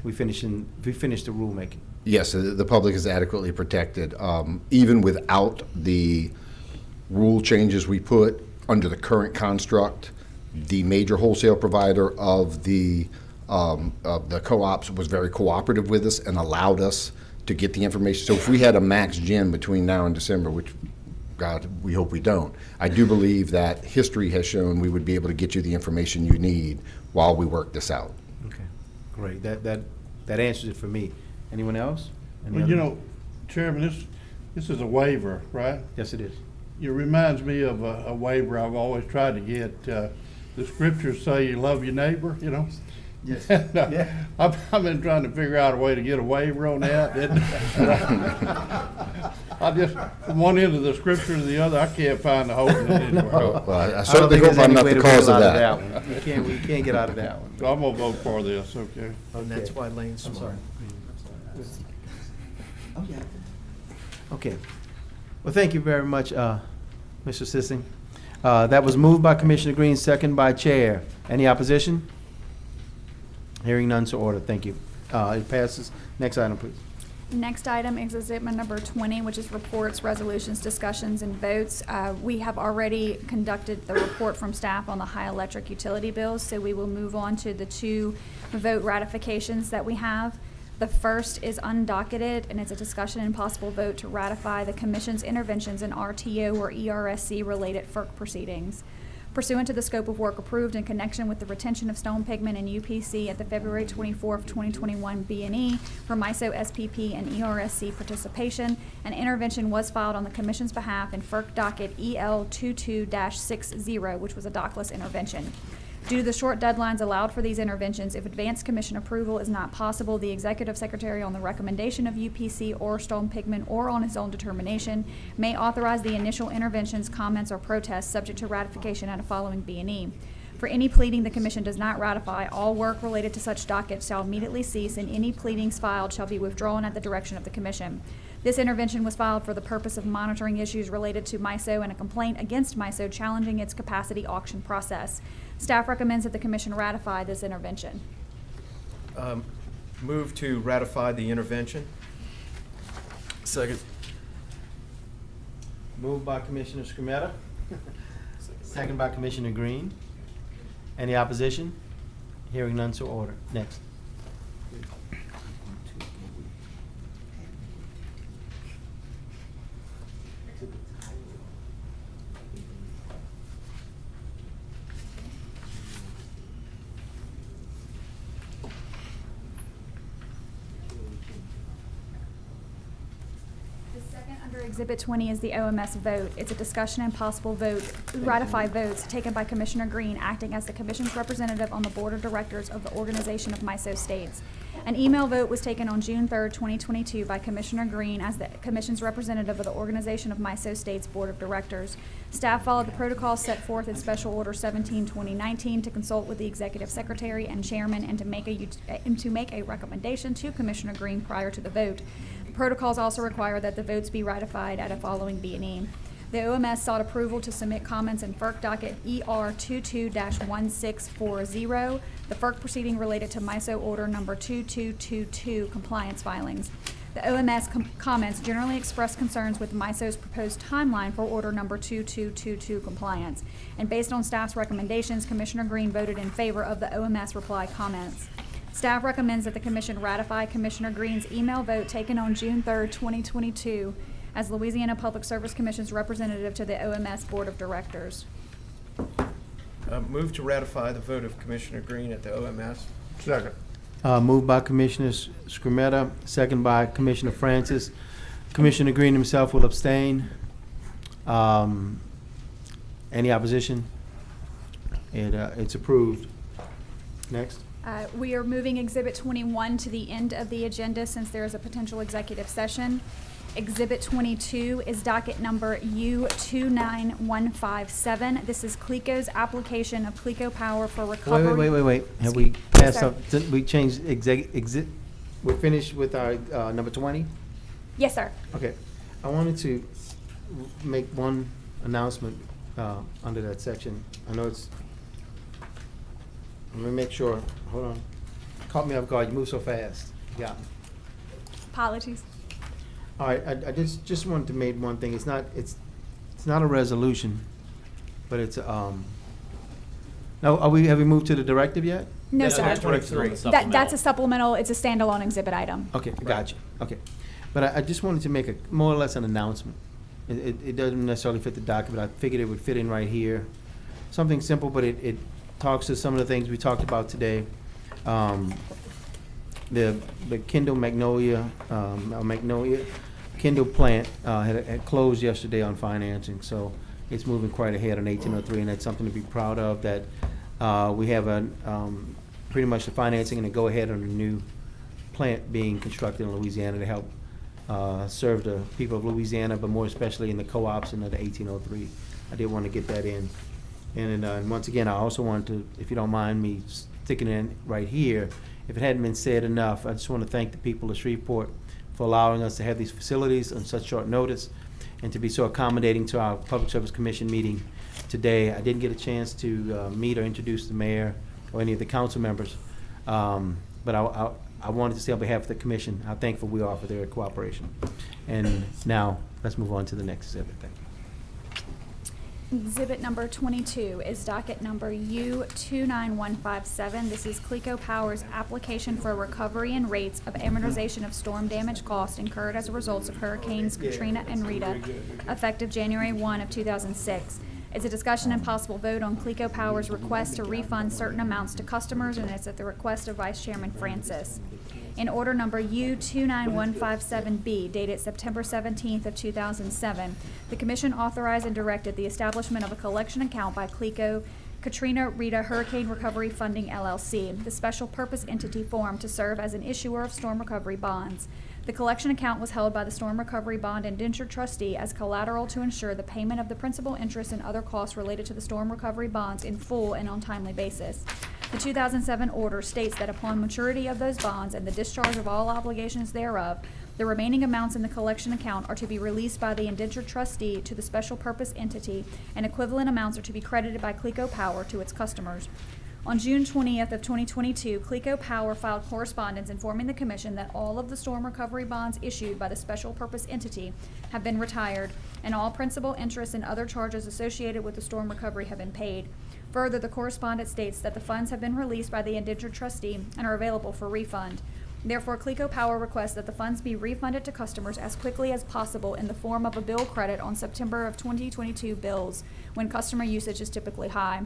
we finish the rulemaking? Yes, the public is adequately protected, even without the rule changes we put under the current construct. The major wholesale provider of the co-ops was very cooperative with us and allowed us to get the information. So if we had a max gen between now and December, which God, we hope we don't, I do believe that history has shown we would be able to get you the information you need while we work this out. Okay, great. That answers it for me. Anyone else? Well, you know, Chairman, this is a waiver, right? Yes, it is. It reminds me of a waiver I've always tried to get. The scriptures say you love your neighbor, you know? Yes. Yeah. I've been trying to figure out a way to get a waiver on that. I just, from one end of the scripture to the other, I can't find the hope in it anywhere. Well, I certainly hope I'm not the cause of that. We can't get out of that one. So I'm gonna vote for this, okay? And that's why Lane's I'm smart. sorry. Oh, yeah. Okay. Well, thank you very much, Mr. Sissing. That was moved by Commissioner Green, second by Chair. Any opposition? Hearing none, so ordered. Thank you. It passes. Next item, please. Next item is exhibit number 20, which is reports, resolutions, discussions, and votes. We have already conducted the report from staff on the high electric utility bills, so we will move on to the two vote ratifications that we have. The first is undocketed, and it's a discussion and possible vote to ratify the Commission's interventions in RTO or ERSC-related FERC proceedings. Pursuant to the scope of work approved in connection with the retention of stone pigment in UPC at the February 24th, 2021 B&E for MISO, SPP, and ERSC participation, an intervention was filed on the Commission's behalf in FERC docket EL22-60, which was a dockless intervention. Due to the short deadlines allowed for these interventions, if advanced Commission approval is not possible, the Executive Secretary, on the recommendation of UPC or stone pigment or on his own determination, may authorize the initial interventions, comments, or protests subject to ratification at a following B&E. For any pleading the Commission does not ratify, all work related to such docket shall immediately cease, and any pleadings filed shall be withdrawn at the direction of the Commission. This intervention was filed for the purpose of monitoring issues related to MISO and a complaint against MISO challenging its capacity auction process. Staff recommends that the Commission ratify this intervention. Move to ratify the intervention. Second. Moved by Commissioner Scrumetta. Second by Commissioner Green. Any opposition? Hearing none, so ordered. Next. Exhibit 20 is the OMS vote. It's a discussion and possible vote, ratify votes taken by Commissioner Green, acting as the Commission's representative on the Board of Directors of the Organization of MISO States. An email vote was taken on June 3rd, 2022 by Commissioner Green as the Commission's representative of the Organization of MISO States Board of Directors. Staff followed the protocol set forth in Special Order 17/2019 to consult with the Executive Secretary and Chairman and to make a recommendation to Commissioner Green prior to the vote. The protocols also require that the votes be ratified at a following B&E. The OMS sought approval to submit comments in FERC docket ER 22-1640, the FERC proceeding related to MISO order number 2222 compliance filings. The OMS comments generally express concerns with MISO's proposed timeline for order number 2222 compliance. And based on staff's recommendations, Commissioner Green voted in favor of the OMS reply comments. Staff recommends that the Commission ratify Commissioner Green's email vote taken on June 3rd, 2022 as Louisiana Public Service Commission's representative to the OMS Board of Directors. Move to ratify the vote of Commissioner Green at the OMS. Second. Moved by Commissioner Scrumetta, second by Commissioner Francis. Commissioner Green himself will abstain. Any opposition? It's approved. Next. We are moving Exhibit 21 to the end of the agenda since there is a potential executive session. Exhibit 22 is docket number U29157. This is CLECO's application of CLECO Power for recovery. Wait. Have we passed up? We changed we're finished with our number 20? Yes, sir. Okay. I wanted to make one announcement under that section. I know it's, let me make sure. Hold on. Caught me off guard. You move so fast. Yeah. Apologies. All right, I just wanted to make one thing. It's not a resolution, but it's now have we moved to the directive yet? No, sir. That's 23. That's a supplemental. It's a standalone exhibit item. Okay, gotcha. Okay, but I just wanted to make a more or less an announcement. It doesn't necessarily fit the document, but I figured it would fit in right here. Something simple, but it talks to some of the things we talked about today. The Kendall Magnolia Kendall plant had closed yesterday on financing, so it's moving quite ahead on 1803, and that's something to be proud of, that we have pretty much the financing and a go-ahead on a new plant being constructed in Louisiana to help serve the people of Louisiana, but more especially in the co-ops and the 1803. I did want to get that in. And once again, I also wanted to, if you don't mind me sticking it in right here, if it hadn't been said enough, I just want to thank the people of Shreveport for allowing us to have these facilities on such short notice and to be so accommodating to our Public Service Commission meeting today. I didn't get a chance to meet or introduce the mayor or any of the council members, but I wanted to say on behalf of the commission how thankful we are for their cooperation. And now, let's move on to the next exhibit. Thank you. Exhibit number 22 is docket number U29157. This is CLECO Power's application for recovery and rates of amortization of storm damage costs incurred as a result of Hurricanes Katrina and Rita, effective January 1 of 2006. It's a discussion and possible vote on CLECO Power's request to refund certain amounts to customers, and it's at the request of Vice Chairman Francis. In order number U29157B, dated September 17th of 2007, the Commission authorized and directed the establishment of a collection account by CLECO Katrina Rita Hurricane Recovery Funding LLC, the special purpose entity formed to serve as an issuer of storm recovery bonds. The collection account was held by the Storm Recovery Bond Indentured Trustee as collateral to ensure the payment of the principal, interest, and other costs related to the storm recovery bonds in full and on timely basis. The 2007 order states that upon maturity of those bonds and the discharge of all obligations thereof, the remaining amounts in the collection account are to be released by the indentured trustee to the special purpose entity, and equivalent amounts are to be credited by CLECO Power to its customers. On June 20th of 2022, CLECO Power filed correspondence informing the Commission that all of the storm recovery bonds issued by the special purpose entity have been retired, and all principal, interest, and other charges associated with the storm recovery have been paid. Further, the correspondence states that the funds have been released by the indentured trustee and are available for refund. Therefore, CLECO Power requests that the funds be refunded to customers as quickly as possible in the form of a bill credit on September of 2022 bills, when customer usage is typically high.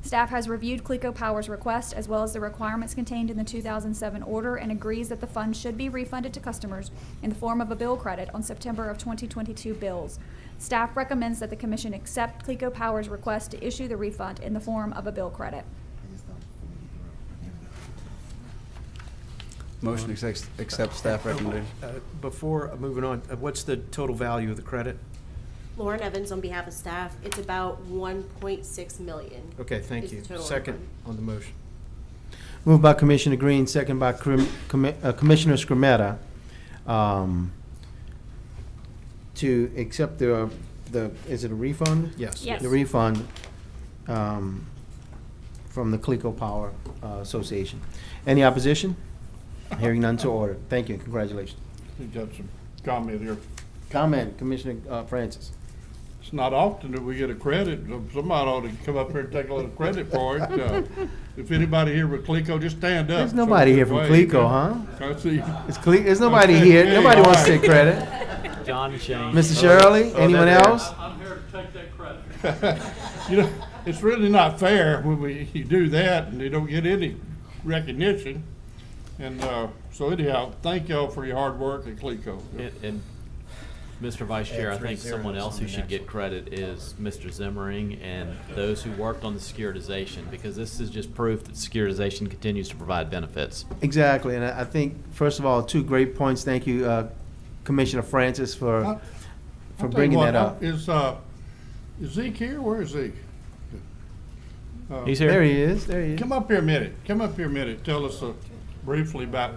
Staff has reviewed CLECO Power's request as well as the requirements contained in the 2007 order and agrees that the funds should be refunded to customers in the form of a bill credit on September of 2022 bills. Staff recommends that the Commission accept CLECO Power's request to issue the refund in the form of a bill credit. Motion accept staff recommendation. Before moving on, what's the total value of the credit? Lauren Evans on behalf of staff. It's about 1.6 million. Okay, thank is you. the total Second refund. on the motion. Moved by Commissioner Green, second by Commissioner Scrumetta, to accept is it a refund? Yes. Yes. The refund from the Clico Power Association. Any opposition? Hearing none to order. Thank you, congratulations. We got some comment here. Comment, Commissioner Francis. It's not often that we get a credit. Somebody ought to come up here and take a little credit for it. If anybody here with Clico, just stand up. There's nobody here from Clico, huh? I see. There's nobody Okay, here. hey, Nobody wants to all take right. credit. John and Shane. Mr. Shirley, anyone else? I'm here to take that credit. You know, it's really not fair when you do that and they don't get any recognition. And so anyhow, thank y'all for your hard work at Clico. And Mr. Vice Chair, I think 3 someone zeros else on who the should next get credit is Mr. Zimmering and those who worked on the securitization, because this is just proof that securitization continues to provide benefits. Exactly, and I think, first of all, 2 great points. Thank you, Commissioner Francis, for I'll tell you bringing what, that up. Is Zeke here? Where is Zeke? He's here. There he is, there he is. Come up here a minute. Come up here a minute. Tell us briefly about.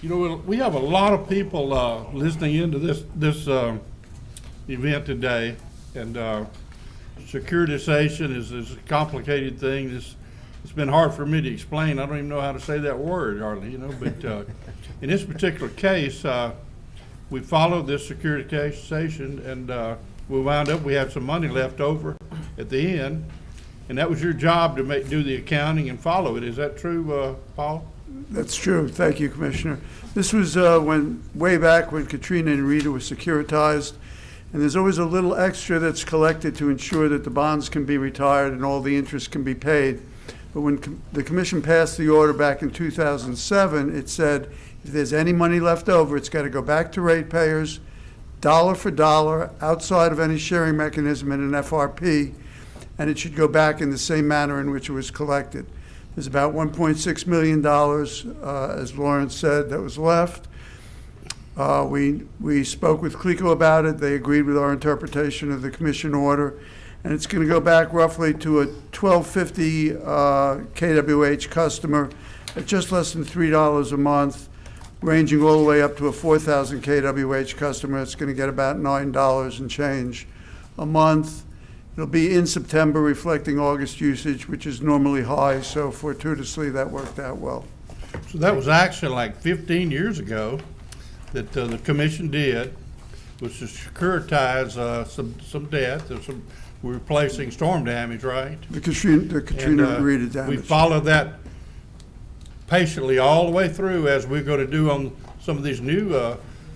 You know, we have a lot of people listening into this event today, and securitization is a complicated thing. It's been hard for me to explain. I don't even know how to say that word hardly, you know. But in this particular case, we followed this securitization, and we had some money left over at the end, and that was your job to do the accounting and follow it. Is that true, Paul? That's true. Thank you, Commissioner. This was way back when Katrina and Rita were securitized, and there's always a little extra that's collected to ensure that the bonds can be retired and all the interest can be paid. But when the Commission passed the order back in 2007, it said if there's any money left over, it's got to go back to ratepayers, dollar for dollar, outside of any sharing mechanism in an FRP, and it should go back in the same manner in which it was collected. There's about $1.6 million, as Lawrence said, that was left. We spoke with Clico about it. They agreed with our interpretation of the Commission order, and it's going to go back roughly to a $12.50 kWh customer at just less than $3 a month, ranging all the way up to a 4,000 kWh customer. It's going to get about $9 and change a month. It'll be in September, reflecting August usage, which is normally high, so fortuitously that worked out well. So that was actually like 15 years ago that the Commission did, was to securitize some debt, we're replacing storm damage, right? The Katrina Rita damage. We followed that patiently all the way through, as we're going to do on some of these new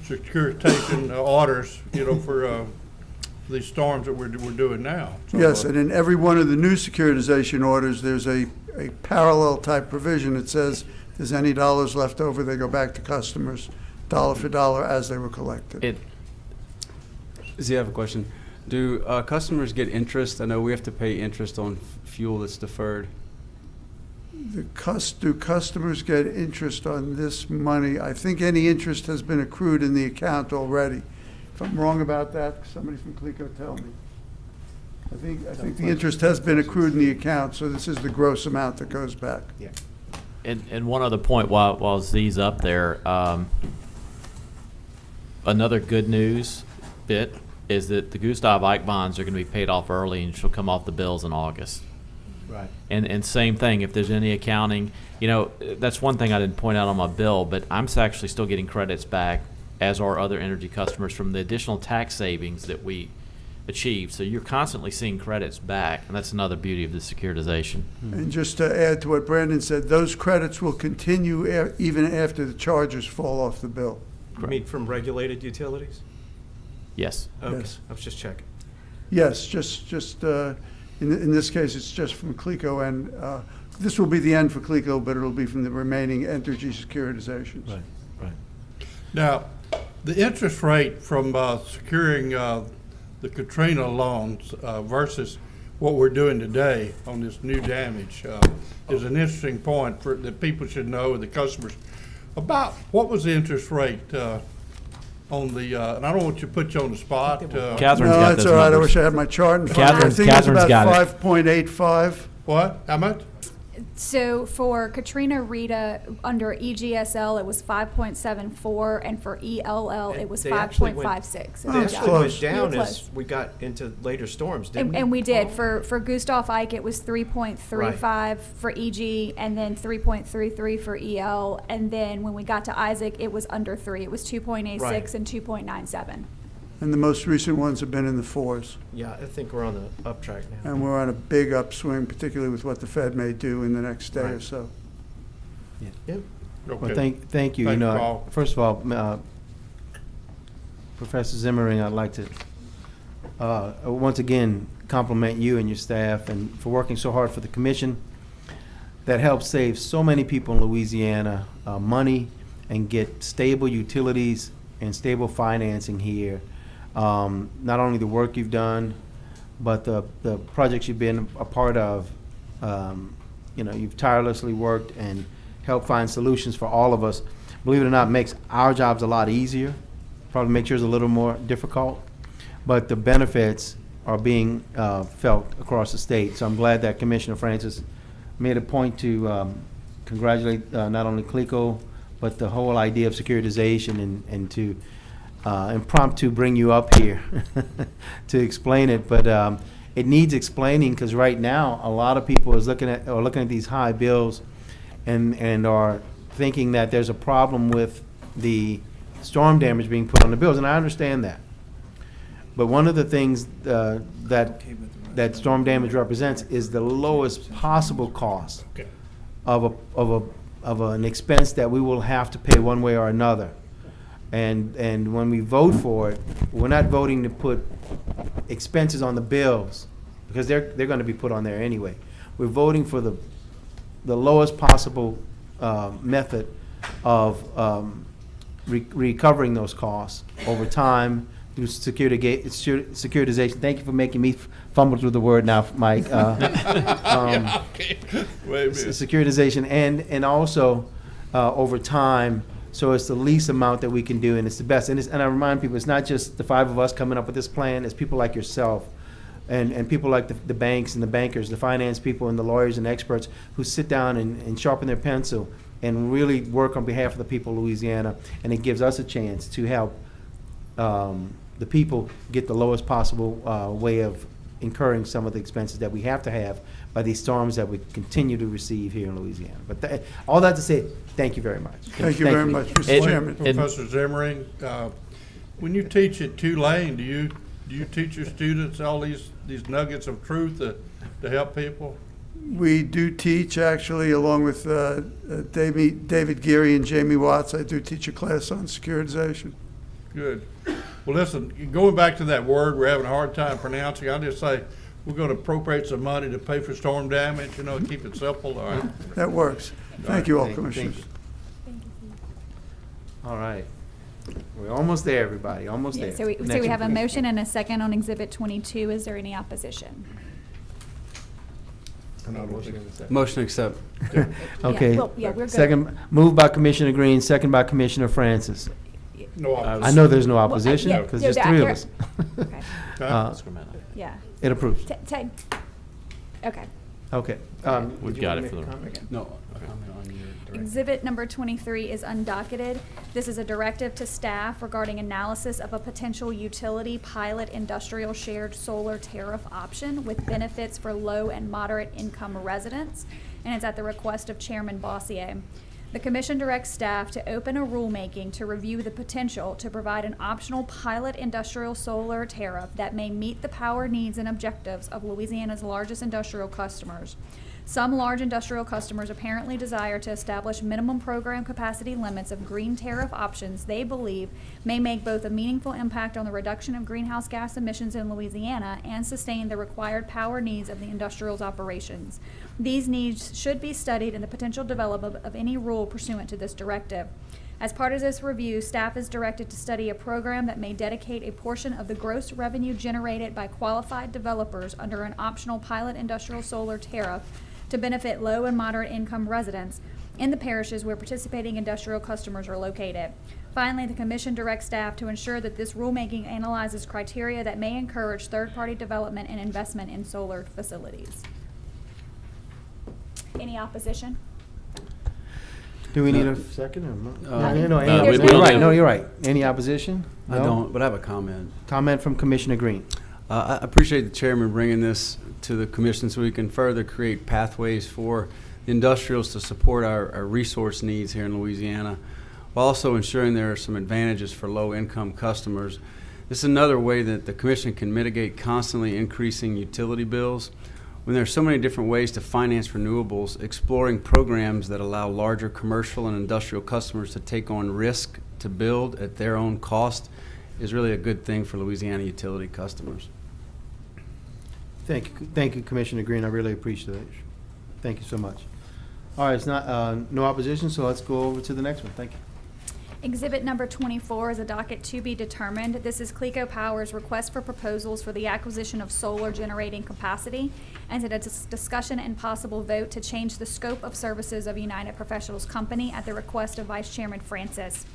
securitization orders, you know, for these storms that we're doing now. So, Yes, and in every one of the new securitization orders, there's a parallel type provision that says if there's any dollars left over, they go back to customers, dollar for dollar, as they were collected. I have a question. Do customers get interest? I know we have to pay interest on fuel that's deferred. Do customers get interest on this money? I think any interest has been accrued in the account already. If I'm wrong about that, somebody from Clico tell me. I think the interest has been accrued in the account, so this is the gross amount that goes back. Yeah. And one other point while Z's up there, another good news bit is that the Gustav Ike bonds are going to be paid off early and she'll come off the bills in August. Right. And same thing, if there's any accounting, you know, that's one thing I didn't point out on my bill, but I'm actually still getting credits back, as are other energy customers, from the additional tax savings that we achieved. So you're constantly seeing credits back, and that's another beauty of the securitization. And just to add to what Brandon said, those credits will continue even after the charges fall off the bill. You mean from regulated utilities? Yes. Okay, Yes. I was just checking. Yes, in this case, it's just from Clico, and this will be the end for Clico, but it'll be from the remaining Entergy securitizations. Right. Now, the interest rate from securing the Katrina loans versus what we're doing today on this new damage is an interesting point that people should know, the customers, about what was the interest rate on the, and I don't want you to put you on the spot. Catherine's No, got that's those all right. I numbers. wish I had my chart in front of me. I think it's Catherine's got about it. 5.85. What? How much? So for Katrina Rita, under EGSL, it was 5.74, and for ELL, it was They actually went- 5.56. They Oh, actually close. went down You were as close. we got into later storms, didn't we? And we did. For Gustav Ike, it was 3.35 for EG, and then 3.33 for EL. And then when we got to Isaac, it was under 3. It was 2.86 Right. and 2.97. And the most recent ones have been in the 4s. Yeah, I think we're on the up track now. And we're on a big upswing, particularly with what the Fed may do in the next day or Right. so. Yep. Okay. Well, thank you. You Thank know, you, Paul. first of all, Professor Zimmering, I'd like to once again compliment you and your staff and for working so hard for the commission that helps save so many people in Louisiana money and get stable utilities and stable financing here. Not only the work you've done, but the projects you've been a part of. You know, you've tirelessly worked and helped find solutions for all of us. Believe it or not, makes our jobs a lot easier. Probably makes yours a little more difficult, but the benefits are being felt across the state. So I'm glad that Commissioner Francis made a point to congratulate not only CLECO, but the whole idea of securitization and to impromptu bring you up here to explain it. But it needs explaining because right now a lot of people are looking at these high bills and are thinking that there's a problem with the storm damage being put on the bills, and I understand that. But one of the things that storm damage represents is the lowest possible cost of an expense that we will have to pay one way or another. And when we vote for it, we're not voting to put expenses on the bills because they're going to be put on there anyway. We're voting for the lowest possible method of recovering those costs over time through securitization. Thank you for making me fumble through the word now, Mike. Yeah, okay. Wait a minute. Securitization and also over time, so it's the least amount that we can do, and it's the best. And I remind people, it's not just the 5 of us coming up with this plan, it's people like yourself and people like the banks and the bankers, the finance people and the lawyers and experts who sit down and sharpen their pencil and really work on behalf of the people of Louisiana. And it gives us a chance to help the people get the lowest possible way of incurring some of the expenses that we have to have by these storms that we continue to receive here in Louisiana. But all that to say, thank you very much. Thank you very much, Mr. Chairman. Professor Zimmering, when you teach at Tulane, do you teach your students all these nuggets of truth to help people? We do teach, actually, along with David Geary and Jamie Watts. I do teach a class on securitization. Good. Well, listen, going back to that word we're having a hard time pronouncing, I'll just say we're going to appropriate some money to pay for storm damage, keep it simple. All right. That works. Thank you all, Commissioners. All right. We're almost there, everybody, almost there. So we have a motion and a second on Exhibit 22. Is there any opposition? Motion to accept. Okay. Well, yeah, we're good. Second, moved by Commissioner Green, second by Commissioner Francis. No opposition. I know there's no opposition, yeah, because yeah, there's 3 of there- us. Okay. Yeah. It approves. Okay. Okay. We've got it for the. No. Exhibit number 23 is undocketed. This is a directive to staff regarding analysis of a potential utility pilot industrial shared solar tariff option with benefits for low and moderate income residents, and it's at the request of Chairman Bossier. The Commission directs staff to open a rulemaking to review the potential to provide an optional pilot industrial solar tariff that may meet the power needs and objectives of Louisiana's largest industrial customers. Some large industrial customers apparently desire to establish minimum program capacity limits of green tariff options they believe may make both a meaningful impact on the reduction of greenhouse gas emissions in Louisiana and sustain the required power needs of the industrial's operations. These needs should be studied in the potential development of any rule pursuant to this directive. As part of this review, staff is directed to study a program that may dedicate a portion of the gross revenue generated by qualified developers under an optional pilot industrial solar tariff to benefit low and moderate income residents in the parishes where participating industrial customers are located. Finally, the Commission directs staff to ensure that this rulemaking analyzes criteria that may encourage third-party development and investment in solar facilities. Any opposition? Do we need a second or no? Uh, No, no, any- we you're don't right, need- no, you're right. Any opposition? I No? don't, but I have a comment. Comment from Commissioner Green. I appreciate the chairman bringing this to the commission so we can further create pathways for the industrials to support our resource needs here in Louisiana, while also ensuring there are some advantages for low-income customers. This is another way that the commission can mitigate constantly increasing utility bills. When there are so many different ways to finance renewables, exploring programs that allow larger commercial and industrial customers to take on risk to build at their own cost is really a good thing for Louisiana utility customers. Thank you, Commissioner Green. I really appreciate it. Thank you so much. All right, it's not, no opposition, so let's go over to the next one. Thank you. Exhibit number 24 is a docket to be determined. This is CLECO Power's request for proposals for the acquisition of solar generating capacity, and it's a discussion and possible vote to change the scope of services of United Professionals Company at the request of Vice Chairman Francis.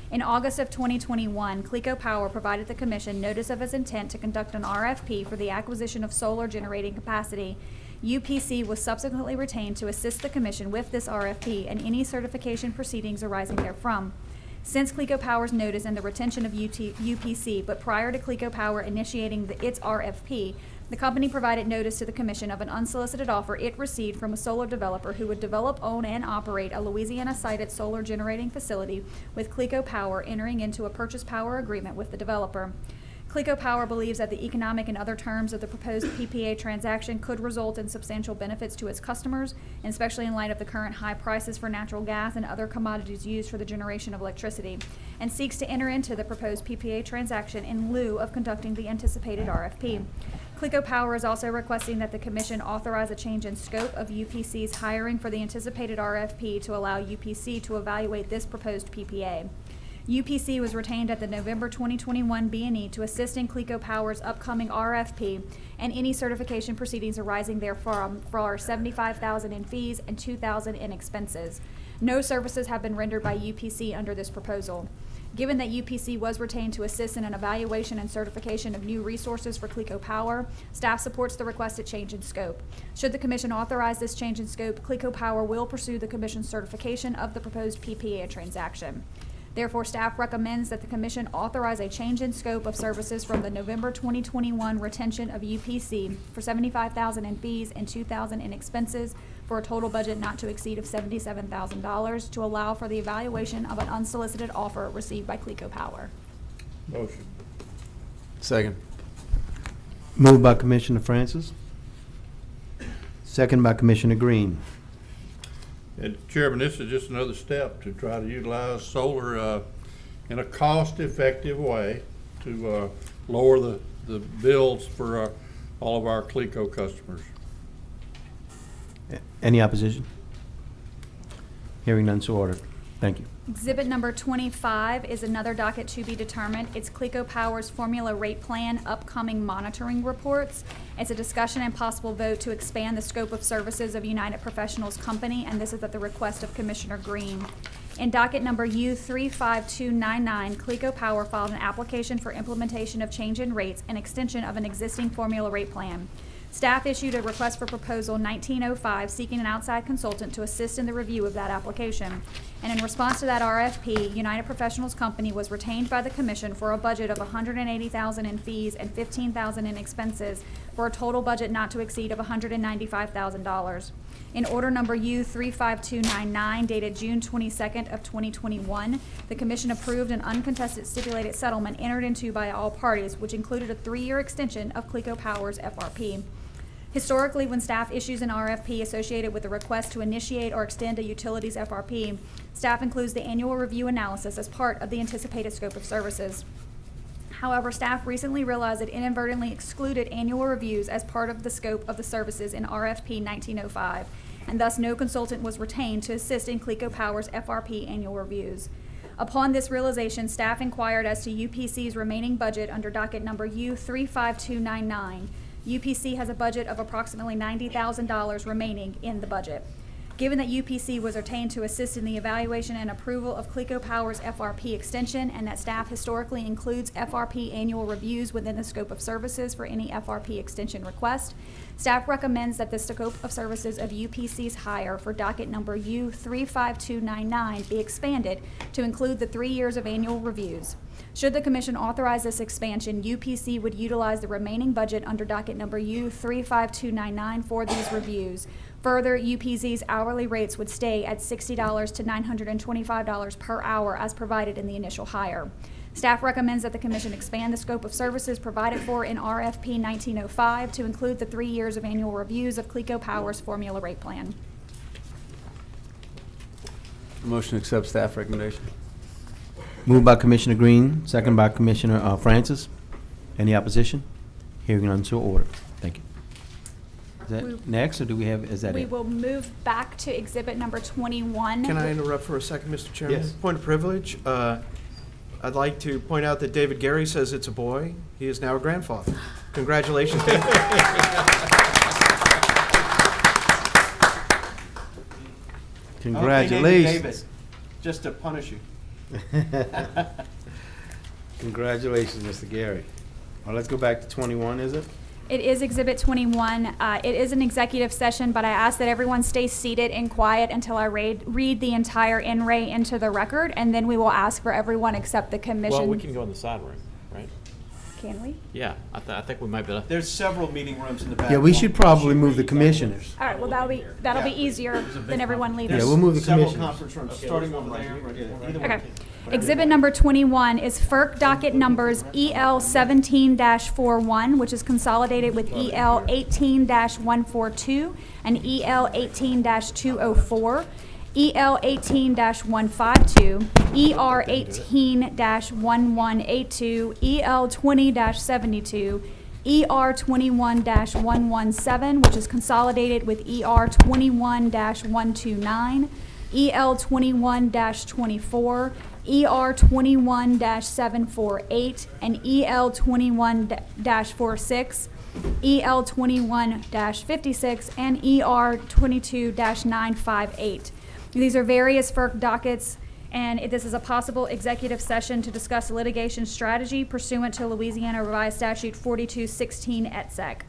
In August of 2021, CLECO Power provided the Commission notice of its intent to conduct an RFP for the acquisition of solar generating capacity. UPC was subsequently retained to assist the Commission with this RFP and any certification proceedings arising therefrom. Since CLECO Power's notice and the retention of UPC, but prior to CLECO Power initiating its RFP, the company provided notice to the Commission of an unsolicited offer it received from a solar developer who would develop, own, and operate a Louisiana-sited solar generating facility with CLECO Power, entering into a purchase power agreement with the developer. CLECO Power believes that the economic and other terms of the proposed PPA transaction could result in substantial benefits to its customers, and especially in light of the current high prices for natural gas and other commodities used for the generation of electricity, and seeks to enter into the proposed PPA transaction in lieu of conducting the anticipated RFP. CLECO Power is also requesting that the Commission authorize a change in scope of UPC's hiring for the anticipated RFP to allow UPC to evaluate this proposed PPA. UPC was retained at the November 2021 B&E to assist in CLECO Power's upcoming RFP and any certification proceedings arising therefrom for $75,000 in fees and $2,000 in expenses. No services have been rendered by UPC under this proposal. Given that UPC was retained to assist in an evaluation and certification of new resources for CLECO Power, staff supports the requested change in scope. Should the Commission authorize this change in scope, CLECO Power will pursue the Commission's certification of the proposed PPA transaction. Therefore, staff recommends that the Commission authorize a change in scope of services from the November 2021 retention of UPC for $75,000 in fees and $2,000 in expenses for a total budget not to exceed of $77,000 to allow for the evaluation of an unsolicited offer received by CLECO Power. Motion. Second. Moved by Commissioner Francis. Second by Commissioner Green. And Chairman, this is just another step to try to utilize solar in a cost-effective way to lower the bills for all of our CLECO customers. Any opposition? Hearing none, so ordered. Thank you. Exhibit number 25 is another docket to be determined. It's CLECO Power's formula rate plan upcoming monitoring reports. It's a discussion and possible vote to expand the scope of services of United Professionals Company, and this is at the request of Commissioner Green. In docket number U35299, CLECO Power filed an application for implementation of change in rates and extension of an existing formula rate plan. Staff issued a request for proposal 1905 seeking an outside consultant to assist in the review of that application. And in response to that RFP, United Professionals Company was retained by the Commission for a budget of $180,000 in fees and $15,000 in expenses for a total budget not to exceed of $195,000. In order number U35299 dated June 22nd of 2021, the Commission approved an uncontested stipulated settlement entered into by all parties, which included a 3-year extension of CLECO Power's FRP. Historically, when staff issues an RFP associated with a request to initiate or extend a utility's FRP, staff includes the annual review analysis as part of the anticipated scope of services. However, staff recently realized it inadvertently excluded annual reviews as part of the scope of the services in RFP 1905, and thus no consultant was retained to assist in CLECO Power's FRP annual reviews. Upon this realization, staff inquired as to UPC's remaining budget under docket number U35299. UPC has a budget of approximately $90,000 remaining in the budget. Given that UPC was retained to assist in the evaluation and approval of CLECO Power's FRP extension, and that staff historically includes FRP annual reviews within the scope of services for any FRP extension request, staff recommends that the scope of services of UPC's hire for docket number U35299 be expanded to include the 3 years of annual reviews. Should the commission authorize this expansion, UPC would utilize the remaining budget under docket number U35299 for these reviews. Further, UPC's hourly rates would stay at $60 to $925 per hour as provided in the initial hire. Staff recommends that the commission expand the scope of services provided for in RFP 1905 to include the 3 years of annual reviews of CLECO Power's formula rate plan. Motion to accept staff recommendation. Moved by Commissioner Green, second by Commissioner Francis. Any opposition? Hearing none, so ordered. Thank you. Is that next, or do we have, is that We it? will move back to exhibit number 21. Can I interrupt for a second, Mr. Chairman? Yes. Point of privilege. I'd like to point out that David Gary says it's a boy. He is now a grandfather. Congratulations, David. Congratulations. Just to punish you. Congratulations, Mr. Gary. All right, let's go back to 21, is it? It is Exhibit 21. It is an executive session, but I ask that everyone stay seated and quiet until I read the entire in-ray into the record, and then we will ask for everyone except the commission. Well, we can go in the side room, right? Can we? Yeah, I think we might be. There's several meeting rooms in the back. Yeah, we should probably move the commissioners. All right, well, that'll be easier than everyone leaving. Yeah, we'll move the Several commissioners. conference rooms, starting over there. Either one. Okay. Exhibit number 21 is FERC docket numbers EL 17-41, which is consolidated with EL 18-142 and EL 18-204, EL 18-152, ER 18-1182, EL 20-72, ER 21-117, which is consolidated with ER 21-129, EL 21-24, ER 21-748, and EL 21-46, EL 21-56, and ER 22-958. These are various FERC dockets, and this is a possible executive session to discuss litigation strategy pursuant to Louisiana Revised Statute 4216 et sec.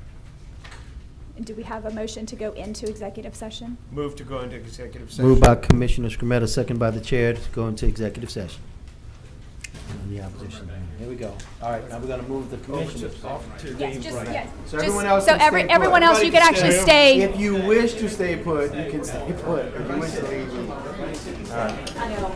Do we have a motion to go into executive session? Move to go into executive session. Moved by Commissioner Scremetta, second by the chair to go into executive session. Any opposition? Here we go. All right, now we're gonna move the commissioners. Yes, just, yes. So Just- everyone else so can stay put. everyone else, you can actually stay. If you wish to stay put, you can stay put. If you wish to leave, you. All right. I know.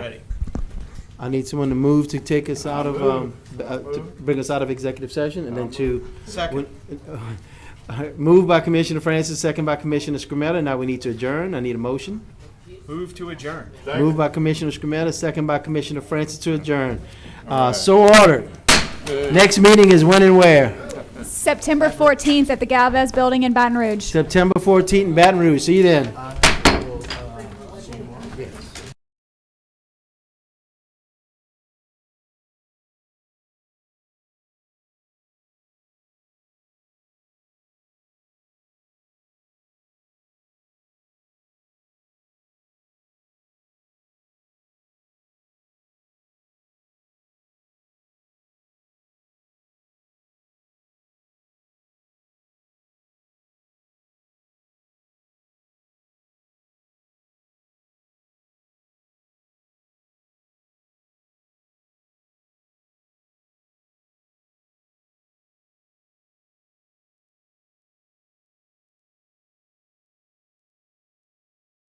Okay. I need someone to move to take us out of, to bring us out of executive session, and then to. Second. Moved by Commissioner Francis, second by Commissioner Scrumetta. Now we need to adjourn. I need a motion. Move to adjourn. Moved by Commissioner Scrumetta, second by Commissioner Francis to adjourn. So ordered. Next meeting is when and where? September 14th at the Galvez Building in Baton Rouge. September 14th in Baton Rouge. See you then.